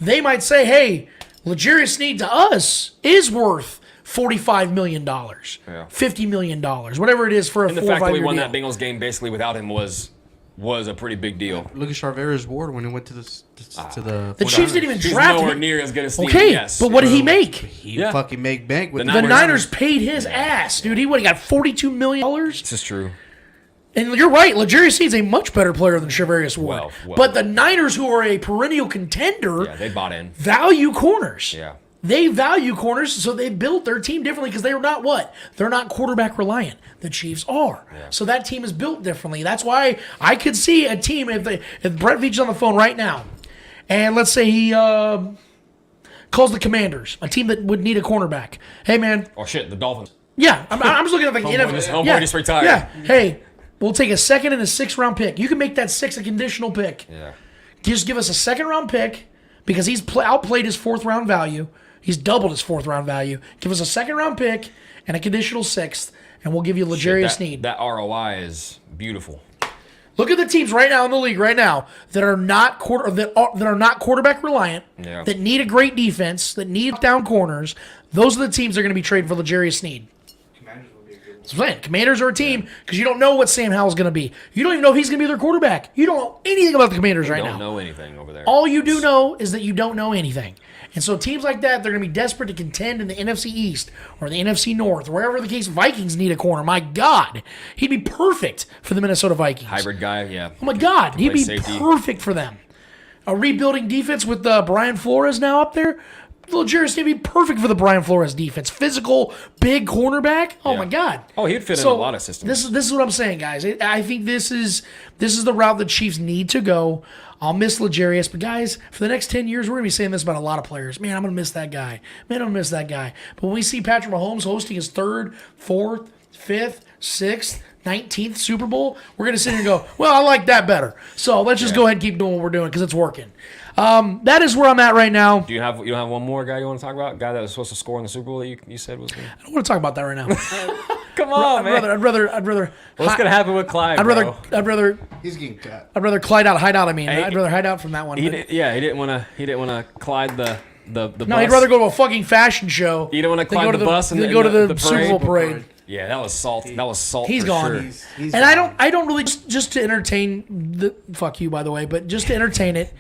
They might say, hey, L'Jarius Sneed to us is worth $45 million, $50 million, whatever it is for a 4 or 5 year deal. And the fact that we won that Bengals game basically without him was a pretty big deal. Look at Charvarius Ward when he went to the Chiefs didn't even draft him. He's nowhere near as good as Sneed. Okay, yes. but what did he make? He fucking make bank with the Niners paid his ass, dude. He got $42 million. This is true. And you're right, L'Jarius Sneed's a much better player than Charvarius Ward. Well. But the Niners, who are a perennial contender, they bought in. Value corners. Yeah. They value corners, so they built their team differently because they're not what? They're not quarterback reliant. The Chiefs are. Yeah. So that team is built differently. That's why I could see a team, if Brett Veach is on the phone right now, and let's say he calls the Commanders, a team that would need a cornerback. Hey, man. Oh, shit, the Dolphins. Yeah, I'm just looking at the homeboy just retired. Yeah, hey, we'll take a second and a 6th round pick. You can make that 6 a conditional pick. Yeah. Just give us a 2nd round pick because he's outplayed his 4th round value. He's doubled his 4th round value. Give us a 2nd round pick and a conditional 6th, and we'll give you L'Jarius Sneed. That ROI is beautiful. Look at the teams right now in the league right now that are not quarterback reliant, that need a great defense, that need down corners. Those are the teams that are going to be trading for L'Jarius Sneed. Commanders are a team because you don't know what Sam Howell's going to be. You don't even know if he's going to be their quarterback. You don't know anything about the Commanders right now. You don't know anything over there. All you do know is that you don't know anything. And so teams like that, they're going to be desperate to contend in the NFC East or the NFC North, wherever the case. Vikings need a corner. My God. He'd be perfect for the Minnesota Vikings. Hybrid guy, yeah. Oh, my God. He'd be perfect for them. A rebuilding defense with Brian Flores now up there. L'Jarius would be perfect for the Brian Flores defense. Physical, big cornerback. Oh, my God. Oh, he'd fit in a lot of systems. This is what I'm saying, guys. I think this is the route the Chiefs need to go. I'll miss L'Jarius, but guys, for the next 10 years, we're going to be saying this about a lot of players. Man, I'm going to miss that guy. Man, I'm going to miss that guy. But when we see Patrick Mahomes hosting his 3rd, 4th, 5th, 6th, 19th Super Bowl, we're going to sit here and go, well, I like that better. So let's just go ahead and keep doing what we're doing because it's working. That is where I'm at right now. You don't have one more guy you want to talk about? A guy that was supposed to score in the Super Bowl that you said was going to... I don't want to talk about that right now. Come on, man. I'd rather. What's going to happen with Clyde, I'd rather. He's getting cut. I'd rather hide out. I'd rather hide out from that one. He didn't want to Clyde the bus. No, he'd rather go to a fucking fashion show. You don't want to climb the bus and go to the parade? Super Bowl parade. Yeah, that was salt. That was salt. He's for gone. Sure. He's gone. I don't really just to entertain the fuck you, by the way, but just to entertain it.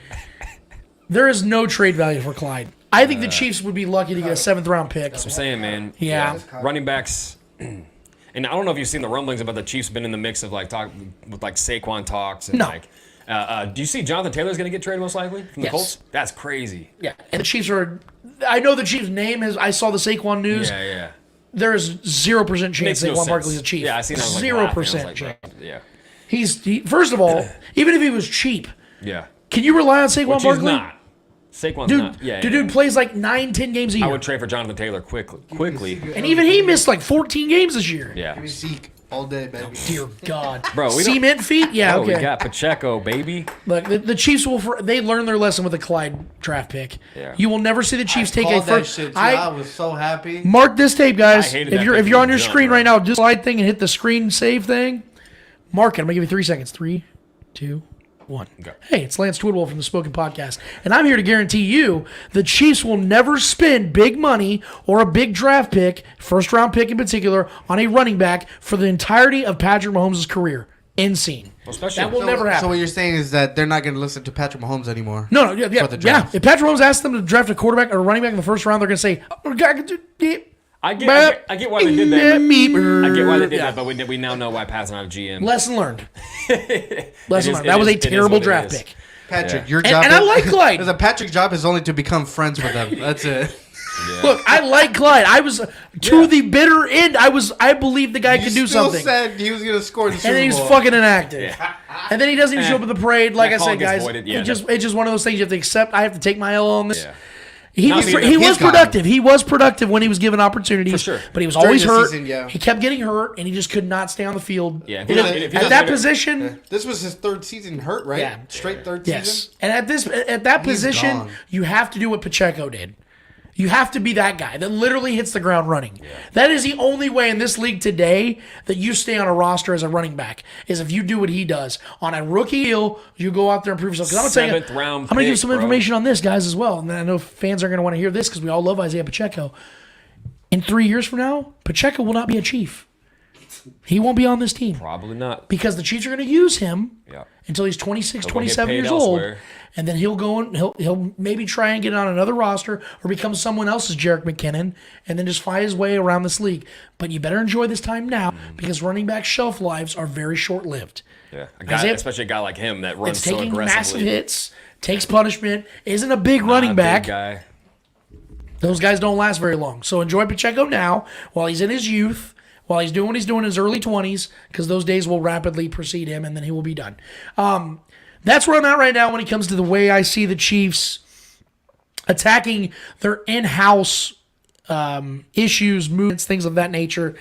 There is no trade value for Clyde. I think the Chiefs would be lucky to get a 7th round pick. That's what I'm saying, man. Yeah. Running backs. And I don't know if you've seen the rumblings about the Chiefs been in the mix of Saquon talks and do you see Jonathan Taylor's going to get traded most likely from the Colts? That's crazy. Yeah, and the Chiefs are. I know the Chiefs' name is. I saw the Saquon news. Yeah. There is 0% chance Saquon Barkley's a Chief. Yeah, I seen that. 0% chance. Yeah. He first of all, even if he was cheap. Yeah. Can you rely on Saquon Barkley? He's not. Saquon's not. Yeah, dude plays like 9-10 games a year. I would trade for Jonathan Taylor quickly. And even he missed like 14 games this year. Yeah. Zeke all day, baby. Dear God. Bro, cement feet? Yeah, okay. We got Pacheco, baby. Look, the Chiefs they learned their lesson with the Clyde draft pick. Yeah. You will never see the Chiefs take a first. I was so happy. Mark this tape, guys. If you're on your screen right now, just slide thing and hit the screen save thing. Mark it. I'm gonna give you 3 seconds. 3, 2, 1. Go. Hey, it's Lance Twidwell from the Spoken Podcast, and I'm here to guarantee you the Chiefs will never spend big money or a big draft pick, 1st round pick in particular, on a running back for the entirety of Patrick Mahomes' career. Insane. That will never happen. So what you're saying is that they're not going to listen to Patrick Mahomes anymore? No, yeah. If Patrick Mahomes asks them to draft a quarterback or a running back in the 1st round, they're going to say, I get why they did that. I get why they did that, but we now know why Pat's not a GM. Lesson learned. That was a terrible draft pick. Patrick, your job. And I like Clyde. Patrick's job is only to become friends with them. That's it. Yeah. Look, I like Clyde. I was to the bitter end. I believed the guy could do something. Said he was going to score the Super Bowl. And then he's fucking inactive. Yeah. And then he doesn't even show up at the parade. Like I said, guys, it's just one of those things you have to accept. I have to take my L on this. Yeah. He was productive. He was productive when he was given opportunities. For sure. But he was always hurt. Season, He kept getting hurt, and he just could not stay on the field. Yeah. At that position. This was his 3rd season hurt, right? Yeah. Straight 3rd season? And at that position, gone. you have to do what Pacheco did. You have to be that guy that literally hits the ground running. Yeah. That is the only way in this league today that you stay on a roster as a running back is if you do what he does. On a rookie deal, you go out there and prove yourself. Because I'm going to give you some information on this, guys, as well. And I know fans are going to want to hear this because we all love Isaiah Pacheco. In 3 years from now, Pacheco will not be a Chief. He won't be on this team. Probably not. Because the Chiefs are going to use him until he's 26, 27 years old. And then he'll go and he'll maybe try and get on another roster or become someone else's Jerick McKinnon and then just fly his way around this league. But you better enjoy this time now because running back shelf lives are very short-lived. Yeah, especially a guy like him that runs so aggressively. It's taking massive hits, takes punishment, isn't a big running back. Big guy. Those guys don't last very long. So enjoy Pacheco now while he's in his youth, while he's doing what he's doing in his early 20s, because those days will rapidly precede him, and then he will be done. That's where I'm at right now when it comes to the way I see the Chiefs attacking their in-house issues, movements, things of that nature.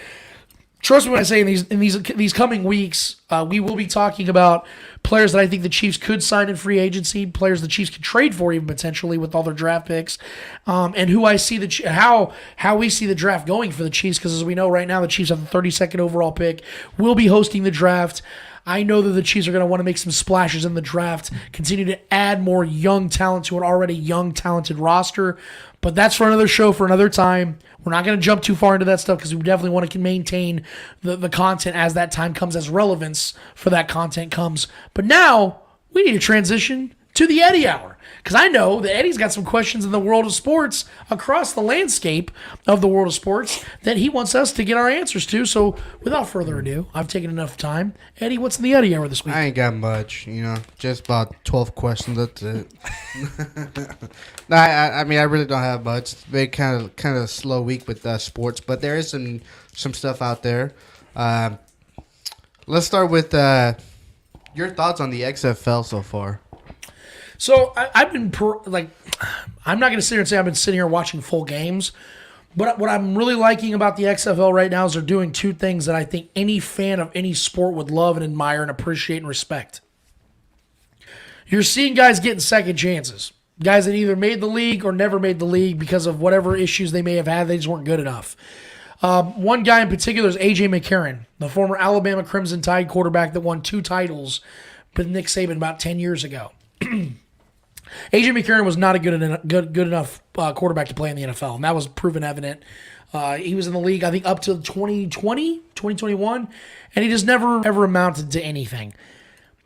Trust me when I say in these coming weeks, we will be talking about players that I think the Chiefs could sign in free agency, players the Chiefs could trade for even potentially with all their draft picks, and who I see how we see the draft going for the Chiefs. Because as we know right now, the Chiefs have the 32nd overall pick. We'll be hosting the draft. I know that the Chiefs are going to want to make some splashes in the draft, continue to add more young talent to an already young, talented roster. But that's for another show for another time. We're not going to jump too far into that stuff because we definitely want to maintain the content as that time comes, as relevance for that content comes. But now we need to transition to the Eddie Hour, because I know that Eddie's got some questions in the world of sports, across the landscape of the world of sports, that he wants us to get our answers to. So without further ado, I've taken enough time. Eddie, what's in the Eddie Hour this week? I ain't got much, just about 12 questions. That's it. No, I mean, I really don't have much. It's been kind of a slow week with sports, but there is some stuff out there. Let's start with your thoughts on the XFL so far. So I've been I'm not going to sit here and say I've been sitting here watching full games, but what I'm really liking about the XFL right now is they're doing two things that I think any fan of any sport would love and admire and appreciate and respect. You're seeing guys getting second chances, guys that either made the league or never made the league because of whatever issues they may have had. They just weren't good enough. One guy in particular is A.J. McCarron, the former Alabama Crimson Tide quarterback that won 2 titles with Nick Saban about 10 years ago. A.J. McCarron was not a good enough quarterback to play in the NFL, and that was proven evident. He was in the league, I think, up to 2021, and he just never, ever amounted to anything.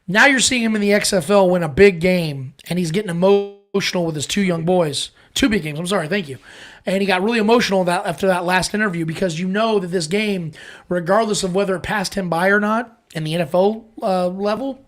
Now you're seeing him in the XFL win a big game, and he's getting emotional with his 2 young boys. 2 big games, I'm sorry, thank you. And he got really emotional after that last interview, because you know that this game, regardless of whether it passed him by or not in the NFL level,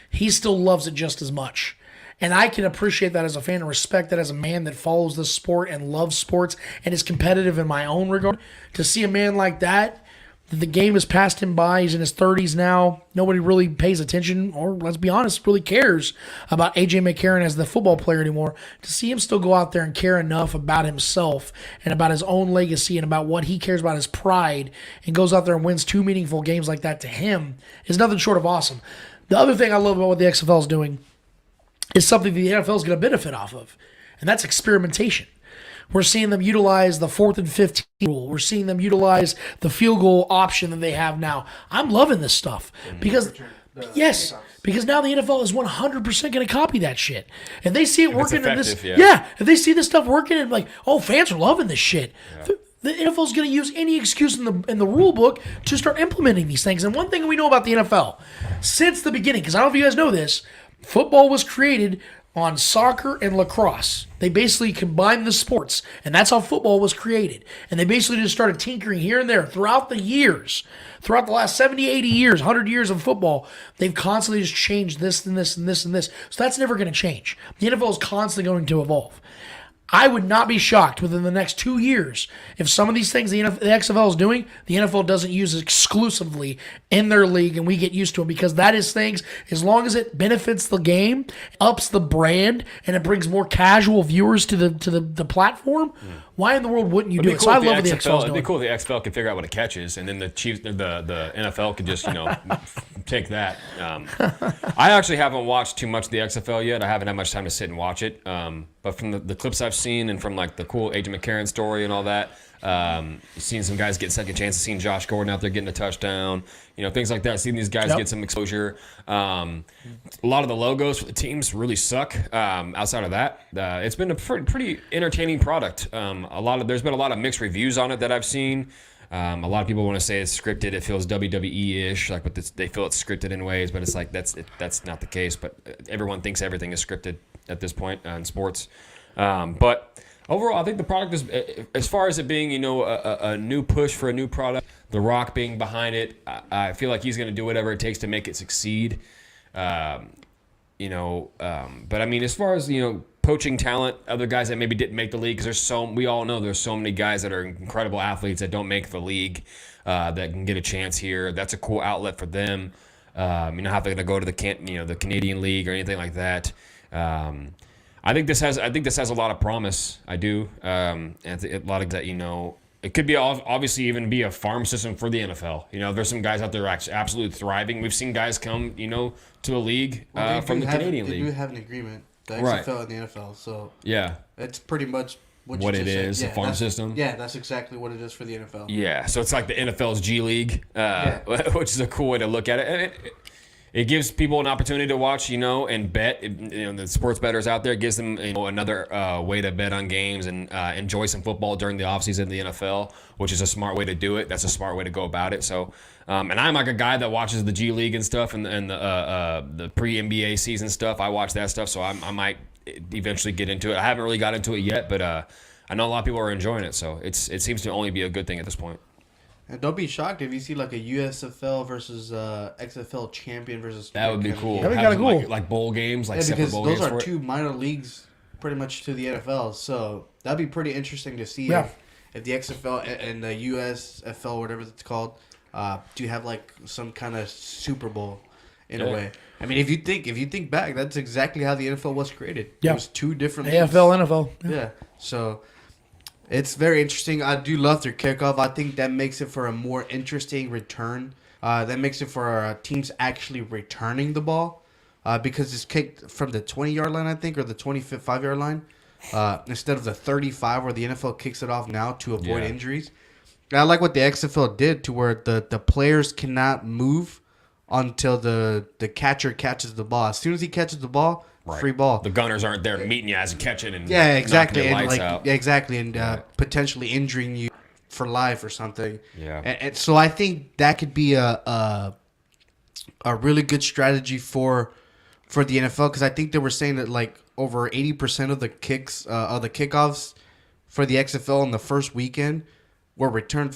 he still loves it just as much. And I can appreciate that as a fan and respect that as a man that follows this sport and loves sports and is competitive in my own regard. To see a man like that the game has passed him by. He's in his 30s now. Nobody really pays attention, or let's be honest, really cares about A.J. McCarron as the football player anymore. To see him still go out there and care enough about himself and about his own legacy and about what he cares about, his pride, and goes out there and wins 2 meaningful games like that, to him is nothing short of awesome. The other thing I love about what the XFL is doing is something the NFL is going to benefit off of, and that's experimentation. We're seeing them utilize the 4th and 15 rule. We're seeing them utilize the field goal option that they have now. I'm loving this stuff because, because now the NFL is 100% going to copy that shit. And they see it working in this. Yeah, if they see this stuff working and like, oh, fans are loving this shit. Yeah. The NFL is going to use any excuse in the rule book to start implementing these things. And one thing we know about the NFL since the beginning, because I don't know if you guys know this, football was created on soccer and lacrosse. They basically combined the sports, and that's how football was created. And they basically just started tinkering here and there throughout the years. Throughout the last 70, 80 years, 100 years of football, they've constantly just changed this and this and this and this. So that's never going to change. The NFL is constantly going to evolve. I would not be shocked within the next 2 years if some of these things the XFL is doing, the NFL doesn't use exclusively in their league, and we get used to it, because that is things, as long as it benefits the game, ups the brand, and it brings more casual viewers to the platform, why in the world wouldn't you do it? So I love what the XFL is doing. It'd be cool if the XFL could figure out what a catch is, and then the Chiefs, the NFL could just, take that. I actually haven't watched too much of the XFL yet. I haven't had much time to sit and watch it. But from the clips I've seen, and from like the cool A.J. McCarron story and all that, seeing some guys get second chances, seeing Josh Gordon out there getting a touchdown, things like that. Seeing these guys get some exposure. A lot of the logos for the teams really suck. Outside of that, it's been a pretty entertaining product. There's been a lot of mixed reviews on it that I've seen. A lot of people want to say it's scripted. It feels WWE-ish, like they feel it's scripted in ways, but it's like that's not the case. But everyone thinks everything is scripted at this point in sports. But overall, I think the product is, as far as it being, a new push for a new product, The Rock being behind it, I feel like he's going to do whatever it takes to make it succeed. But I mean, as far as, poaching talent, other guys that maybe didn't make the league, because we all know there's so many guys that are incredible athletes that don't make the league that can get a chance here. That's a cool outlet for them. Not having to go to the Canadian League or anything like that. I think this has a lot of promise. I do. And a lot of that, it could be obviously even be a farm system for the NFL. There's some guys out there absolutely thriving. We've seen guys come, to the league from the Canadian League. They do have an agreement, the XFL Right. and the NFL. So yeah, it's pretty much what it you just is, said. a farm system. Yeah, that's exactly what it is for the NFL. Yeah, so it's like the NFL's G League, which is a cool way to look at it. And it gives people an opportunity to watch, and bet. The sports bettors out there, it gives them another way to bet on games and enjoy some football during the offseason of the NFL, which is a smart way to do it. That's a smart way to go about it. So, and I'm like a guy that watches the G League and stuff and the pre-NBA season stuff. I watch that stuff, so I might eventually get into it. I haven't really got into it yet, but I know a lot of people are enjoying it, so it seems to only be a good thing at this point. And don't be shocked if you see like a USFL versus XFL champion versus. That would be cool. That'd be kind of cool. Like bowl games, like yeah, separate because bowl those games. are two minor leagues, pretty much to the NFL. So that'd be pretty interesting to see if the XFL and the USFL, whatever it's called, do have like some kind of Super Bowl in a way. I mean, if you think back, that's exactly how the NFL was created. Yeah. It was two different leagues. AFL, NFL. Yeah. So it's very interesting. I do love their kickoff. I think that makes it for a more interesting return. That makes it for teams actually returning the ball because it's kicked from the 20-yard line, I think, or the 25-yard line instead of the 35 where the NFL kicks it off now to avoid injuries. And I like what the XFL did to where the players cannot move until the catcher catches the ball. As soon as he catches the ball, free ball. The gunners aren't there meeting you as you catch it and exactly, knocking your and lights out. exactly, and potentially injuring you for life or something. Yeah, and so I think that could be a really good strategy for the NFL because I think they were saying that like over 80% of the kickoffs for the XFL in the first weekend were returned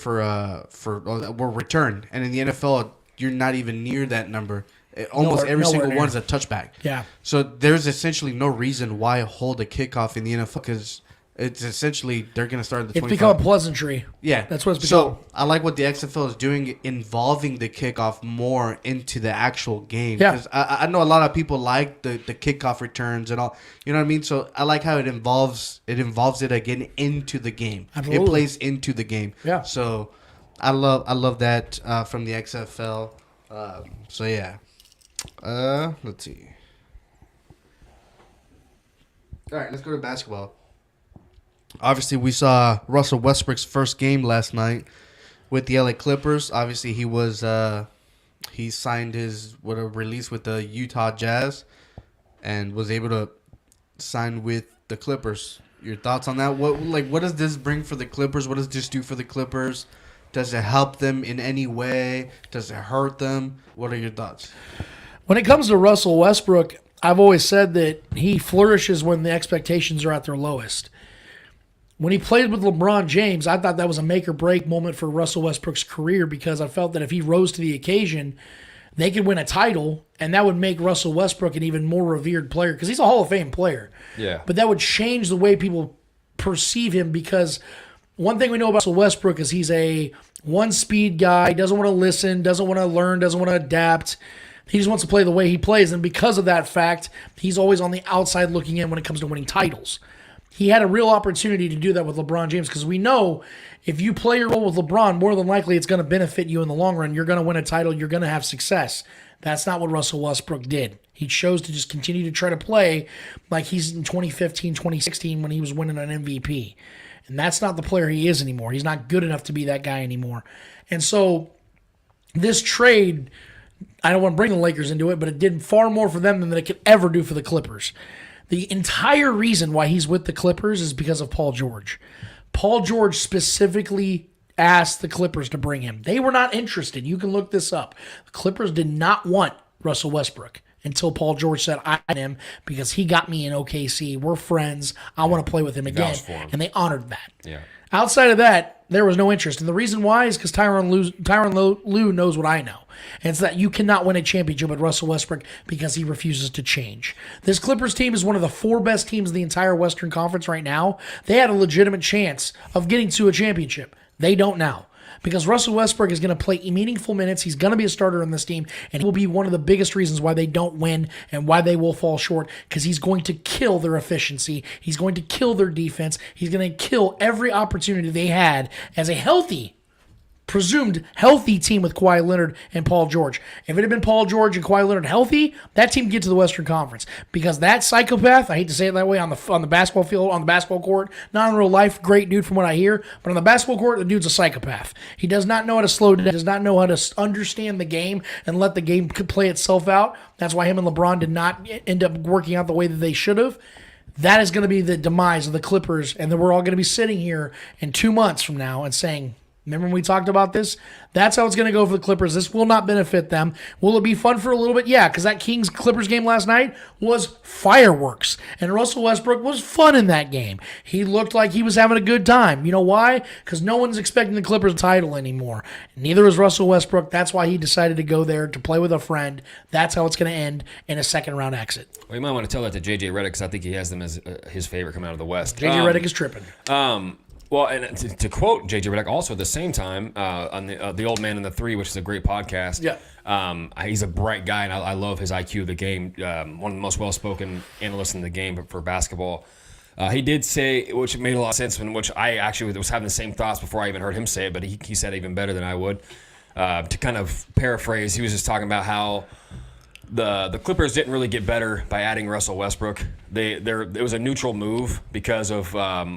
and in the NFL you're not even near that number. Almost every single one is a touchback. Yeah. So there's essentially no reason why hold a kickoff in the NFL because it's essentially they're going to start at the 25. It's become a pleasantry. Yeah. That's what it's become. So I like what the XFL is doing, involving the kickoff more into the actual game. Yeah. Because I know a lot of people like the kickoff returns and all. You know what I mean? So I like how it involves it again into the game. Absolutely. It plays into the game. Yeah. So I love that from the XFL. So yeah. Let's see. All right, let's go to basketball. Obviously, we saw Russell Westbrook's first game last night with the LA Clippers. Obviously, he signed his release with the Utah Jazz and was able to sign with the Clippers. Your thoughts on that? What does this bring for the Clippers? What does this do for the Clippers? Does it help them in any way? Does it hurt them? What are your thoughts? When it comes to Russell Westbrook, I've always said that he flourishes when the expectations are at their lowest. When he played with LeBron James, I thought that was a make or break moment for Russell Westbrook's career because I felt that if he rose to the occasion, they could win a title, and that would make Russell Westbrook an even more revered player because he's a Hall of Fame player. Yeah. But that would change the way people perceive him because one thing we know about Russell Westbrook is he's a one-speed guy, doesn't want to listen, doesn't want to learn, doesn't want to adapt. He just wants to play the way he plays, and because of that fact, he's always on the outside looking in when it comes to winning titles. He had a real opportunity to do that with LeBron James because we know if you play your role with LeBron, more than likely it's going to benefit you in the long run. You're going to win a title. You're going to have success. That's not what Russell Westbrook did. He chose to just continue to try to play like he's in 2015, 2016 when he was winning an MVP. And that's not the player he is anymore. He's not good enough to be that guy anymore. And so this trade, I don't want to bring the Lakers into it, but it did far more for them than it could ever do for the Clippers. The entire reason why he's with the Clippers is because of Paul George. Paul George specifically asked the Clippers to bring him. They were not interested. You can look this up. The Clippers did not want Russell Westbrook. until Paul George said, I had him because he got me in OKC. We're friends. I want to play with him again. And they honored that. Yeah. Outside of that, there was no interest. And the reason why is because Tyronn Lue knows what I know. And it's that you cannot win a championship with Russell Westbrook because he refuses to change. This Clippers team is one of the 4 best teams in the entire Western Conference right now. They had a legitimate chance of getting to a championship. They don't now. Because Russell Westbrook is going to play meaningful minutes. He's going to be a starter on this team, and he will be one of the biggest reasons why they don't win and why they will fall short, because he's going to kill their efficiency. He's going to kill their defense. He's going to kill every opportunity they had as a presumed healthy team with Kawhi Leonard and Paul George. If it had been Paul George and Kawhi Leonard healthy, that team gets to the Western Conference. Because that psychopath, I hate to say it that way, on the basketball field, on the basketball court, not in real life, great dude from what I hear, but on the basketball court, the dude's a psychopath. He does not know how to slow down, does not know how to understand the game and let the game play itself out. That's why him and LeBron did not end up working out the way that they should have. That is going to be the demise of the Clippers, and then we're all going to be sitting here in 2 months from now and saying, remember when we talked about this? That's how it's going to go for the Clippers. This will not benefit them. Will it be fun for a little bit? Yeah, because that Kings-Clippers game last night was fireworks. And Russell Westbrook was fun in that game. He looked like he was having a good time. You know why? Because no one's expecting the Clippers title anymore. Neither is Russell Westbrook. That's why he decided to go there to play with a friend. That's how it's going to end in a second-round exit. Well, you might want to tell that to J.J. Redick, because I think he has them as his favorite coming out of the West. J.J. Redick is tripping. Well, and to quote J.J. Redick, also at the same time, on the Old Man and the Three, which is a great podcast. Yeah. He's a bright guy, and I love his IQ of the game. One of the most well-spoken analysts in the game for basketball. He did say, which made a lot of sense, which I actually was having the same thoughts before I even heard him say it, but he said it even better than I would. To kind of paraphrase, he was just talking about how the Clippers didn't really get better by adding Russell Westbrook. It was a neutral move because of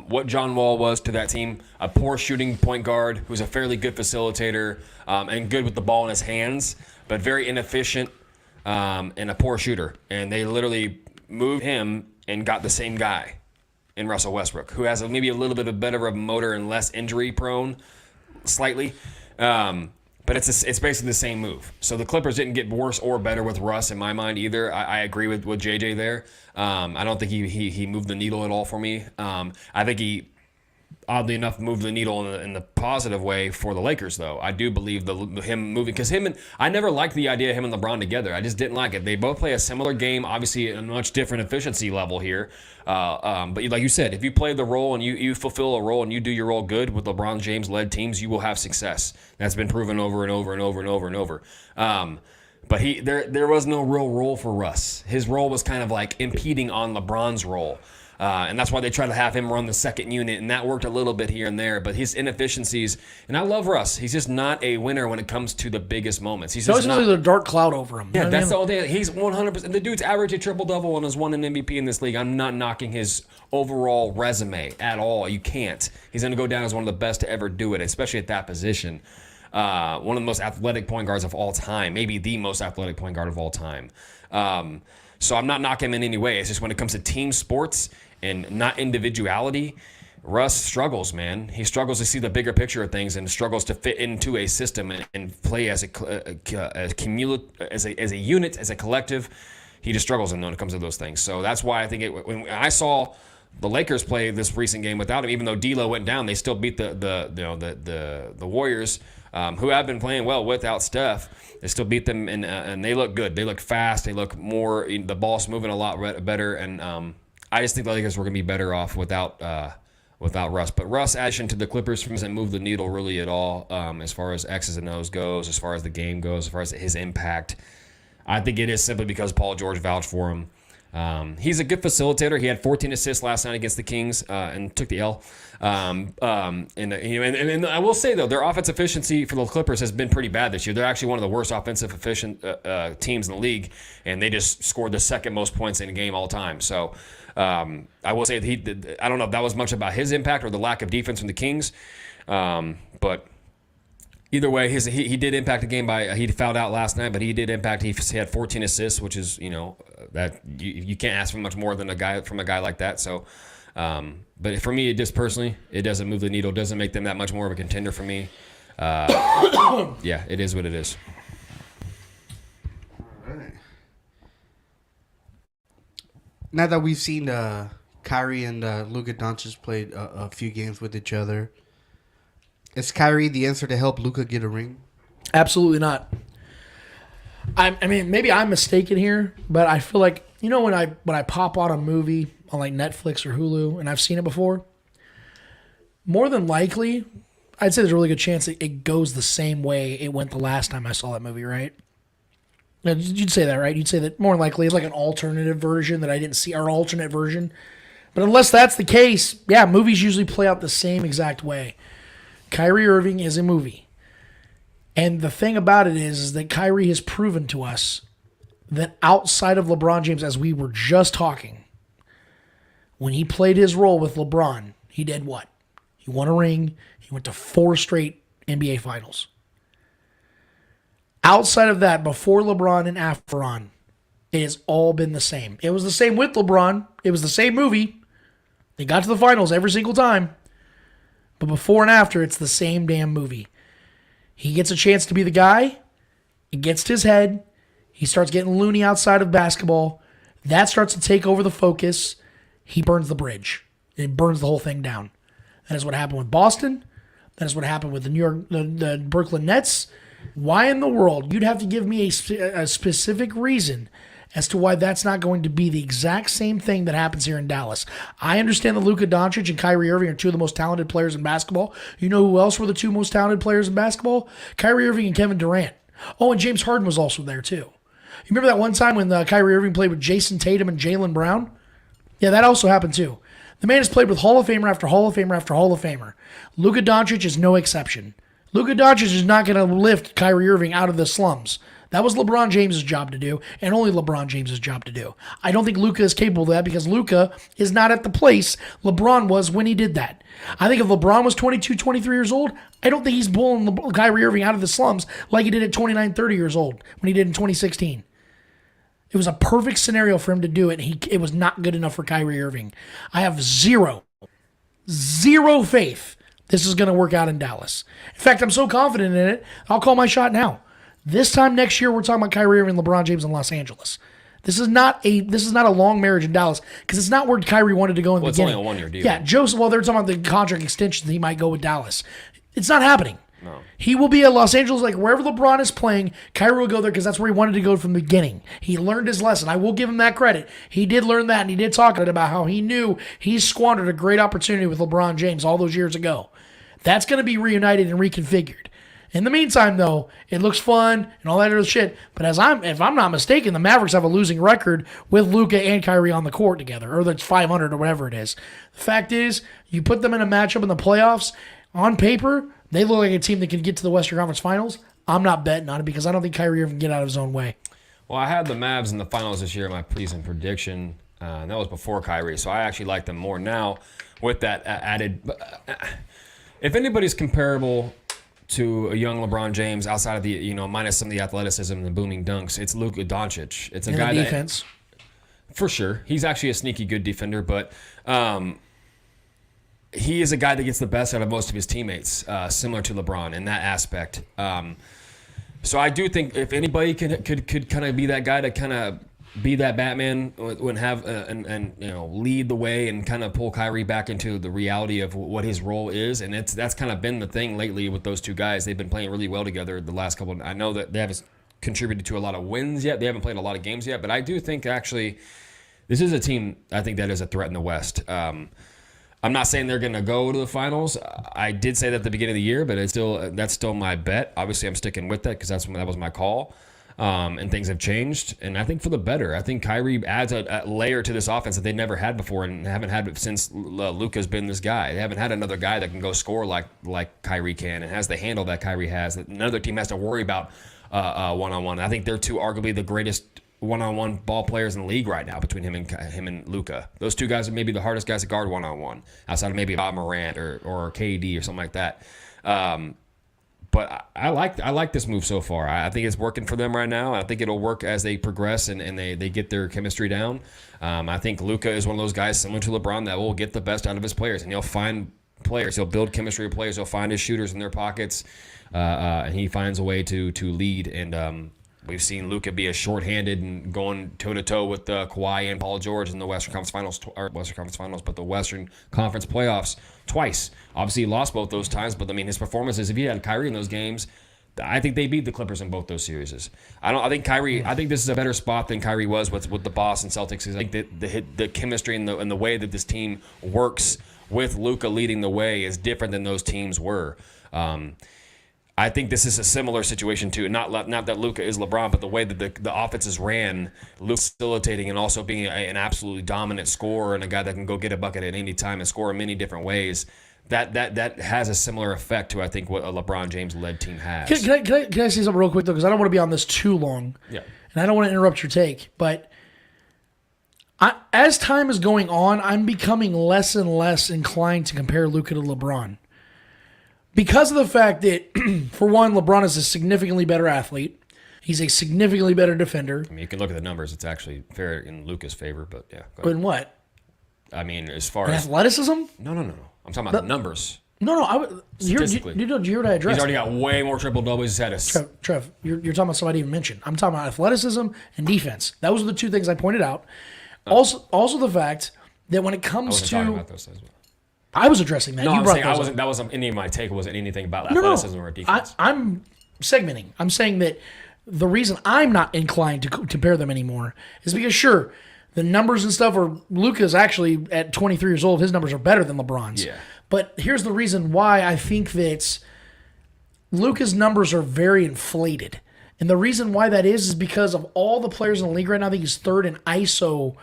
what John Wall was to that team, a poor shooting point guard who's a fairly good facilitator and good with the ball in his hands, but very inefficient and a poor shooter. And they literally moved him and got the same guy in Russell Westbrook, who has maybe a little bit of better of a motor and less injury prone, slightly. But it's basically the same move. So the Clippers didn't get worse or better with Russ in my mind either. I agree with JJ there. I don't think he moved the needle at all for me. I think he, oddly enough, moved the needle in the positive way for the Lakers, though. I do believe him moving, because I never liked the idea of him and LeBron together. I just didn't like it. They both play a similar game, obviously a much different efficiency level here. But like you said, if you play the role and you fulfill a role and you do your role good with LeBron James-led teams, you will have success. That's been proven over and over and over and over and over. But there was no real role for Russ. His role was kind of like impeding on LeBron's role. And that's why they try to have him run the second unit, and that worked a little bit here and there. But his inefficiencies, and I love Russ, he's just not a winner when it comes to the biggest moments. He's just not a dark cloud over him. Yeah, that's the whole thing. He's 100%. The dude's averaged a triple-double and has won an MVP in this league. I'm not knocking his overall resume at all. You can't. He's going to go down as one of the best to ever do it, especially at that position. One of the most athletic point guards of all time, maybe the most athletic point guard of all time. So I'm not knocking him in any way. It's just when it comes to team sports and not individuality, Russ struggles, man. He struggles to see the bigger picture of things and struggles to fit into a system and play as a unit, as a collective. He just struggles when it comes to those things. So that's why I think when I saw the Lakers play this recent game without him, even though D'Lo went down, they still beat the Warriors, who have been playing well without Steph. They still beat them, and they look good. They look fast. They look more. The ball's moving a lot better, and I just think the Lakers were going to be better off without Russ. But Russ' addition to the Clippers doesn't move the needle really at all as far as X's and O's goes, as far as the game goes, as far as his impact. I think it is simply because Paul George vouched for him. He's a good facilitator. He had 14 assists last night against the Kings and took the L. And I will say, though, their offensive efficiency for the Clippers has been pretty bad this year. They're actually one of the worst offensive efficient teams in the league, and they just scored the second most points in a game all time. So I will say that I don't know if that was much about his impact or the lack of defense from the Kings, but either way, he did impact the game he fouled out last night, but he did impact. He had 14 assists, which is that you can't ask for much more than a guy like that. So, but for me, just personally, it doesn't move the needle. It doesn't make them that much more of a contender for me. Yeah, it is what it is. All right. now that we've seen Kyrie and Luka Doncic played a few games with each other, is Kyrie the answer to help Luka get a ring? Absolutely not. I mean, maybe I'm mistaken here, but I feel like, you know, when I pop on a movie on like Netflix or Hulu, and I've seen it before, more than likely, I'd say there's a really good chance it goes the same way it went the last time I saw that movie, right? Now, you'd say that, right? You'd say that more than likely it's like an alternative version that I didn't see, or alternate version. But unless that's the case, yeah, movies usually play out the same exact way. Kyrie Irving is a movie. And the thing about it is that Kyrie has proven to us that outside of LeBron James, as we were just talking, when he played his role with LeBron, he did what? He won a ring. He went to 4 straight NBA Finals. Outside of that, before LeBron and after LeBron, it has all been the same. It was the same with LeBron. It was the same movie. They got to the finals every single time. But before and after, it's the same damn movie. He gets a chance to be the guy. It gets to his head. He starts getting loony outside of basketball. That starts to take over the focus. He burns the bridge. It burns the whole thing down. That is what happened with Boston. That is what happened with the Brooklyn Nets. Why in the world? You'd have to give me a specific reason as to why that's not going to be the exact same thing that happens here in Dallas. I understand that Luka Doncic and Kyrie Irving are two of the most talented players in basketball. You know who else were the 2 most talented players in basketball? Kyrie Irving and Kevin Durant. Oh, and James Harden was also there too. You remember that one time when Kyrie Irving played with Jason Tatum and Jaylen Brown? Yeah, that also happened too. The man has played with Hall of Famer after Hall of Famer after Hall of Famer. Luka Doncic is no exception. Luka Doncic is not going to lift Kyrie Irving out of the slums. That was LeBron James' job to do, and only LeBron James' job to do. I don't think Luka is capable of that because Luka is not at the place LeBron was when he did that. I think if LeBron was 22, 23 years old, I don't think he's pulling Kyrie Irving out of the slums like he did at 29, 30 years old when he did in 2016. It was a perfect scenario for him to do it, and it was not good enough for Kyrie Irving. I have zero faith this is going to work out in Dallas. In fact, I'm so confident in it, I'll call my shot now. This time next year, we're talking about Kyrie Irving and LeBron James in Los Angeles. This is not a long marriage in Dallas because it's not where Kyrie wanted to go in the beginning. It's only a 1-year deal. Yeah, Joseph. Well, they're talking about the contract extension that he might go with Dallas. It's not happening. No. He will be at Los Angeles, like wherever LeBron is playing. Kyrie will go there because that's where he wanted to go from the beginning. He learned his lesson. I will give him that credit. He did learn that, and he did talk about how he knew he squandered a great opportunity with LeBron James all those years ago. That's going to be reunited and reconfigured. In the meantime, though, it looks fun and all that other shit. But if I'm not mistaken, the Mavericks have a losing record with Luka and Kyrie on the court together, or that's 500 or whatever it is. The fact is, you put them in a matchup in the playoffs, on paper, they look like a team that can get to the Western Conference Finals. I'm not betting on it because I don't think Kyrie Irving can get out of his own way. Well, I had the Mavs in the finals this year in my preseason prediction, and that was before Kyrie, so I actually like them more now with that added. If anybody's comparable to a young LeBron James outside of the, minus some of the athleticism and the booming dunks, it's Luka Doncic. It's a and guy the defense. For sure. He's actually a sneaky good defender, but he is a guy that gets the best out of most of his teammates, similar to LeBron in that aspect. So I do think if anybody could kind of be that guy to kind of be that Batman and have and lead the way and kind of pull Kyrie back into the reality of what his role is, and that's kind of been the thing lately with those two guys. They've been playing really well together the last couple. I know that they haven't contributed to a lot of wins yet. They haven't played a lot of games yet, but I do think actually this is a team I think that is a threat in the West. I'm not saying they're going to go to the finals. I did say that at the beginning of the year, but that's still my bet. Obviously, I'm sticking with that because that was my call. And things have changed, and I think for the better. I think Kyrie adds a layer to this offense that they never had before and haven't had since Luka's been this guy. They haven't had another guy that can go score like Kyrie can and has the handle that Kyrie has, that another team has to worry about one-on-one. I think they're arguably the greatest one-on-one ball players in the league right now between him and Luka. Those two guys are maybe the hardest guys to guard one-on-one, outside of maybe Bob Morant or KD or something like that. But I like this move so far. I think it's working for them right now. I think it'll work as they progress and they get their chemistry down. I think Luka is one of those guys similar to LeBron that will get the best out of his players, and he'll find players. He'll build chemistry with players. He'll find his shooters in their pockets, and he finds a way to lead. And We've seen Luka be a shorthanded and going toe-to-toe with Kawhi and Paul George in the Western Conference Finals, but the Western Conference playoffs twice. Obviously, he lost both those times, but I mean, his performances, if he had Kyrie in those games, I think they beat the Clippers in both those series. I think this is a better spot than Kyrie was with the Boston Celtics. I think that the chemistry and the way that this team works with Luka leading the way is different than those teams were. I think this is a similar situation too. Not that Luka is LeBron, but the way that the offense is ran, Luka facilitating and also being an absolutely dominant scorer and a guy that can go get a bucket at any time and score in many different ways. That has a similar effect to, I think, what a LeBron James-led team has. Can I say something real quick, though? Because I don't want to be on this too long. Yeah. And I don't want to interrupt your take. But as time is going on, I'm becoming less and less inclined to compare Luka to LeBron. Because of the fact that, for one, LeBron is a significantly better athlete. He's a significantly better defender. I mean, you can look at the numbers. It's actually fair in Luka's favor, but yeah. In what? I mean, as far as... athleticism? No. I'm talking about the numbers. No. Statistically. You hear what I addressed? He's already got way more triple-doubles. He's had a... Trev, you're talking about somebody I didn't even mention. I'm talking about athleticism and defense. Those are the two things I pointed out. Also the fact that when it comes to... talking about those things. I was addressing that. No, you I'm brought saying those up. that wasn't any of my take. It wasn't anything about athleticism or defense. I'm segmenting. I'm saying that the reason I'm not inclined to compare them anymore is because, sure, the numbers and stuff are... Luka's actually, at 23 years old, his numbers are better than LeBron's. Yeah. But here's the reason why I think that Luka's numbers are very inflated. And the reason why that is because of all the players in the league right now. I think he's third in ISO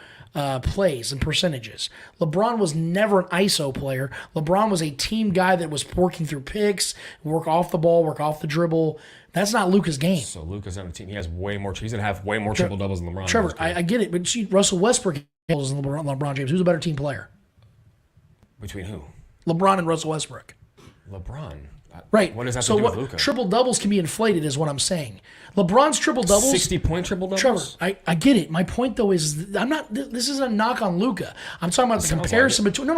plays and percentages. LeBron was never an ISO player. LeBron was a team guy that was working through picks, work off the ball, work off the dribble. That's not Luka's game. So Luka's on the team. He has way more. He's gonna have way more triple doubles than LeBron. Trevor, I get it, but Russell Westbrook than LeBron James. Who's a better team player? Between who? LeBron and Russell Westbrook. LeBron. Right. What does that have to do with Luka? Triple doubles can be inflated, is what I'm saying. LeBron's triple doubles, 60-point triple doubles. Trevor, I get it. My point though is I'm not. This isn't a knock on Luka. I'm talking about the comparison between.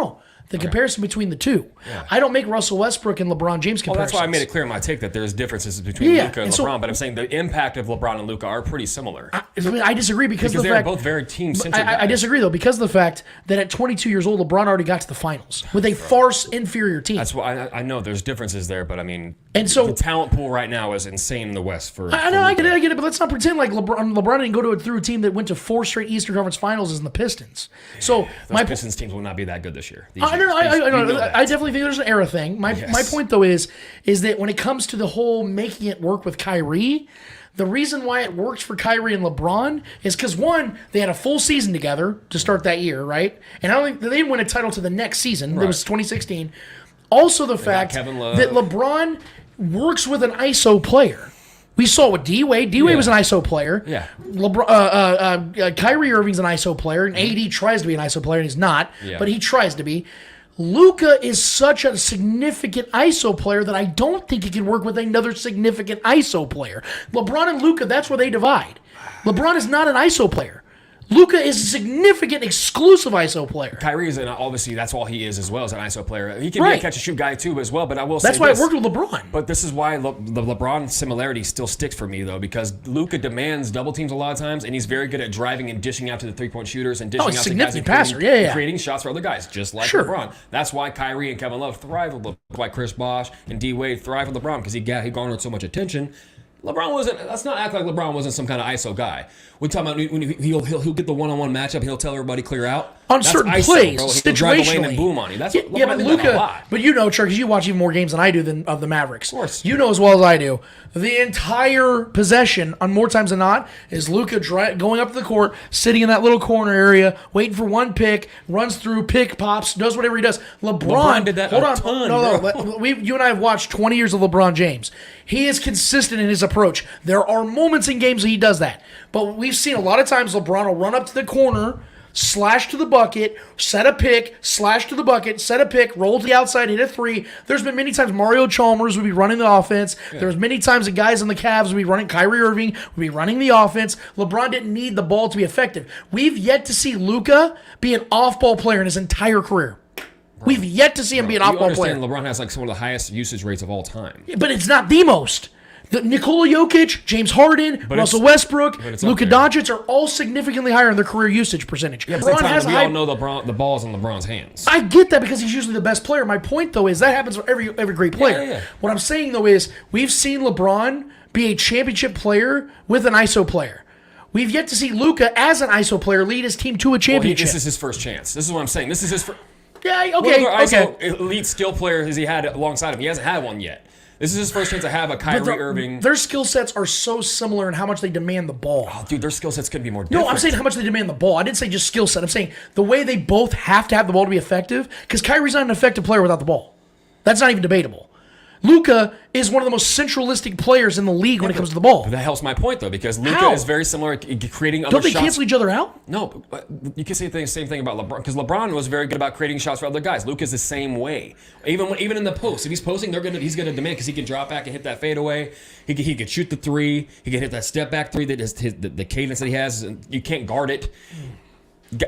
The comparison between the two. Yeah. I don't make Russell Westbrook and LeBron James comparisons. Well, that's why I made it clear in my take that there's differences between Luka and LeBron, but I'm saying the impact of LeBron and Luka are pretty similar. I disagree because of the they're fact, both very team-centric. I disagree, though, because of the fact that at 22 years old, LeBron already got to the finals with a far inferior team. That's why I know there's differences there, but I mean, and so, the talent pool right now is insane in the West. I get it, but let's not pretend like LeBron didn't go through a team that went to 4 straight Eastern Conference Finals as the Pistons. So those Pistons teams will not be that good this year. I know. I definitely think there's an era thing. My point, though, is that when it comes to the whole making it work with Kyrie, the reason why it works for Kyrie and LeBron is because, one, they had a full season together to start that year, right? And I don't think they didn't win a title to the next season. Right. It was 2016. Also, the fact that LeBron works with an ISO player. We saw with D-Wade. D-Wade was an ISO player. Yeah. Kyrie Irving's an ISO player, and AD tries to be an ISO player, and he's not, but he tries to be. Luka is such a significant ISO player that I don't think he can work with another significant ISO player. LeBron and Luka, that's where they divide. LeBron is not an ISO player. Luka is a significant exclusive ISO player. Kyrie is obviously that's all he is as well as an ISO player. He can be a catch and shoot guy too as well, but I will say that's why it worked with LeBron. But this is why the LeBron similarity still sticks for me though, because Luka demands double teams a lot of times, and he's very good at driving and dishing out to the 3-point shooters and dishing out to guys and creating shots for other guys, just like LeBron. That's why Kyrie and Kevin Love thrive with LeBron. Why Chris Bosh and D Wade thrive with LeBron because he garnered so much attention. LeBron wasn't. Let's not act like LeBron wasn't some kind of ISO guy. We talk about when he'll get the one-on-one matchup. He'll tell everybody clear out on certain ISO, plays, bro. He'll situationally. drive the lane and boom on you. That's what but Luka. But you know, Chuck, because you watch even more games than I do of the Mavericks. Of course, you know as well as I do. The entire possession, on more times than not, is Luka going up to the court, sitting in that little corner area, waiting for one pick, runs through, pick, pops, does whatever he does. LeBron did that ton. No. You and I have watched 20 years of LeBron James. He is consistent in his approach. There are moments in games that he does that. But we've seen a lot of times LeBron will run up to the corner, slash to the bucket, set a pick, slash to the bucket, set a pick, roll to the outside, hit a 3. There's been many times Mario Chalmers would be running the offense. Yeah. There's many times the guys on the Cavs would be running, Kyrie Irving would be running the offense. LeBron didn't need the ball to be effective. We've yet to see Luka be an off-ball player in his entire career. We've yet to see him be an off-ball player. LeBron has like some of the highest usage rates of all time. But it's not the most. Nikola Jokic, James Harden, Russell Westbrook, but it's up Luka there. Doncic are all significantly higher in their career usage percentage. Yeah, LeBron has a we high. all know the ball's in LeBron's hands. I get that because he's usually the best player. My point, though, is that happens for every great player. Yeah. What I'm saying, though, is we've seen LeBron be a championship player with an ISO player. We've yet to see Luka as an ISO player lead his team to a championship. This is his first chance. This is what I'm saying. This is his first. Yeah, What okay, other ISO okay. elite skill player has he had alongside him? He hasn't had one yet. This is his first chance to have a Kyrie Irving. Their skill sets are so similar in how much they demand the ball. Oh, dude, their skill sets could be more different. No, I'm saying how much they demand the ball. I didn't say just skill set. I'm saying the way they both have to have the ball to be effective, because Kyrie's not an effective player without the ball. That's not even debatable. Luka is one of the most centralistic players in the league when it comes to the ball. That helps my point, though, because Luka How? is very similar at creating other Don't they shots. cancel each other out? No, but you can say the same thing about LeBron, because LeBron was very good about creating shots for other guys. Luka's the same way. Even in the post, if he's posting, he's gonna demand because he can drop back and hit that fadeaway. He could shoot the three. He can hit that step back three. That is the cadence that he has. You can't guard it.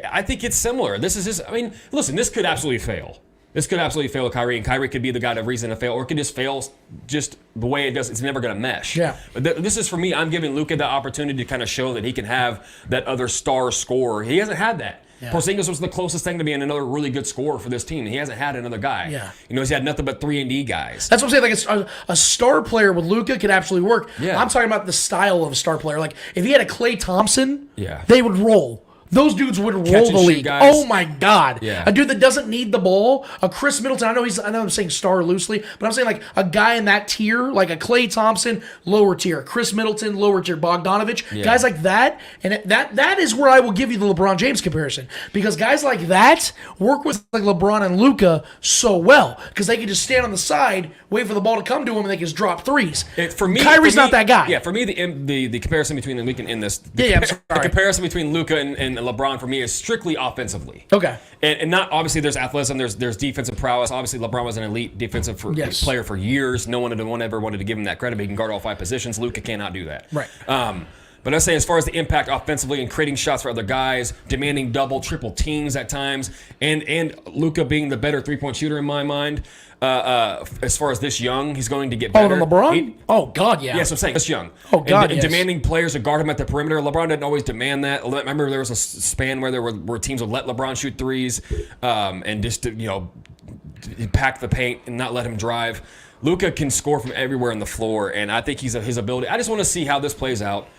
I think it's similar. This is his. I mean, listen, this could absolutely fail. This could absolutely fail with Kyrie, and Kyrie could be the guy to reason to fail, or it could just fail just the way it does. It's never going to mesh. Yeah. But this is, for me, I'm giving Luka the opportunity to kind of show that he can have that other star scorer. He hasn't had that. Yeah. Porzingis was the closest thing to being another really good scorer for this team. He hasn't had another guy. Yeah. He's had nothing but 3-and-D guys. That's what I'm saying. Like a star player with Luka could absolutely work. Yeah. I'm talking about the style of a star player. Like if he had a Klay Thompson, Yeah. they would roll. Those dudes would roll Catch and the shoot league. guys. Oh my God. Yeah. A dude that doesn't need the ball, a Chris Middleton. I know I'm saying star loosely, but I'm saying like a guy in that tier, like a Klay Thompson, lower tier, Chris Middleton, lower tier, Bogdanovich, guys like that. And that is where I will give you the LeBron James comparison, because guys like that work with like LeBron and Luka so well, because they can just stand on the side, wait for the ball to come to them, and they can just drop threes. Kyrie's not that guy. Yeah, for me, the comparison between, and we can end this. I'm The sorry. comparison between Luka and LeBron for me is strictly offensively. Okay. And not, obviously, there's athleticism, there's defensive prowess. Obviously, LeBron was an elite defensive player for years. No one ever wanted to give him that credit, but he can guard all 5 positions. Luka cannot do that. Right. But I say, as far as the impact offensively and creating shots for other guys, demanding double, triple teams at times, and Luka being the better three-point shooter in my mind. As far as this young, he's going to get better. Oh, than LeBron? Oh God, yeah. Yes, I'm saying this young. Oh God, and yes. demanding players to guard him at the perimeter. LeBron didn't always demand that. Remember, there was a span where where teams would let LeBron shoot threes, and just pack the paint and not let him drive. Luka can score from everywhere on the floor, and I think his ability. I just want to see how this plays out.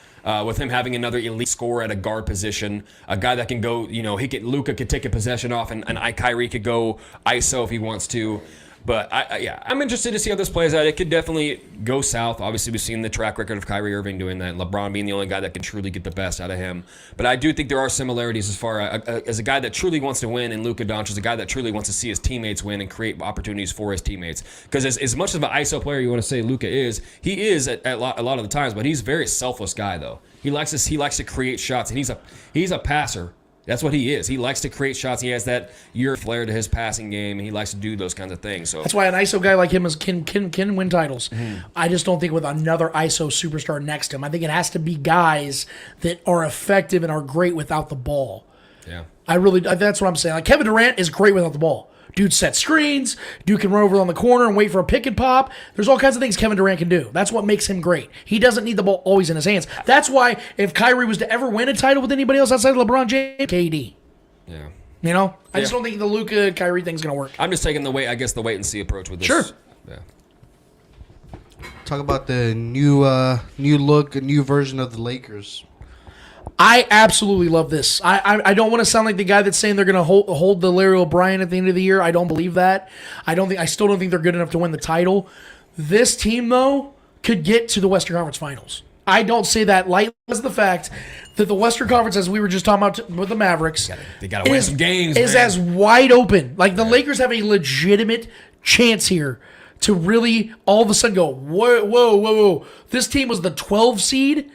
With him having another elite scorer at a guard position, a guy that can go, Luka could take a possession off, and Kyrie could go ISO if he wants to. But I'm interested to see how this plays out. It could definitely go south. Obviously, we've seen the track record of Kyrie Irving doing that, and LeBron being the only guy that can truly get the best out of him. But I do think there are similarities as far as a guy that truly wants to win, and Luka Doncic is a guy that truly wants to see his teammates win and create opportunities for his teammates. Because as much of an ISO player you want to say Luka is, he is at a lot of the times, but he's a very selfless guy though. He likes to create shots, and he's a passer. That's what he is. He likes to create shots. He has that flair to his passing game, and he likes to do those kinds of things. So that's why an ISO guy like him can win titles. I just don't think with another ISO superstar next to him. I think it has to be guys that are effective and are great without the ball. Yeah, that's what I'm saying. Like Kevin Durant is great without the ball. Dude sets screens. Dude can run over on the corner and wait for a pick and pop. There's all kinds of things Kevin Durant can do. That's what makes him great. He doesn't need the ball always in his hands. That's why if Kyrie was to ever win a title with anybody else outside of LeBron James, KD. Yeah. I just don't think the Luka Kyrie thing's gonna work. I'm just taking the wait and see approach with this. Sure. Yeah. Talk about the new look, a new version of the Lakers. I absolutely love this. I don't want to sound like the guy that's saying they're going to hold the Larry O'Brien at the end of the year. I don't believe that. I still don't think they're good enough to win the title. This team though could get to the Western Conference Finals. I don't say that lightly as the fact that the Western Conference, as we were just talking about with the Mavericks, they got to win some games. Is man. as wide open. Like the Lakers have a legitimate chance here to really all of a sudden go, whoa. This team was the 12 seed.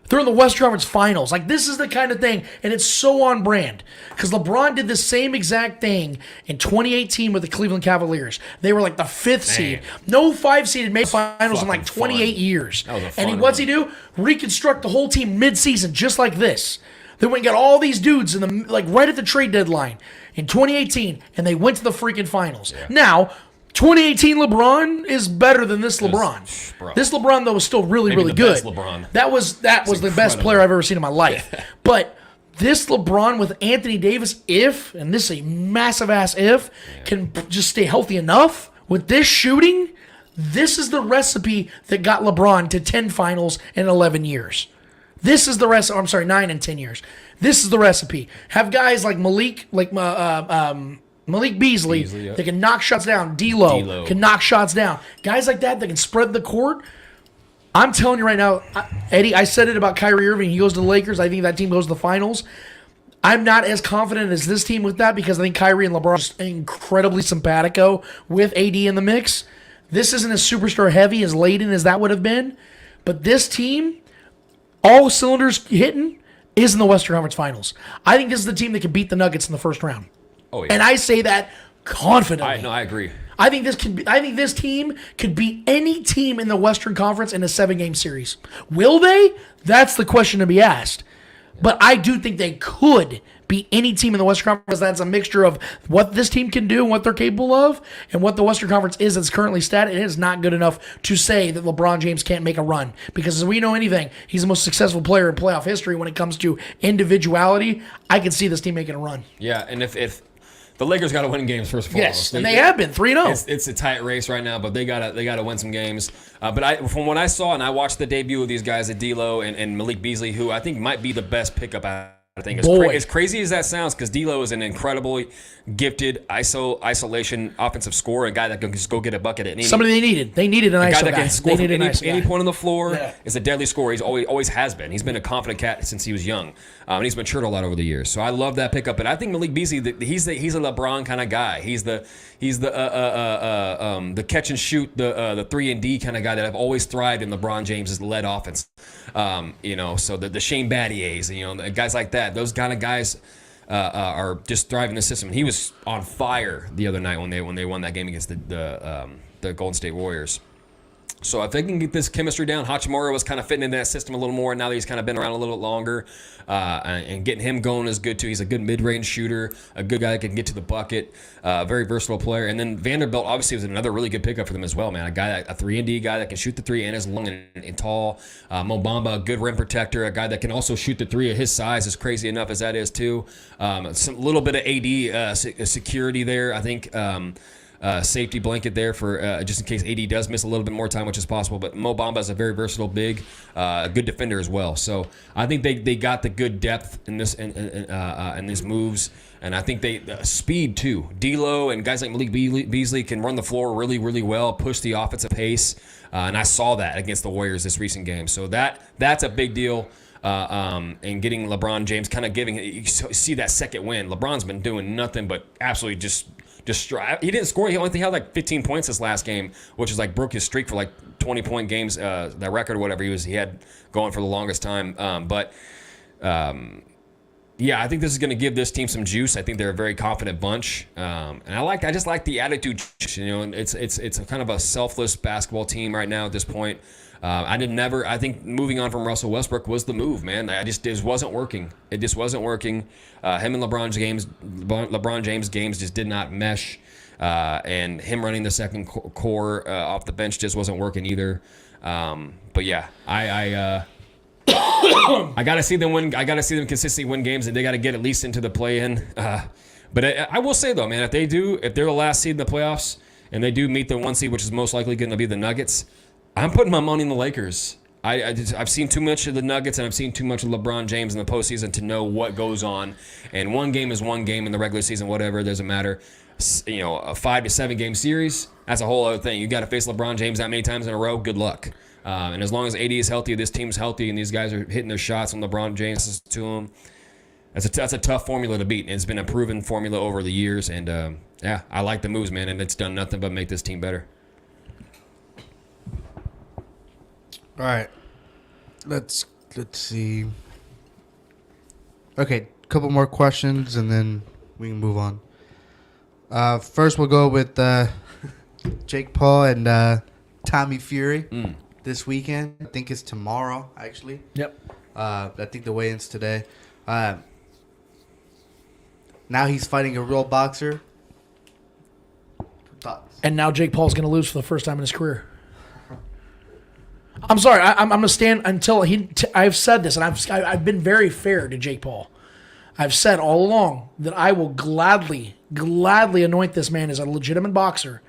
They're in the Western Conference Finals. Like, this is the kind of thing, and it's so on brand. Because LeBron did the same exact thing in 2018 with the Cleveland Cavaliers. They were like the 5th seed. No 5 seed had made finals in like 28 years. And what's he do? Reconstruct the whole team mid-season just like this. They went and got all these dudes right at the trade deadline in 2018, and they went to the freaking finals. Yeah. Now, 2018 LeBron is better than this LeBron. Bro. This LeBron though was still really Maybe really the good. best LeBron. That was the best incredible. player I've ever seen in my life. But this LeBron with Anthony Davis, and this is a massive ass can just stay healthy enough with this shooting, this is the recipe that got LeBron to 10 finals in 11 years. This is the recipe. I'm sorry, 9 and 10 years. This is the recipe. Have guys like Malik Beasley yeah. that can knock shots down. D'Lo can knock shots down. Guys like that can spread the court. I'm telling you right now, Eddie, I said it about Kyrie Irving. He goes to the Lakers. I think that team goes to the finals. I'm not as confident as this team with that because I think Kyrie and LeBron are just incredibly simpatico with AD in the mix. This isn't as superstar heavy as laden as that would have been. But this team, all cylinders hitting, is in the Western Conference Finals. I think this is the team that can beat the Nuggets in the first round. Oh, yeah. And I say that confidently. I agree. I think this team could beat any team in the Western Conference in a 7-game series. Will they? That's the question to be asked. But I do think they could beat any team in the Western Conference. That's a mixture of what this team can do and what they're capable of, and what the Western Conference is that's currently static. It is not good enough to say that LeBron James can't make a run. Because as we know anything, he's the most successful player in playoff history when it comes to individuality. I can see this team making a run. Yeah, and if the Lakers got to win games first of all. Yes, and they have been 3-0. It's a tight race right now, but they gotta win some games. But from what I saw, and I watched the debut of these guys at D'Lo and Malik Beasley, who I think might be the best pickup. I think as crazy as that sounds, because D'Lo is an incredibly gifted isolation offensive scorer, a guy that can just go get a bucket at any. Somebody they needed. They needed an ISO guy that can score from any point on the floor. Yeah. Is a deadly scorer. He's always has been. He's been a confident cat since he was young, and he's matured a lot over the years. So I love that pickup. And I think Malik Beasley, he's a LeBron kind of guy. He's the catch and shoot, the 3-and-D kind of guy that I've always thrived in LeBron James' led offense. So the Shane Battiers, guys like that. Those kind of guys are just thriving in the system. And he was on fire the other night when they won that game against the Golden State Warriors. So if they can get this chemistry down, Hachimura was kind of fitting into that system a little more. Now that he's kind of been around a little bit longer, and getting him going is good too. He's a good mid-range shooter, a good guy that can get to the bucket, very versatile player. And then Vanderbilt obviously was another really good pickup for them as well, man. A 3-and-D guy that can shoot the 3 and is long and tall. Mo Bamba, a good rim protector, a guy that can also shoot the 3 at his size, as crazy enough as that is too. Some little bit of AD security there, I think. Safety blanket there for just in case AD does miss a little bit more time, which is possible. But Mo Bamba is a very versatile big, a good defender as well. So I think they got the good depth in this in these moves, and I think they speed too. D'Lo and guys like Malik Beasley can run the floor really, really well, push the offensive pace, and I saw that against the Warriors this recent game. So that's a big deal. And getting LeBron James kind of you see that second win. LeBron's been doing nothing but absolutely just destroy. He didn't score. He only had like 15 points this last game, which is like broke his streak for like 20-point games, that record or whatever he had going for the longest time. Yeah, I think this is going to give this team some juice. I think they're a very confident bunch, and I just like the attitude. It's a kind of a selfless basketball team right now at this point. I think moving on from Russell Westbrook was the move, man. It just wasn't working. It just wasn't working. Him and LeBron James games just did not mesh, and him running the second core off the bench just wasn't working either. But yeah, I gotta see them win. I gotta see them consistently win games, and they gotta get at least into the play-in. But I will say though, man, if they're the last seed in the playoffs and they do meet the 1 seed, which is most likely going to be the Nuggets, I'm putting my money in the Lakers. I've seen too much of the Nuggets, and I've seen too much of LeBron James in the postseason to know what goes on. And one game is one game in the regular season, whatever, it doesn't matter. A 5 to 7 game series, that's a whole other thing. You got to face LeBron James that many times in a row. Good luck. And as long as AD is healthy, this team's healthy, and these guys are hitting their shots when LeBron James is to them, that's a tough formula to beat. And it's been a proven formula over the years. And yeah, I like the moves, man, and it's done nothing but make this team better. All right, let's see. Okay, a couple more questions and then we can move on. First, we'll go with Jake Paul and Tommy Fury this weekend. I think it's tomorrow, actually. Yep. I think the weigh-in's today. Now he's fighting a real boxer. Thoughts? And now Jake Paul's going to lose for the first time in his career. I'm sorry. I'm going to stand until I've said this, and I've been very fair to Jake Paul. I've said all along that I will gladly anoint this man as a legitimate boxer,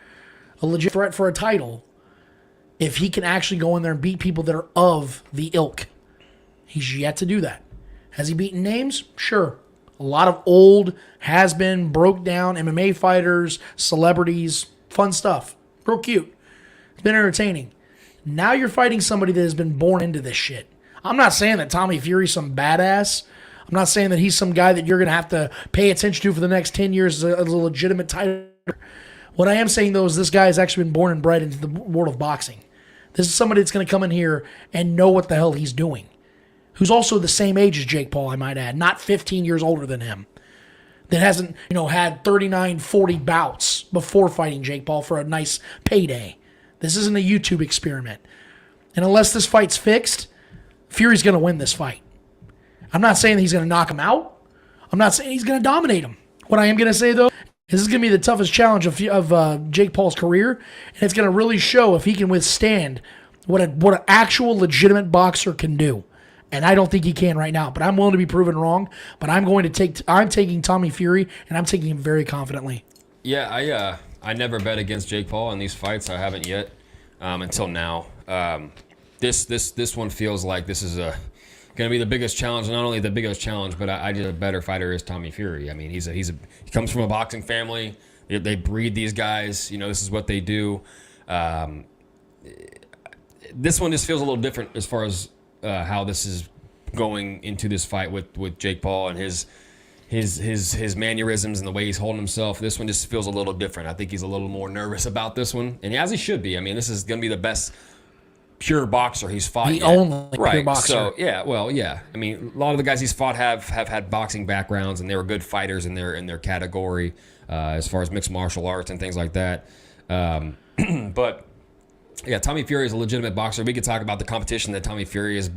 a legit threat for a title, if he can actually go in there and beat people that are of the ilk. He's yet to do that. Has he beaten names? Sure. A lot of old, has-been, broke down MMA fighters, celebrities, fun stuff. Real cute. It's been entertaining. Now you're fighting somebody that has been born into this shit. I'm not saying that Tommy Fury's some badass. I'm not saying that he's some guy that you're going to have to pay attention to for the next 10 years as a legitimate title. What I am saying, though, is this guy has actually been born and bred into the world of boxing. This is somebody that's going to come in here and know what the hell he's doing. Who's also the same age as Jake Paul, I might add. Not 15 years older than him. That hasn't, had 39, 40 bouts before fighting Jake Paul for a nice payday. This isn't a YouTube experiment. And unless this fight's fixed, Fury's going to win this fight. I'm not saying that he's going to knock him out. I'm not saying he's going to dominate him. What I am going to say, though, is this is going to be the toughest challenge of Jake Paul's career, and it's going to really show if he can withstand what an actual legitimate boxer can do. And I don't think he can right now, but I'm willing to be proven wrong. But I'm taking Tommy Fury, and I'm taking him very confidently. Yeah, I never bet against Jake Paul in these fights. I haven't yet until now. This one feels like this is going to be the biggest challenge. Not only the biggest challenge, but I just a better fighter is Tommy Fury. I mean, he comes from a boxing family. They breed these guys. This is what they do. This one just feels a little different as far as how this is going into this fight with Jake Paul and his mannerisms and the way he's holding himself. This one just feels a little different. I think he's a little more nervous about this one, and as he should be. I mean, this is going to be the best pure boxer he's fought. The only pure boxer. So yeah. I mean, a lot of the guys he's fought have had boxing backgrounds, and they were good fighters in their category as far as mixed martial arts and things like that. But yeah, Tommy Fury is a legitimate boxer. We could talk about the competition that Tommy Fury has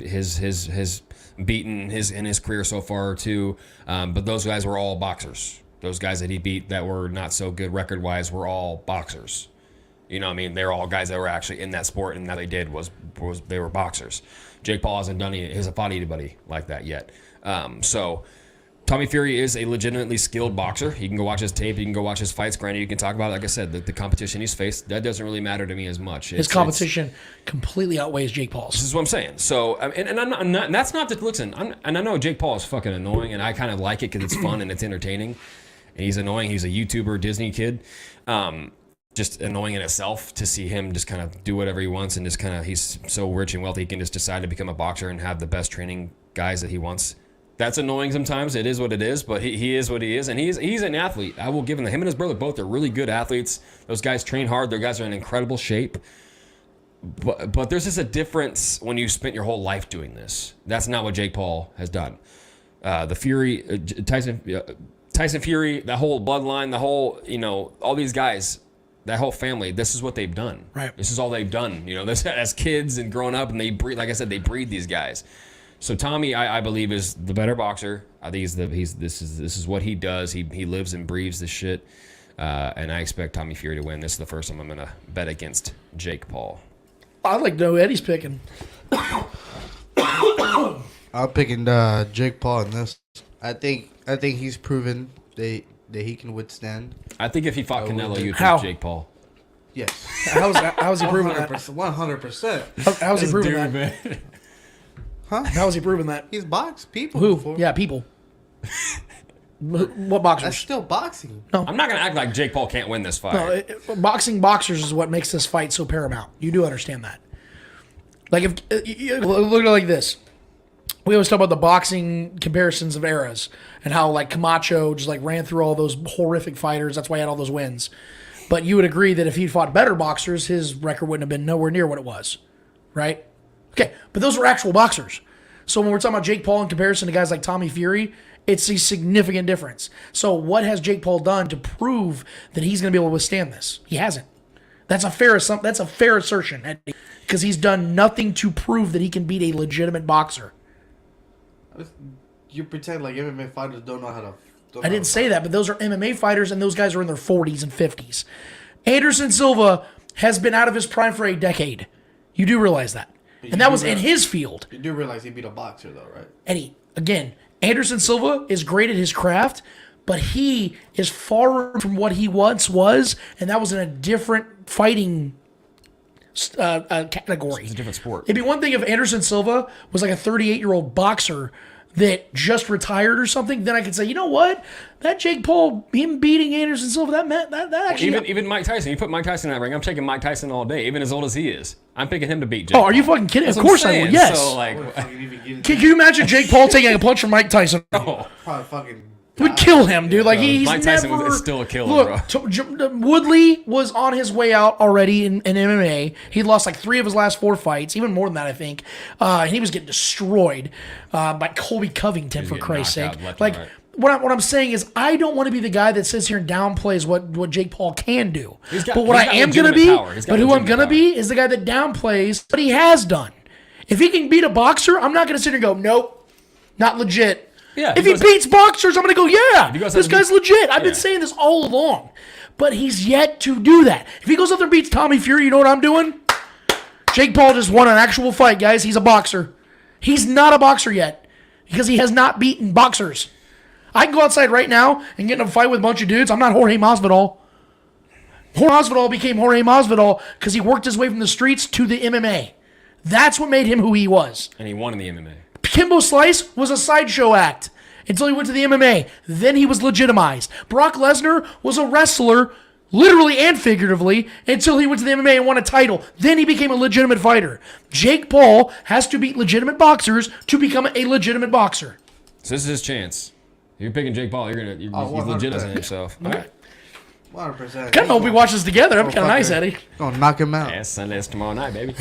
beaten in his career so far too. But those guys were all boxers. Those guys that he beat that were not so good record-wise were all boxers. You know what I mean? They're all guys that were actually in that sport, and that they did was they were boxers. Jake Paul hasn't fought anybody like that yet. So Tommy Fury is a legitimately skilled boxer. You can go watch his tape. You can go watch his fights. Granted, you can talk about, like I said, the competition he's faced. That doesn't really matter to me as much. His competition completely outweighs Jake Paul's. This is what I'm saying. So, and I'm not, and that's not to listen. And I know Jake Paul is fucking annoying, and I kind of like it because it's fun and it's entertaining. And he's annoying. He's a YouTuber, Disney kid. Just annoying in itself to see him just kind of do whatever he wants and just kind of, he's so rich and wealthy, he can just decide to become a boxer and have the best training guys that he wants. That's annoying sometimes. It is what it is, but he is what he is, and he's an athlete. I will give him and his brother both are really good athletes. Those guys train hard. Their guys are in incredible shape. But there's just a difference when you spent your whole life doing this. That's not what Jake Paul has done. The Fury, Tyson Fury, the whole bloodline, the whole, all these guys, that whole family, this is what they've done. Right. This is all they've done. This as kids and growing up, and they breed, like I said, they breed these guys. So Tommy, I believe, is the better boxer. I think this is what he does. He lives and breathes this shit, and I expect Tommy Fury to win. This is the first time I'm gonna bet against Jake Paul. I'd like to know who Eddie's picking. I'm picking Jake Paul in this. I think he's proven that he can withstand. I think if he fought Canelo, you'd How? pick Jake Paul. Yes. How's he proving that? 100%. How's he proving that? Man. Huh? How's he proving that? He's boxed people Who? before. Yeah, people. What boxers? That's still boxing. I'm not gonna act like Jake Paul can't win this fight. No, boxing boxers is what makes this fight so paramount. You do understand that. Like, if look at it like this. We always talk about the boxing comparisons of eras and how, like, Camacho just, like, ran through all those horrific fighters. That's why he had all those wins. But you would agree that if he'd fought better boxers, his record wouldn't have been nowhere near what it was, right? Okay, but those were actual boxers. So when we're talking about Jake Paul in comparison to guys like Tommy Fury, it's a significant difference. So what has Jake Paul done to prove that he's going to be able to withstand this? He hasn't. That's a fair assertion, because he's done nothing to prove that he can beat a legitimate boxer. You pretend like MMA fighters don't know how to. I didn't say that, but those are MMA fighters, and those guys are in their 40s and 50s. Anderson Silva has been out of his prime for a decade. You do realize that. And that was in his field. You do realize he beat a boxer, though, right? And Anderson Silva is great at his craft, but he is far from what he once was, and that was in a different fighting category. It's a different sport. It'd be one thing if Anderson Silva was like a 38-year-old boxer that just retired or something, then I could say, you know what? That Jake Paul, him beating Anderson Silva, that actually... Even Mike Tyson. You put Mike Tyson in that ring, I'm taking Mike Tyson all day, even as old as he is. I'm picking him to beat Jake Oh, are you fucking kidding? That's Of course I would, yes. So, like... Can you imagine Jake Paul taking a punch from Mike Tyson? Oh. Probably fucking... It would kill him, dude. Like he's Mike Tyson never, is still a killer, bro. Woodley was on his way out already in MMA. He lost like 3 of his last 4 fights, even more than that, I think. And he was getting destroyed by Colby Covington, for Christ's sake. Like what I'm saying is, I don't want to be the guy that sits here and downplays what Jake Paul can do. But what I am going to be, but who I'm going to be, is the guy that downplays what he has done. If he can beat a boxer, I'm not going to sit here and go, nope, not legit. Yeah, if he beats boxers, I'm going to go, yeah, this guy's legit. I've been saying this all along. But he's yet to do that. If he goes out there and beats Tommy Fury, you know what I'm doing? Jake Paul just won an actual fight, guys. He's a boxer. He's not a boxer yet because he has not beaten boxers. I can go outside right now and get in a fight with a bunch of dudes. I'm not Jorge Masvidal. Jorge Masvidal became Jorge Masvidal because he worked his way from the streets to the MMA. That's what made him who he was. And he won in the MMA. Kimbo Slice was a sideshow act until he went to the MMA. Then he was legitimized. Brock Lesnar was a wrestler, literally and figuratively, until he went to the MMA and won a title. Then he became a legitimate fighter. Jake Paul has to beat legitimate boxers to become a legitimate boxer. So this is his chance. If you're picking Jake Paul, he's legitimizing himself. All right. 100%. Kind of hope we watch this together. That'd be kind of nice, Eddie. Gonna knock him out. Yeah, Sunday's tomorrow night, baby.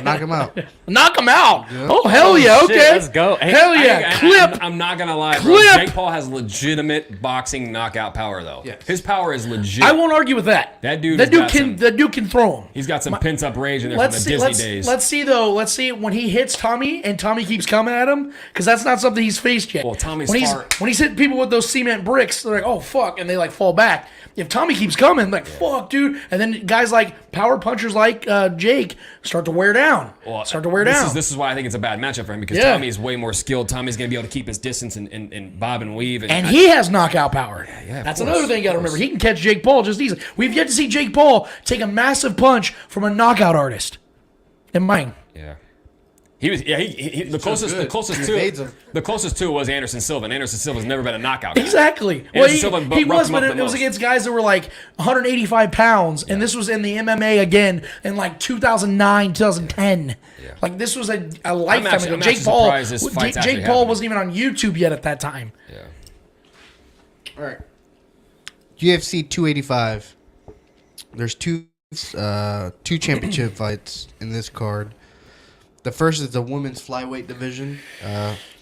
Knock him out. Knock him out. Yeah. Oh, hell yeah. Shit, Okay. let's go. Hell yeah. Clip. I'm not going to lie, bro. Clip. Jake Paul has legitimate boxing knockout power, though. Yes. His power is legit. I won't argue with that. That dude can throw him. He's got some pent-up rage in there from the Disney days. Let's see when he hits Tommy and Tommy keeps coming at him, because that's not something he's faced yet. Well, Tommy's when he's hitting people with those cement bricks, they're like, oh fuck, and they like fall back. If Tommy keeps coming, like fuck, dude, and then guys like power punchers like Jake start to wear down. This is why I think it's a bad matchup for him, because Tommy's way more skilled. Tommy's going to be able to keep his distance and bob and weave. And he has knockout power. Yeah, that's another thing you got to remember. He can catch Jake Paul just easily. We've yet to see Jake Paul take a massive punch from a knockout artist. In mine. Yeah. He was the closest to was Anderson Silva, and Anderson Silva's never been a knockout guy. Exactly. Well, he was, but it was against guys that were like 185 pounds, and this was in the MMA again in like 2009, 2010. Yeah. Like this was a lifetime ago. Jake Paul wasn't even on YouTube yet at that time. Yeah. All right. UFC 285. There's two championship fights in this card. The first is the women's flyweight division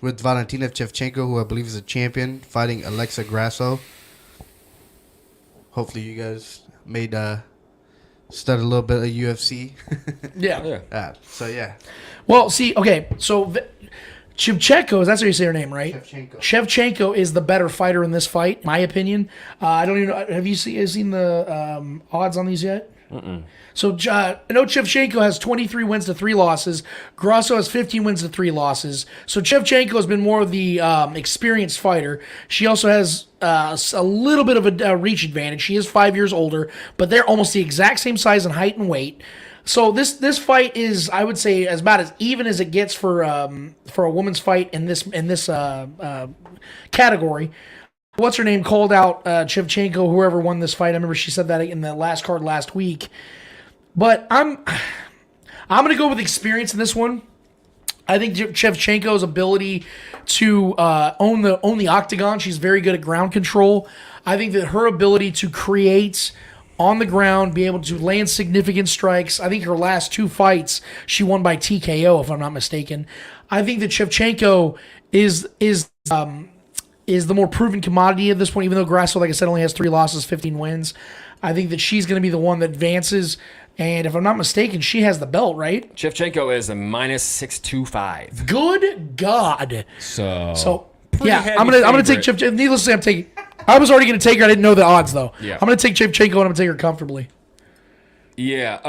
with Valentina Shevchenko, who I believe is a champion, fighting Alexa Grasso. Hopefully you guys made study a little bit of UFC. Yeah. So, yeah. Well, see, okay, so Shevchenko, that's how you say her name, right? Shevchenko is the better fighter in this fight, my opinion. I don't even know. Have you seen the odds on these yet? Mm-mm. So I know Shevchenko has 23 wins to 3 losses. Grasso has 15 wins to 3 losses. So Shevchenko has been more of the experienced fighter. She also has a little bit of a reach advantage. She is 5 years older, but they're almost the exact same size in height and weight. So this fight is, I would say, about as even as it gets for a woman's fight in this category. What's her name called out Shevchenko, whoever won this fight. I remember she said that in the last card last week. But I'm going to go with experience in this one. I think Shevchenko's ability to own the octagon, she's very good at ground control. I think that her ability to create on the ground, be able to land significant strikes. I think her last 2 fights, she won by TKO, if I'm not mistaken. I think that Shevchenko is the more proven commodity at this point, even though Grasso, like I said, only has 3 losses, 15 wins. I think that she's going to be the one that advances. And if I'm not mistaken, she has the belt, right? Shevchenko is a -625. Good God. So yeah, I'm gonna take Shevchenko. Needless to say, I'm taking. I was already gonna take her. I didn't know the odds though. Yeah. I'm gonna take Shevchenko and I'm gonna take her comfortably. Yeah.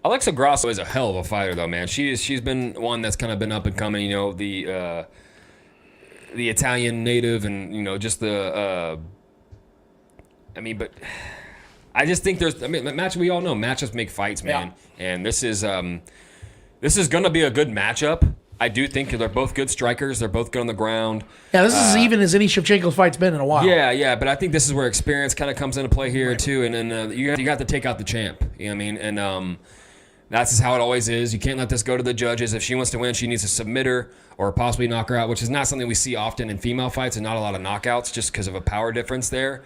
Alexa Grasso is a hell of a fighter, though, man. She's been one that's kind of been up and coming. You know, the Italian native, and just the. But I just think match. We all know matchups make fights, man. Yeah. And this is gonna be a good matchup. I do think they're both good strikers. They're both good on the ground. Yeah, this is even as any Shevchenko fight's been in a while. Yeah, but I think this is where experience kind of comes into play here too. And then you got to take out the champ. You know what I mean? And that's just how it always is. You can't let this go to the judges. If she wants to win, she needs to submit her or possibly knock her out, which is not something we see often in female fights, and not a lot of knockouts just because of a power difference there.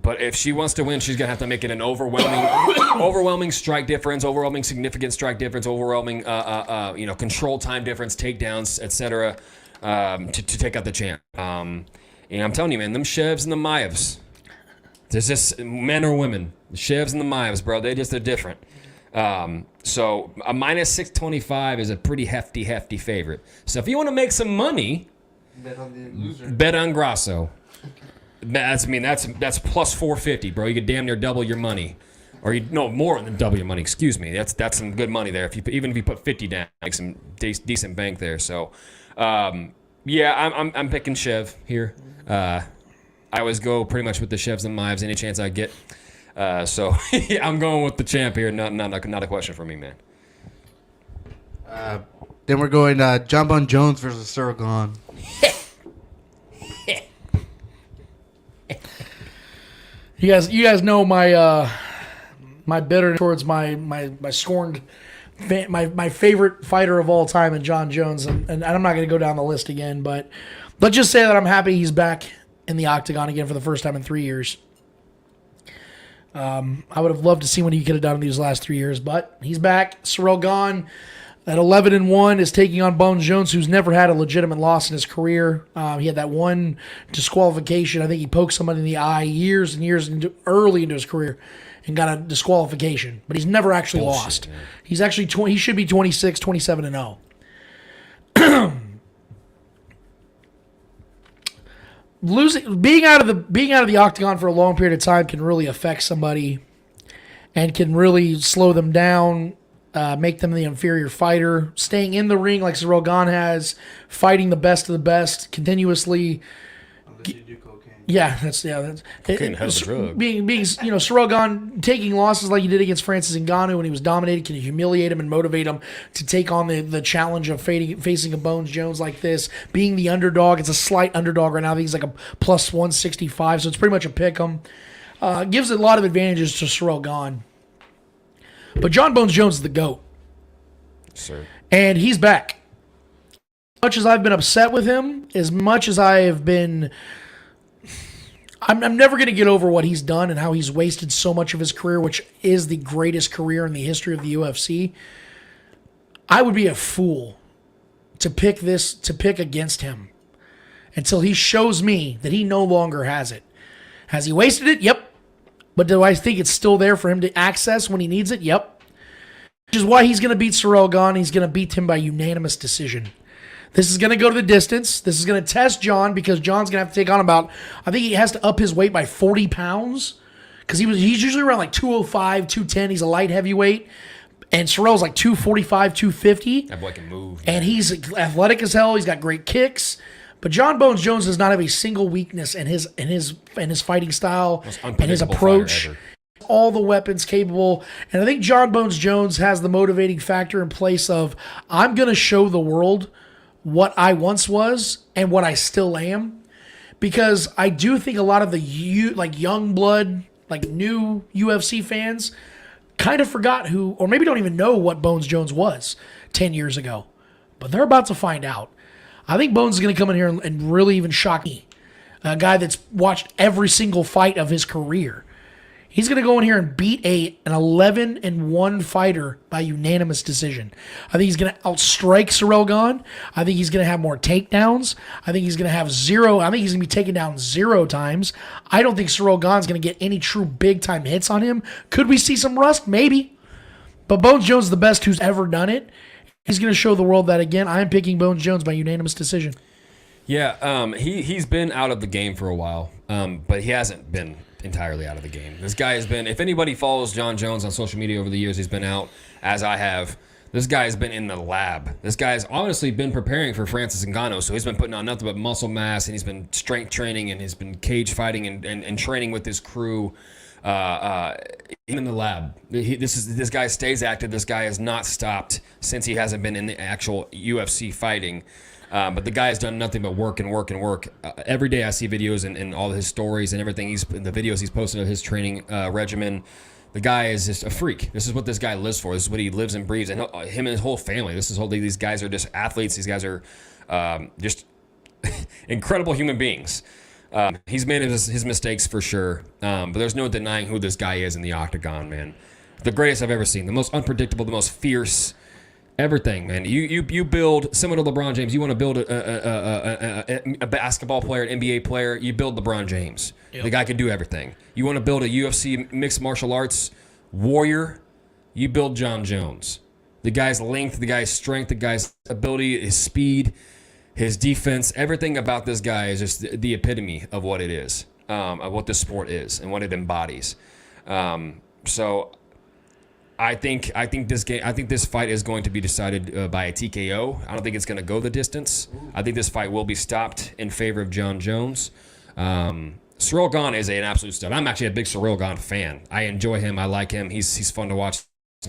But if she wants to win, she's gonna have to make it an overwhelming strike difference, overwhelming significant strike difference, overwhelming control time difference, takedowns, etc. To take out the champ. And I'm telling you, man, them Shevs and the Maevs. There's just men or women, the Shevs and the Maevs, bro. They're different. So a minus 625 is a pretty hefty favorite. So if you want to make some money, Bet on the loser. Bet on Grasso. That's plus 450, bro. You could damn near double your money, or more than double your money. Excuse me. That's some good money there. Even if you put 50 down, make some decent bank there. So, I'm picking Shev here. I always go pretty much with the Shevs and Maevs any chance I get. So I'm going with the champ here. Not a question for me, man. Then we're going John Bon Jones versus Suragon. You guys know my my bitterness towards my scorned my favorite fighter of all time, and John Jones, and I'm not going to go down the list again, but let's just say that I'm happy he's back in the octagon again for the first time in 3 years. I would have loved to see what he could have done in these last 3 years, but he's back. Ciryl Gane at 11-1 is taking on Bones Jones, who's never had a legitimate loss in his career. He had that one disqualification. I think he poked somebody in the eye years and years early into his career and got a disqualification. But he's never actually lost. Man. He's actually he should be 26, 27-0. Being out of the octagon for a long period of time can really affect somebody and can really slow them down. Make them the inferior fighter. Staying in the ring like Ciryl Gane has, fighting the best of the best continuously. Unless you do cocaine. Yeah, that's cocaine has a drug. Being Ciryl Gane taking losses like he did against Francis Ngannou when he was dominated can humiliate him and motivate him to take on the challenge of facing a Bones Jones like this. Being the underdog, it's a slight underdog right now. I think he's like a plus 165, so it's pretty much a pick 'em. Gives a lot of advantages to Ciryl Gane. But John Bones Jones is the GOAT. Sir. And he's back. As much as I've been upset with him, as much as I have been... I'm never going to get over what he's done and how he's wasted so much of his career, which is the greatest career in the history of the UFC. I would be a fool to pick against him until he shows me that he no longer has it. Has he wasted it? Yep. But do I think it's still there for him to access when he needs it? Yep. Which is why he's going to beat Ciryl Gane. He's going to beat him by unanimous decision. This is going to go to the distance. This is going to test John because John's going to have to take on I think he has to up his weight by 40 pounds because he's usually around like 205, 210. He's a light heavyweight. And Ciryl's like 245, 250. That boy can move. Man. And he's athletic as hell. He's got great kicks. But John Bones Jones does not have a single weakness in his fighting style and his approach. All the weapons capable. And I think John Bones Jones has the motivating factor in place of, I'm going to show the world what I once was and what I still am. Because I do think a lot of the young blood, like new UFC fans kind of forgot who, or maybe don't even know what Bones Jones was 10 years ago. But they're about to find out. I think Bones is going to come in here and really even shock me. A guy that's watched every single fight of his career. He's going to go in here and beat an 11-1 fighter by unanimous decision. I think he's going to outstrike Ciryl Gane. I think he's going to have more takedowns. I think he's going to have zero. I think he's going to be taken down 0 times. I don't think Ciryl Gane's going to get any true big-time hits on him. Could we see some rust? Maybe. But Bones Jones is the best who's ever done it. He's going to show the world that again. I'm picking Bones Jones by unanimous decision. Yeah, he's been out of the game for a while, but he hasn't been entirely out of the game. This guy has been, if anybody follows John Jones on social media over the years, he's been out, as I have. This guy has been in the lab. This guy's honestly been preparing for Francis Ngannou, so he's been putting on nothing but muscle mass, and he's been strength training, and he's been cage fighting and training with his crew in the lab. This guy stays active. This guy has not stopped since he hasn't been in the actual UFC fighting. But the guy has done nothing but work and work and work. Every day I see videos and all his stories and everything. The videos he's posted of his training regimen. The guy is just a freak. This is what this guy lives for. This is what he lives and breathes. And him and his whole family. These guys are just athletes. These guys are just incredible human beings. He's made his mistakes for sure. But there's no denying who this guy is in the octagon, man. The greatest I've ever seen. The most unpredictable, the most fierce. Everything, man. You build, similar to LeBron James, you want to build a basketball player, an NBA player, you build LeBron James. Yep. The guy can do everything. You want to build a UFC mixed martial arts warrior, you build John Jones. The guy's length, the guy's strength, the guy's ability, his speed, his defense, everything about this guy is just the epitome of what it is, of what this sport is and what it embodies. So I think this fight is going to be decided by a TKO. I don't think it's going to go the distance. I think this fight will be stopped in favor of John Jones. Ciryl Gane is an absolute stud. I'm actually a big Ciryl Gane fan. I enjoy him. I like him. He's fun to watch.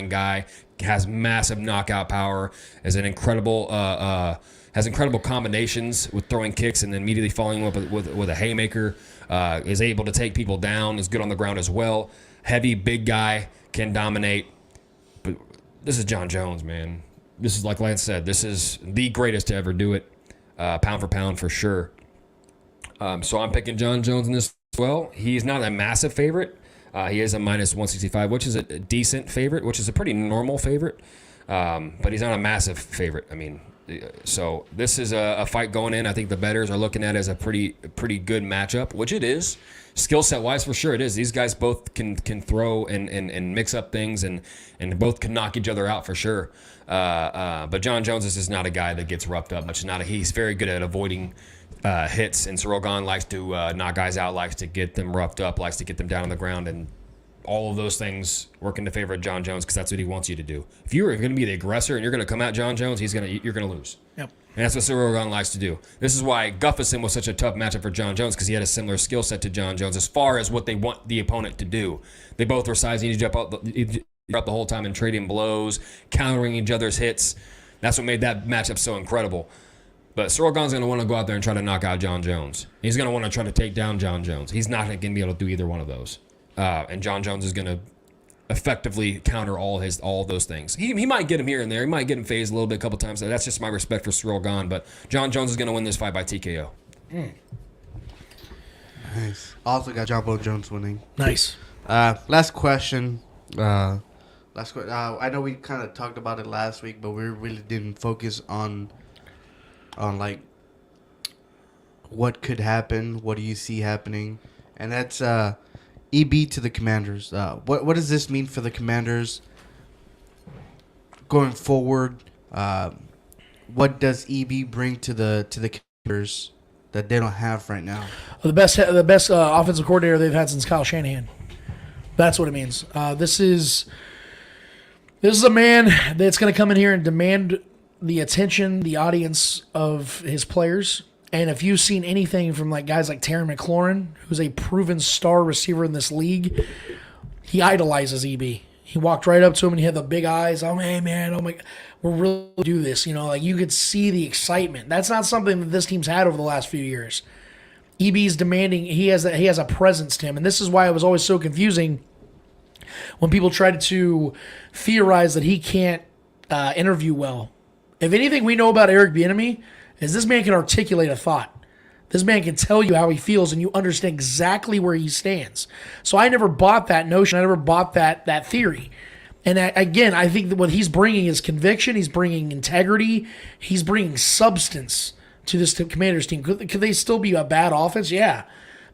Guy has massive knockout power. Has incredible combinations with throwing kicks and then immediately following up with a haymaker. Is able to take people down. Is good on the ground as well. Heavy, big guy, can dominate. But this is John Jones, man. This is, like Lance said, this is the greatest to ever do it, pound for pound for sure. So I'm picking John Jones in this as well. He's not a massive favorite. He is a minus 165, which is a decent favorite, which is a pretty normal favorite. But he's not a massive favorite. I mean, so this is a fight going in. I think the bettors are looking at it as a pretty good matchup, which it is. Skill set wise, for sure it is. These guys both can throw and mix up things and both can knock each other out for sure. But John Jones is just not a guy that gets roughed up much. He's very good at avoiding hits, and Ciryl Gane likes to knock guys out, likes to get them roughed up, likes to get them down on the ground, and all of those things work in the favor of John Jones because that's what he wants you to do. If you're going to be the aggressor and you're going to come at John Jones, you're going to lose. Yep. And that's what Ciryl Gane likes to do. This is why Gustafsson was such a tough matchup for John Jones, because he had a similar skill set to John Jones as far as what they want the opponent to do. They both were sizing each other up the whole time and trading blows, countering each other's hits. That's what made that matchup so incredible. But Ciryl Gane's going to want to go out there and try to knock out John Jones. He's going to want to try to take down John Jones. He's not going to be able to do either one of those. And John Jones is going to effectively counter all those things. He might get him here and there. He might get him phased a little bit a couple times. That's just my respect for Ciryl Gane. But John Jones is going to win this fight by TKO. Nice. Also got John Jones winning. Nice. Last question. I know we kind of talked about it last week, but we really didn't focus on like what could happen. What do you see happening? And that's EB to the Commanders. What does this mean for the Commanders going forward? What does EB bring to the Commanders that they don't have right now? Well, the best offensive coordinator they've had since Kyle Shanahan. That's what it means. This is a man that's going to come in here and demand the attention, the audience of his players. And if you've seen anything from like guys like Terry McLaurin, who's a proven star receiver in this league, he idolizes EB. He walked right up to him and he had the big eyes. Oh, hey, man, oh my, we're really do this. Like you could see the excitement. That's not something that this team's had over the last few years. EB's demanding. He has a presence to him, and this is why it was always so confusing when people tried to theorize that he can't interview well. If anything we know about Eric Bieniemy is this man can articulate a thought. This man can tell you how he feels, and you understand exactly where he stands. So I never bought that notion. I never bought that theory. And again, I think that what he's bringing is conviction. He's bringing integrity. He's bringing substance to this Commanders team. Could they still be a bad offense? Yeah.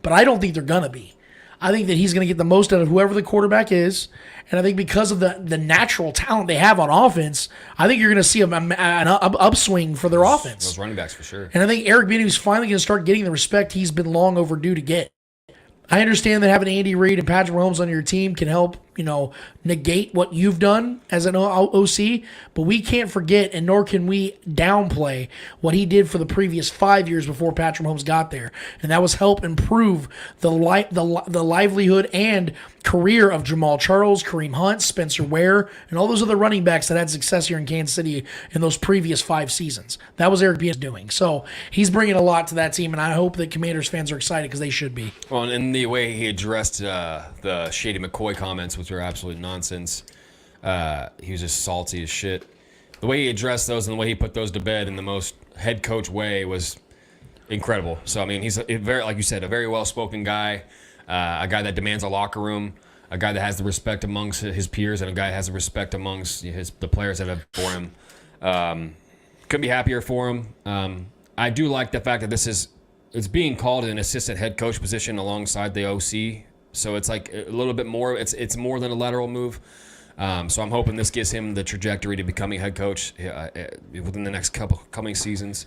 But I don't think they're going to be. I think that he's going to get the most out of whoever the quarterback is. And I think because of the natural talent they have on offense, I think you're going to see an upswing for their offense. Those running backs for sure. And I think Eric Bieniemy is finally going to start getting the respect he's been long overdue to get. I understand that having Andy Reid and Patrick Mahomes on your team can help, negate what you've done as an OC, but we can't forget, and nor can we downplay what he did for the previous 5 years before Patrick Mahomes got there, and that was help improve the livelihood and career of Jamal Charles, Kareem Hunt, Spencer Ware, and all those other running backs that had success here in Kansas City in those previous 5 seasons. That was Eric Bieniemy doing. So he's bringing a lot to that team, and I hope that Commanders fans are excited because they should be. Well, and the way he addressed the Shady McCoy comments, which were absolute nonsense, he was just salty as shit. The way he addressed those and the way he put those to bed in the most head coach way was incredible. So, I mean, he's very, like you said, a very well-spoken guy, a guy that demands a locker room, a guy that has the respect amongst his peers, and a guy that has the respect amongst the players that have for him. Couldn't be happier for him. I do like the fact that it's being called an assistant head coach position alongside the OC. So it's like a little bit more. It's more than a lateral move. So I'm hoping this gives him the trajectory to becoming head coach within the next couple coming seasons.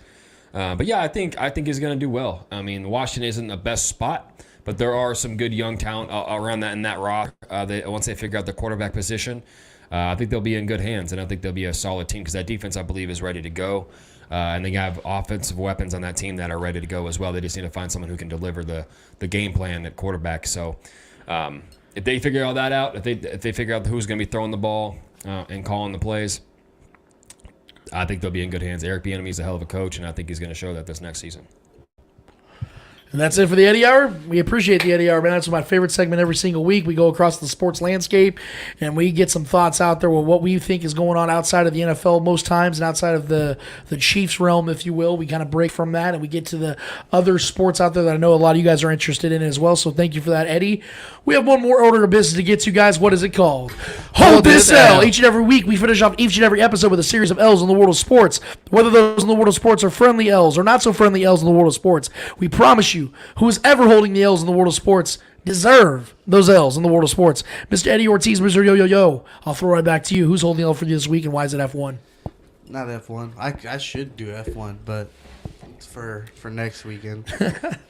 But yeah, I think he's going to do well. I mean, Washington isn't the best spot, but there are some good young talent around that in that rock. Once they figure out the quarterback position, I think they'll be in good hands, and I think they'll be a solid team because that defense, I believe, is ready to go. And they have offensive weapons on that team that are ready to go as well. They just need to find someone who can deliver the game plan at quarterback. So if they figure all that out, if they figure out who's going to be throwing the ball and calling the plays, I think they'll be in good hands. Eric Bieniemy is a hell of a coach, and I think he's going to show that this next season. And that's it for the Eddie Hour. We appreciate the Eddie Hour, man. That's my favorite segment every single week. We go across the sports landscape, and we get some thoughts out there with what we think is going on outside of the NFL most times and outside of the Chiefs realm, if you will. We kind of break from that, and we get to the other sports out there that I know a lot of you guys are interested in as well. So thank you for that, Eddie. We have one more order of business to get to, guys. What is it called? Hold this L. Each and every week, we finish off each and every episode with a series of L's in the world of sports. Whether those in the world of sports are friendly L's or not so friendly L's in the world of sports, we promise you, who is ever holding the L's in the world of sports deserve those L's in the world of sports. Mr. Eddie Ortiz, Mr. Yo. I'll throw right back to you. Who's holding the L for you this week, and why is it F1? Not F1. I should do F1, but it's for next weekend.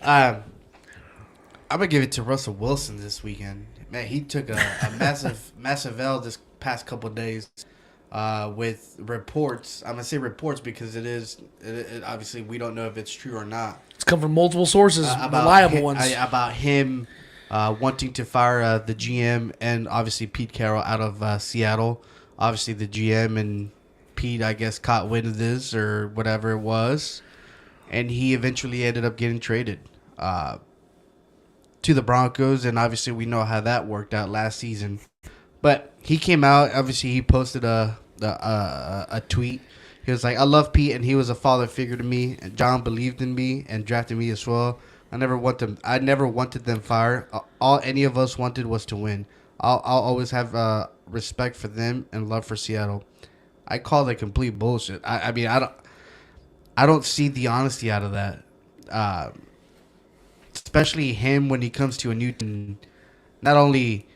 I'm gonna give it to Russell Wilson this weekend. Man, he took a massive L this past couple of days with reports. I'm gonna say reports because it obviously we don't know if it's true or not. It's come from multiple sources, reliable ones. About him wanting to fire the GM and obviously Pete Carroll out of Seattle. Obviously the GM and Pete, I guess, caught wind of this or whatever it was, and he eventually ended up getting traded to the Broncos, and obviously we know how that worked out last season. But he came out, obviously he posted a tweet. He was like, I love Pete, and he was a father figure to me, and John believed in me and drafted me as well. I never wanted them fired. All any of us wanted was to win. I'll always have respect for them and love for Seattle. I call that complete bullshit. I mean, I don't see the honesty out of that. Especially him when he comes to a new team. Not only,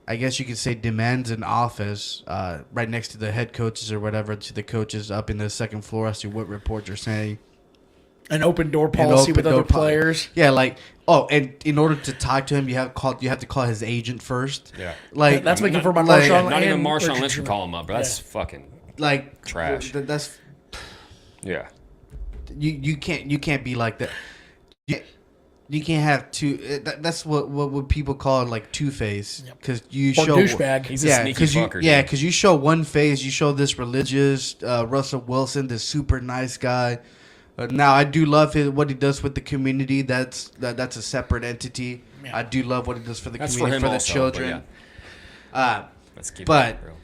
I guess you could say, demands an office right next to the head coaches or whatever, to the coaches up in the second floor as to what reports are saying. An open door policy with other players. Yeah, like, and in order to talk to him, you have to call his agent first. Yeah, like that's making for my Not Marshawn. even Marshawn Lynch would call him up, bro. That's fucking like trash. That's yeah. You can't be like that. You can't have two. That's what people call like two-face, because you show douchebag. He's a sneaky fucker. Because you show one face, you show this religious Russell Wilson, this super nice guy. Now I do love what he does with the community. That's a separate entity. Yeah. I do love what he does for the community, for the children. Let's keep but it real.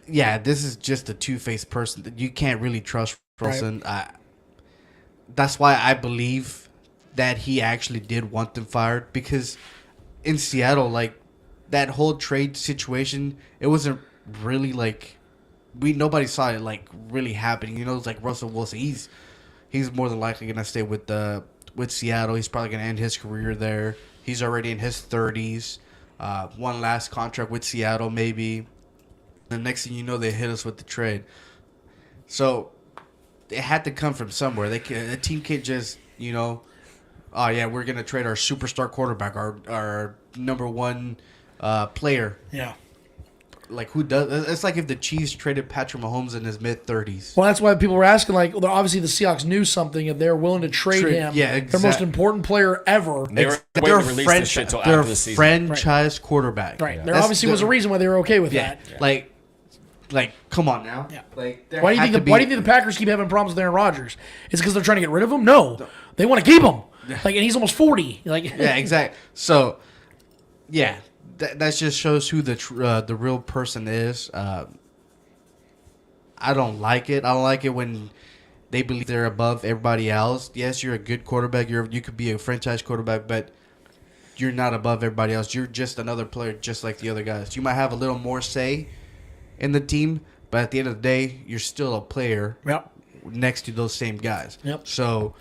Yeah, this is just a two-faced person that you can't really trust. Wilson. Right. That's why I believe that he actually did want them fired, because in Seattle, like, that whole trade situation, it wasn't really like nobody saw it like really happening. You know, it's like Russell Wilson. He's more than likely gonna stay with Seattle. He's probably gonna end his career there. He's already in his 30s. One last contract with Seattle, maybe. The next thing you know, they hit us with the trade. So it had to come from somewhere. A team can't just, oh yeah, we're gonna trade our superstar quarterback, our number one player. Yeah. Like, who does? It's like if the Chiefs traded Patrick Mahomes in his mid-30s. Well, that's why people were asking. Like, well, obviously the Seahawks knew something, and they're willing to trade him. Yeah, Their most important player ever. They're waiting to release this shit till after the season. Franchise quarterback. Right. There obviously was a reason why they were okay with Yeah. that. Like, come on now. Yeah. Like, why do you think the Packers keep having problems with Aaron Rodgers? Is it because they're trying to get rid of him? No, they want to keep him. Like, and he's almost 40. Like, yeah, exactly. So, yeah, that just shows who the real person is. I don't like it. I don't like it when they believe they're above everybody else. Yes, you're a good quarterback. You could be a franchise quarterback, but you're not above everybody else. You're just another player, just like the other guys. You might have a little more say in the team, but at the end of the day, you're still a player. Yep. Next to those same guys. Yep. So,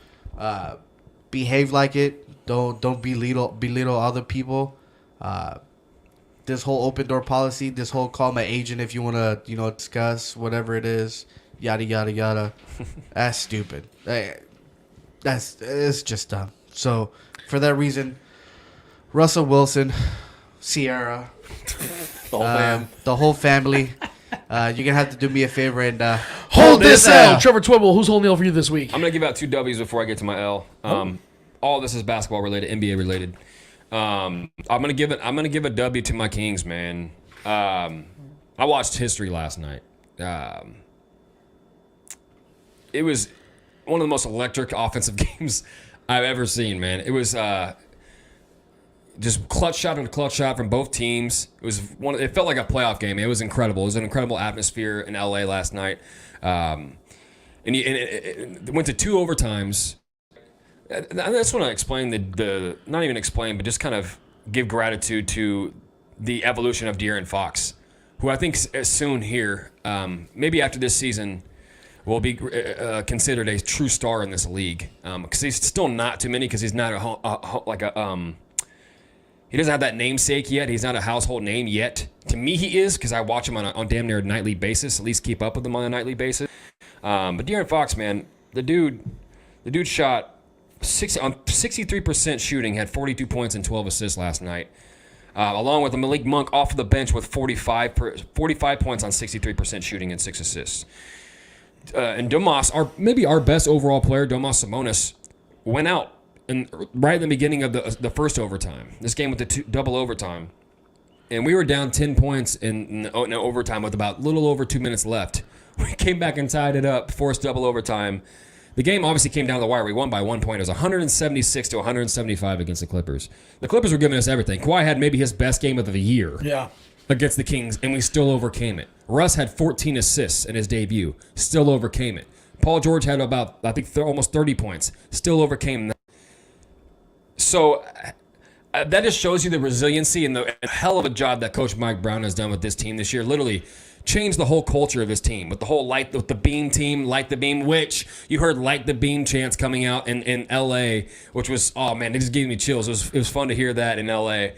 behave like it. Don't belittle other people. This whole open door policy, this whole call my agent if you want to, discuss whatever it is, yada yada yada. That's stupid. It's just dumb. So, for that reason, Russell Wilson, Sierra, the whole family. You're gonna have to do me a favor and hold this L. Trevor Twibble, who's holding the L for you this week? I'm gonna give out 2 W's before I get to my L. All this is basketball related, NBA related. I'm gonna give a W to my Kings, man. I watched history last night. It was one of the most electric offensive games I've ever seen, man. It was just clutch shot and clutch shot from both teams. It felt like a playoff game. It was incredible. It was an incredible atmosphere in LA last night. And it went to 2 overtimes. I just want to explain not even explain, but just kind of give gratitude to the evolution of De'Aaron Fox, who I think soon here, maybe after this season, will be considered a true star in this league. Because he's still not too many, because he's not he doesn't have that namesake yet. He's not a household name yet. To me, he is, because I watch him on damn near a nightly basis, at least keep up with him on a nightly basis. But De'Aaron Fox, man, the dude shot 63% shooting, had 42 points and 12 assists last night, along with Malik Monk off the bench with 45 points on 63% shooting and 6 assists. And Domas, maybe our best overall player, Domas Sabonis, went out right in the beginning of the first overtime. This game with the double overtime. And we were down 10 points in overtime with about little over 2 minutes left. We came back and tied it up, forced double overtime. The game obviously came down the wire. We won by 1 point. It was 176 to 175 against the Clippers. The Clippers were giving us everything. Kawhi had maybe his best game of the year against the Kings, and we still overcame it. Russ had 14 assists in his debut, still overcame it. Paul George had about, I think, almost 30 points, still overcame that. So that just shows you the resiliency and the hell of a job that Coach Mike Brown has done with this team this year. Literally changed the whole culture of his team with the whole with the beam team, light the beam, which you heard light the beam chants coming out in LA, which was, oh man, it just gave me chills. It was fun to hear that in LA,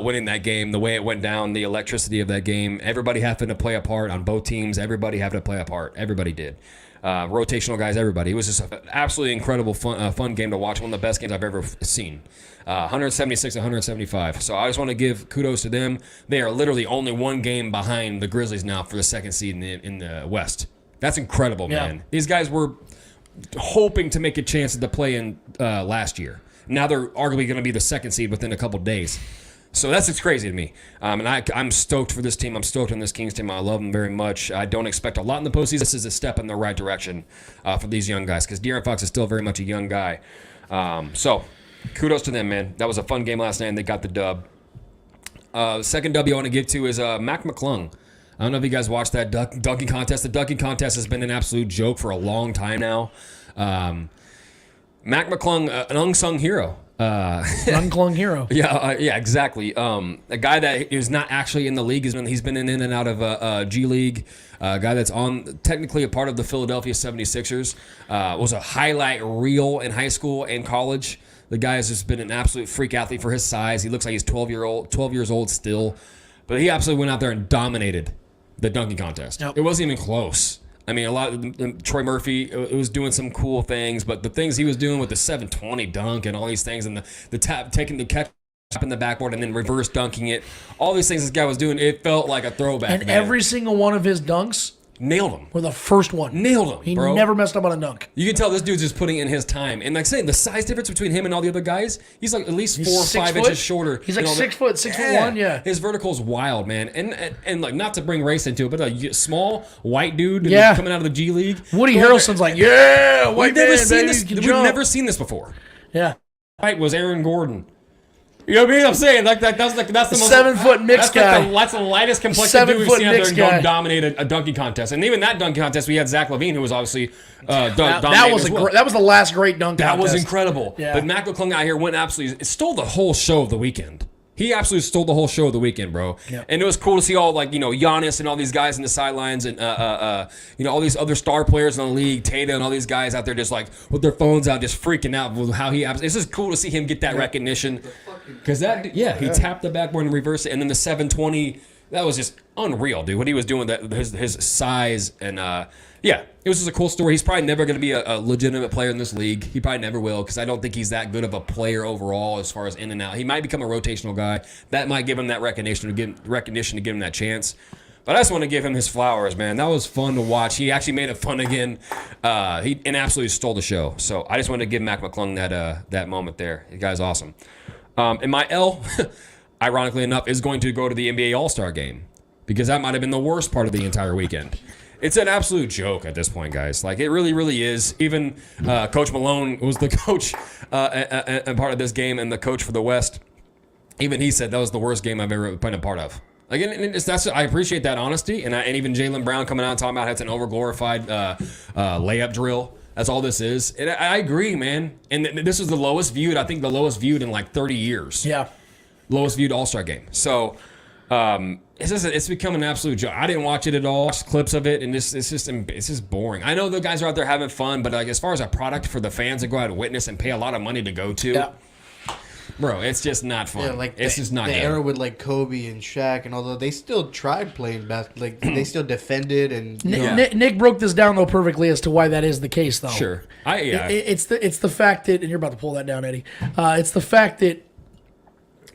winning that game, the way it went down, the electricity of that game, everybody having to play a part on both teams, everybody having to play a part, everybody did. Rotational guys, everybody. It was just an absolutely incredible, fun game to watch. One of the best games I've ever seen. 176 175. So I just want to give kudos to them. They are literally only 1 game behind the Grizzlies now for the 2nd seed in the West. That's incredible, man. These guys were hoping to make a chance at the play-in last year. Now they're arguably going to be the 2nd seed within a couple days. So that's just crazy to me. And I'm stoked for this team. I'm stoked on this Kings team. I love them very much. I don't expect a lot in the postseason. This is a step in the right direction for these young guys, because De'Aaron Fox is still very much a young guy. So kudos to them, man. That was a fun game last night, and they got the dub. The second W I want to give to is Mac McClung. I don't know if you guys watched that dunking contest. The dunking contest has been an absolute joke for a long time now. Mac McClung, an unsung hero. Unclung hero. Yeah, exactly. A guy that is not actually in the league. He's been in and out of G League. A guy that's technically a part of the Philadelphia 76ers. Was a highlight reel in high school and college. The guy has just been an absolute freak athlete for his size. He looks like he's 12 years old still. But he absolutely went out there and dominated the dunking contest. Yep. It wasn't even close. I mean, a lot of Troy Murphy was doing some cool things, but the things he was doing with the 720 dunk and all these things, and the tap, taking the catch in the backboard and then reverse dunking it, all these things this guy was doing, it felt like a throwback. And man. every single one of his dunks Nailed him. were the first one. Nailed him, He bro. never messed up on a dunk. You can tell this dude's just putting in his time. And like saying, the size difference between him and all the other guys, he's like at least He's 4 or 6 5 foot? inches shorter. He's like than all 6 foot, 6'1", yeah. His vertical's wild, man. And like, not to bring race into it, but a small white dude Yeah. coming out of the G League. Woody Harrelson's like, yeah, white We've never man, seen baby, this. can We've jump. never seen this before. Yeah. White was Aaron Gordon. You know what I mean? I'm saying that's the most 7 foot mixed guy. That's the lightest complexion 7 dude we've foot seen out there mixed and go guy. dominate a dunking contest. And even that dunking contest, we had Zach LaVine, who was obviously That dominating was as well. that was the last great dunk That was contest. incredible. Yeah. But Mac McClung out here went absolutely stole the whole show of the weekend. He absolutely stole the whole show of the weekend, bro. Yep. And it was cool to see all Giannis and all these guys in the sidelines and all these other star players in the league, Tata and all these guys out there just like with their phones out, just freaking out with how he. It's just cool to see him get that recognition because he tapped the backboard and reversed it, and then the 720. That was just unreal, dude. What he was doing, his size and it was just a cool story. He's probably never going to be a legitimate player in this league. He probably never will because I don't think he's that good of a player overall as far as in and out. He might become a rotational guy. That might give him that recognition to give him that chance. But I just want to give him his flowers, man. That was fun to watch. He actually made it fun again. He absolutely stole the show. So I just wanted to give Mac McClung that moment there. The guy's awesome. And my L, ironically enough, is going to go to the NBA All-Star game because that might have been the worst part of the entire weekend. It's an absolute joke at this point, guys. Like, it really, really is. Even Coach Malone was the coach and part of this game and the coach for the West. Even he said that was the worst game I've ever been a part of. Like, I appreciate that honesty. And even Jaylen Brown coming out and talking about how it's an overglorified layup drill. That's all this is. And I agree, man. And this was the lowest viewed in like 30 years. Yeah. Lowest viewed All-Star game. So it's become an absolute joke. I didn't watch it at all. Watched clips of it, and it's just boring. I know the guys are out there having fun, but like as far as a product for the fans to go out and witness and pay a lot of money to go to, bro, it's just not fun. Yeah, like it's just not the good. era with like Kobe and Shaq, and although they still tried playing basketball, like they still defended and Nick broke this down though perfectly as to why that is the case though. Sure, It's the fact that, and you're about to pull that down, Eddie. It's the fact that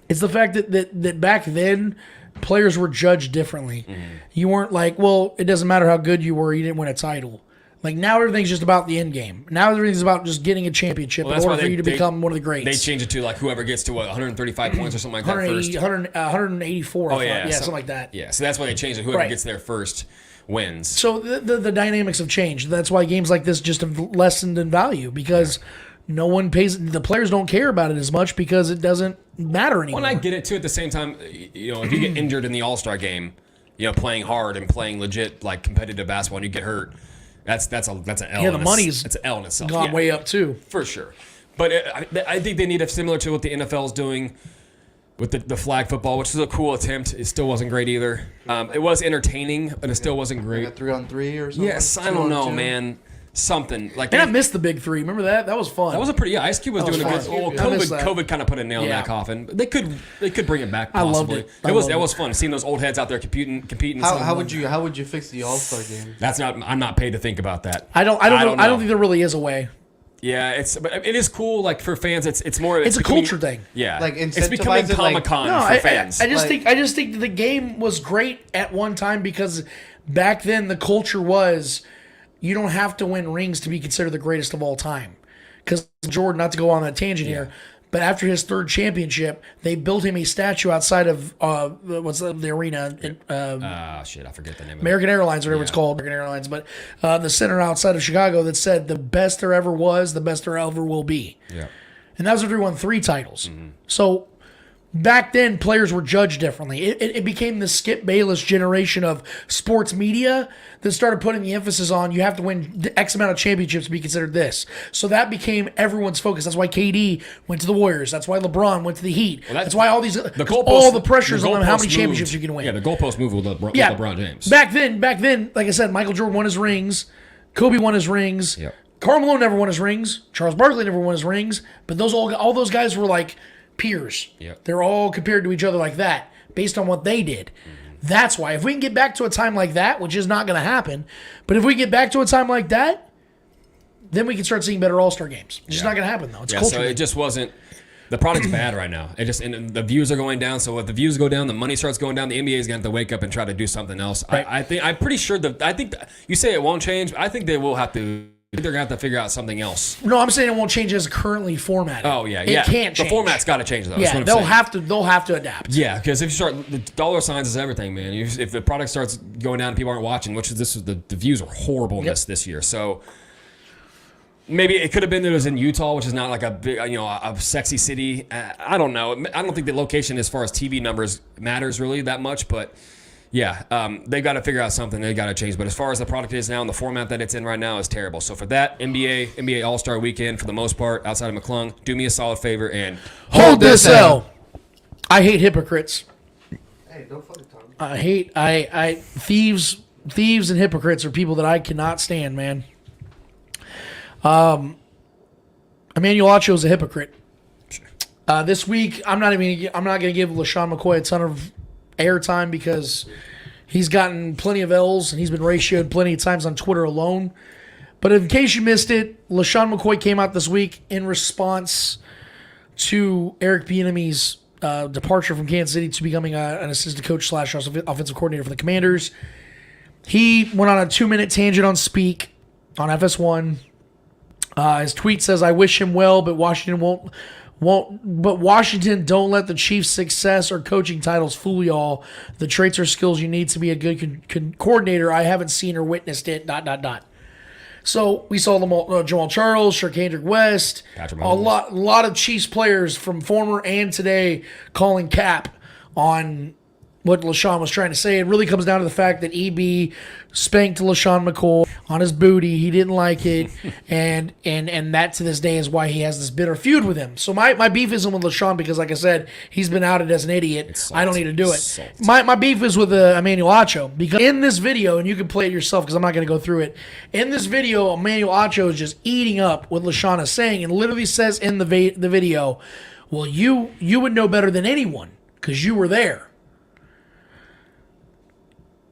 that back then players were judged differently. Mm-hmm. You weren't like, well, it doesn't matter how good you were, you didn't win a title. Like now everything's just about the end game. Now everything's about just getting a championship in order for you to become one of the greats. They changed it to like whoever gets to 135 points or something like that 180, first. 184. Oh, yeah, something like that. Yeah, so that's why they changed it. Whoever Right. gets there first wins. So the dynamics have changed. That's why games like this just have lessened in value because no one pays. The players don't care about it as much because it doesn't matter anymore. Well, I get it too. At the same time, if you get injured in the All-Star game, playing hard and playing legit like competitive basketball, and you get hurt, that's an L. Yeah, the money's it's an L in itself. gone way up too, for sure. But I think they need a similar to what the NFL is doing with the flag football, which is a cool attempt. It still wasn't great either. It was entertaining, but it still wasn't great. like a 3-on-3 or something. Yes, I don't know, man. Something like and I missed the big three. Remember that? That was fun. That was a pretty. Yeah, Ice Cube was doing a good. fun. Well, I missed that. COVID kind of put a nail in that coffin. But they could bring it back. I loved Possibly. it. That was fun. Seeing those old heads out there competing. How would you fix the All-Star game? That's not. I'm not paid to think about that. I don't think there really is a way. Yeah, but it is cool. Like for fans, it's more. It's a culture thing. Yeah, Like it's becoming incentivize it, like- Comic-Con for fans. I just think that the game was great at one time because back then the culture was you don't have to win rings to be considered the greatest of all time. Because Jordan, not to go on that tangent here, but after his third championship, they built him a statue outside of the arena. Shit, I forget the name. American Airlines, whatever it's called, American Airlines, but the center outside of Chicago that said the best there ever was, the best there ever will be. Yeah, and that was after he won 3 titles. So back then, players were judged differently. It became the Skip Bayless generation of sports media that started putting the emphasis on you have to win X amount of championships to be considered this. So that became everyone's focus. That's why KD went to the Warriors. That's why LeBron went to the Heat. Well, that's why all these all the pressures on them, how many championships you can win. Yeah, the goalpost moved with LeBron James. Back then, like I said, Michael Jordan won his rings. Kobe won his rings. Yep. Karl Malone never won his rings. Charles Barkley never won his rings. But all those guys were like peers. Yep. They're all compared to each other like that based on what they did. That's why if we can get back to a time like that, which is not going to happen, but if we get back to a time like that, then we can start seeing better All-Star games. It's just not going to happen, though. It's culture. So it just wasn't. The product's bad right now. And the views are going down. So if the views go down, the money starts going down. The NBA is going to have to wake up and try to do something else. Right. I'm pretty sure you say it won't change. I think they will have to. They're going to have to figure out something else. No, I'm saying it won't change as currently formatted. Oh yeah, it can't change. The format's got to change though. Yeah, they'll have to adapt. Yeah, because if you start, the dollar signs is everything, man. If the product starts going down and people aren't watching, the views are horrible in this year. So maybe it could have been that it was in Utah, which is not like a big, a sexy city. I don't know. I don't think the location as far as TV numbers matters really that much, but. Yeah, they've got to figure out something. They've got to change. But as far as the product is now and the format that it's in right now is terrible. So for that, NBA All-Star Weekend, for the most part, outside of McClung, do me a solid favor and hold this L. I hate hypocrites. Hey, don't fucking talk. I hate thieves and hypocrites are people that I cannot stand, man. Emmanuel Acho is a hypocrite. This week, I'm not going to give LaShawn McCoy a ton of airtime because he's gotten plenty of L's and he's been ratioed plenty of times on Twitter alone. But in case you missed it, LaShawn McCoy came out this week in response to Eric Bieniemy's departure from Kansas City to becoming an assistant coach / offensive coordinator for the Commanders. He went on a 2-minute tangent on Speak on FS1. His tweet says, "I wish him well, but Washington don't let the Chiefs' success or coaching titles fool y'all. The traits or skills you need to be a good coordinator, I haven't seen or witnessed it, ... So we saw them Jamal Charles, Shurkandrick West, a lot of Chiefs players from former and today calling cap on what LaShawn was trying to say. It really comes down to the fact that EB spanked LaShawn McCoy on his booty. He didn't like it, and that to this day is why he has this bitter feud with him. So my beef isn't with LaShawn because, like I said, he's been outed as an idiot. I don't need to do it. My beef is with Emmanuel Acho because in this video, and you can play it yourself because I'm not going to go through it. In this video, Emmanuel Acho is just eating up what LaShawn is saying and literally says in the video, well, you would know better than anyone because you were there.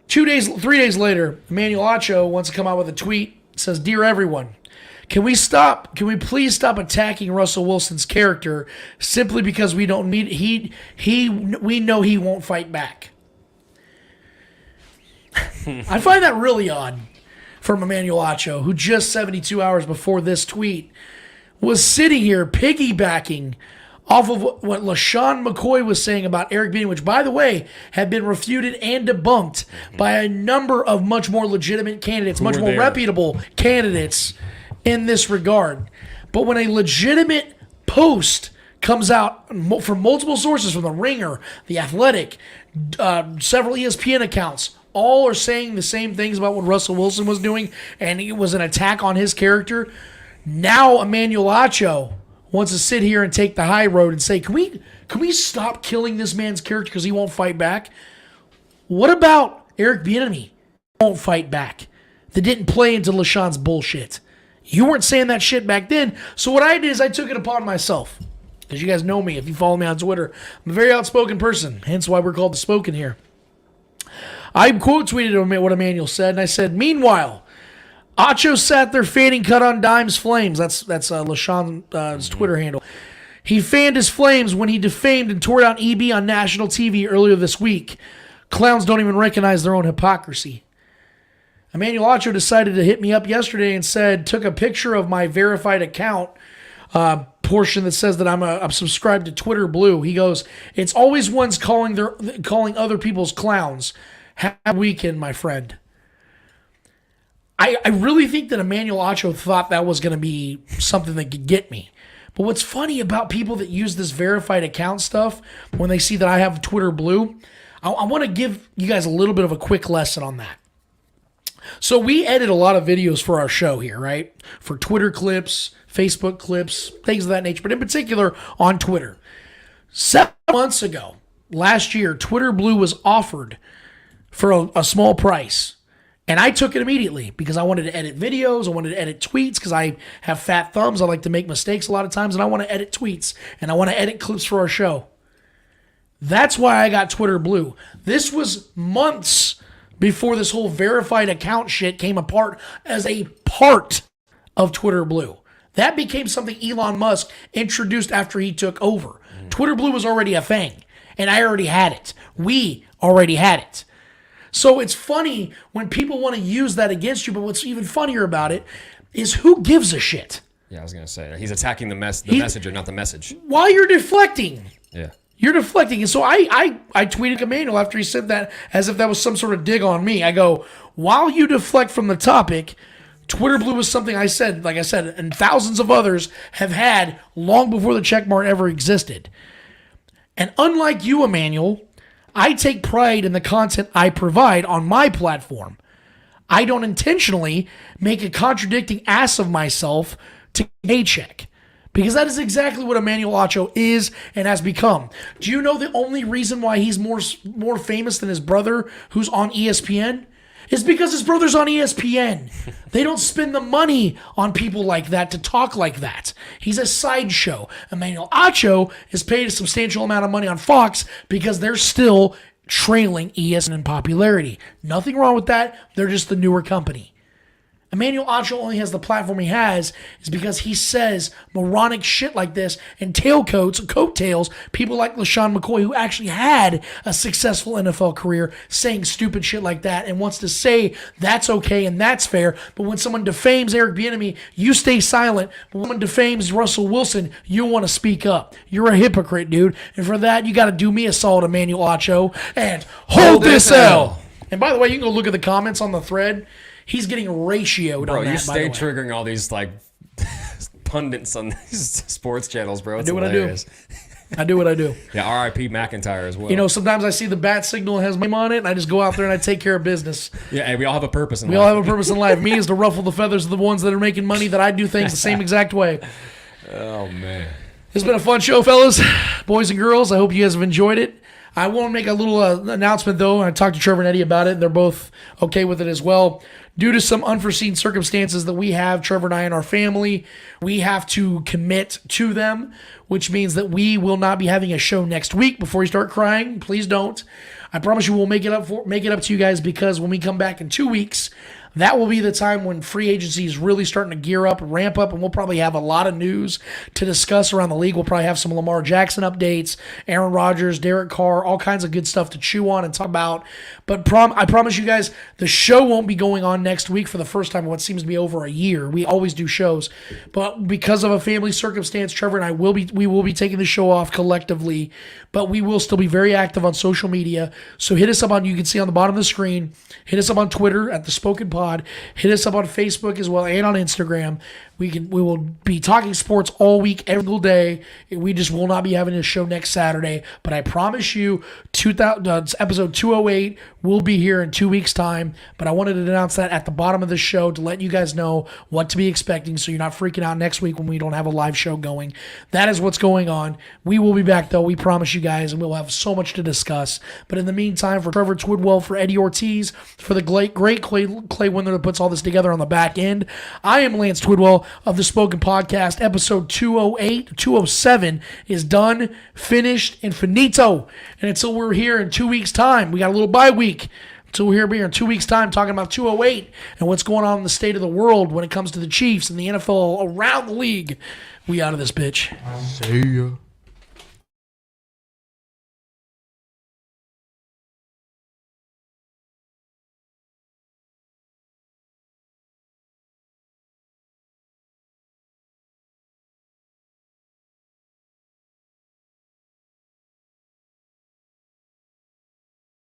3 days later, Emmanuel Acho wants to come out with a tweet. It says, "Dear everyone, can we please stop attacking Russell Wilson's character simply because we don't need we know he won't fight back." I find that really odd from Emmanuel Acho, who just 72 hours before this tweet was sitting here piggybacking off of what LaShawn McCoy was saying about Eric Bieniemy, which, by the way, had been refuted and debunked by a number of much more legitimate candidates, much more reputable candidates in this regard. But when a legitimate post comes out from multiple sources, from The Ringer, The Athletic, several ESPN accounts, all are saying the same things about what Russell Wilson was doing, and it was an attack on his character, now Emmanuel Acho wants to sit here and take the high road and say, can we stop killing this man's character because he won't fight back? What about Eric Bieniemy? Won't fight back. That didn't play into LaShawn's bullshit. You weren't saying that shit back then. So what I did is I took it upon myself. Because you guys know me, if you follow me on Twitter, I'm a very outspoken person, hence why we're called The Spoken here. I quote tweeted what Emmanuel said, and I said, "Meanwhile, Acho sat there fanning cut on dimes flames." That's LaShawn's Twitter handle. "He fanned his flames when he defamed and tore down EB on national TV earlier this week. Clowns don't even recognize their own hypocrisy." Emmanuel Acho decided to hit me up yesterday and took a picture of my verified account portion that says that I'm subscribed to Twitter Blue. He goes, "It's always ones calling other people's clowns. Have a weekend, my friend." I really think that Emmanuel Acho thought that was going to be something that could get me. But what's funny about people that use this verified account stuff, when they see that I have Twitter Blue, I want to give you guys a little bit of a quick lesson on that. So we edit a lot of videos for our show here, right? For Twitter clips, Facebook clips, things of that nature, but in particular on Twitter. 7 months ago, last year, Twitter Blue was offered for a small price. And I took it immediately because I wanted to edit videos. I wanted to edit tweets because I have fat thumbs. I like to make mistakes a lot of times, and I want to edit tweets, and I want to edit clips for our show. That's why I got Twitter Blue. This was months before this whole verified account shit came apart as a part of Twitter Blue. That became something Elon Musk introduced after he took over. Twitter Blue was already a thing, and I already had it. We already had it. So it's funny when people want to use that against you, but what's even funnier about it is who gives a shit? Yeah, I was going to say, he's attacking the messenger, not the message. While you're deflecting. Yeah. You're deflecting. And so I tweeted Emmanuel after he said that as if that was some sort of dig on me. I go, while you deflect from the topic, Twitter Blue was something I said, like I said, and thousands of others have had long before the checkmark ever existed. And unlike you, Emmanuel, I take pride in the content I provide on my platform. I don't intentionally make a contradicting ass of myself to get a paycheck. Because that is exactly what Emmanuel Acho is and has become. Do you know the only reason why he's more famous than his brother who's on ESPN? Is because his brother's on ESPN. They don't spend the money on people like that to talk like that. He's a sideshow. Emmanuel Acho is paid a substantial amount of money on Fox because they're still trailing ESPN in popularity. Nothing wrong with that. They're just the newer company. Emmanuel Acho only has the platform he has is because he says moronic shit like this and coattails people like LaShawn McCoy who actually had a successful NFL career saying stupid shit like that and wants to say that's okay and that's fair. But when someone defames Eric Bieniemy, you stay silent. But when someone defames Russell Wilson, you want to speak up. You're a hypocrite, dude. And for that, you got to do me a solid, Emmanuel Acho, and hold this L. And by the way, you can go look at the comments on the thread. He's getting ratioed on that, you stay by the way. triggering all these like pundits on these sports channels, bro. It's I do hilarious. what I do. I do what I do. Yeah, R.I.P. McIntyre as well. You know, sometimes I see the bat signal has my name on it, and I just go out there and I take care of business. Yeah, hey, we all have a purpose in life. We all have a purpose in life. Me is to ruffle the feathers of the ones that are making money that I do things the same exact way. Oh, man. It's been a fun show, fellas, boys and girls. I hope you guys have enjoyed it. I want to make a little announcement, though. I talked to Trevor and Eddie about it, and they're both okay with it as well. Due to some unforeseen circumstances that we have, Trevor and I and our family, we have to commit to them, which means that we will not be having a show next week. Before you start crying, please don't. I promise you we'll make it up to you guys, because when we come back in 2 weeks, that will be the time when free agency is really starting to gear up, ramp up, and we'll probably have a lot of news to discuss around the league. We'll probably have some Lamar Jackson updates, Aaron Rodgers, Derek Carr, all kinds of good stuff to chew on and talk about. But I promise you guys, the show won't be going on next week for the first time in what seems to be over a year. We always do shows. But because of a family circumstance, Trevor and I will be taking the show off collectively, but we will still be very active on social media. So hit us up on, you can see on the bottom of the screen, hit us up on Twitter at The Spoken Pod. Hit us up on Facebook as well and on Instagram. We will be talking sports all week, every single day. We just will not be having a show next Saturday. But I promise you, episode 208 will be here in 2 weeks' time. But I wanted to announce that at the bottom of the show to let you guys know what to be expecting, so you're not freaking out next week when we don't have a live show going. That is what's going on. We will be back, though. We promise you guys, and we'll have so much to discuss. But in the meantime, for Trevor Twidwell, for Eddie Ortiz, for the great Clay Windler that puts all this together on the back end, I am Lance Twidwell of the Spoken Podcast. Episode 207 is done, finished, and finito. And until we're here in 2 weeks' time, we got a little bye week. Until we're here in 2 weeks' time talking about 208 and what's going on in the state of the world when it comes to the Chiefs and the NFL around the league. We out of this bitch. See ya.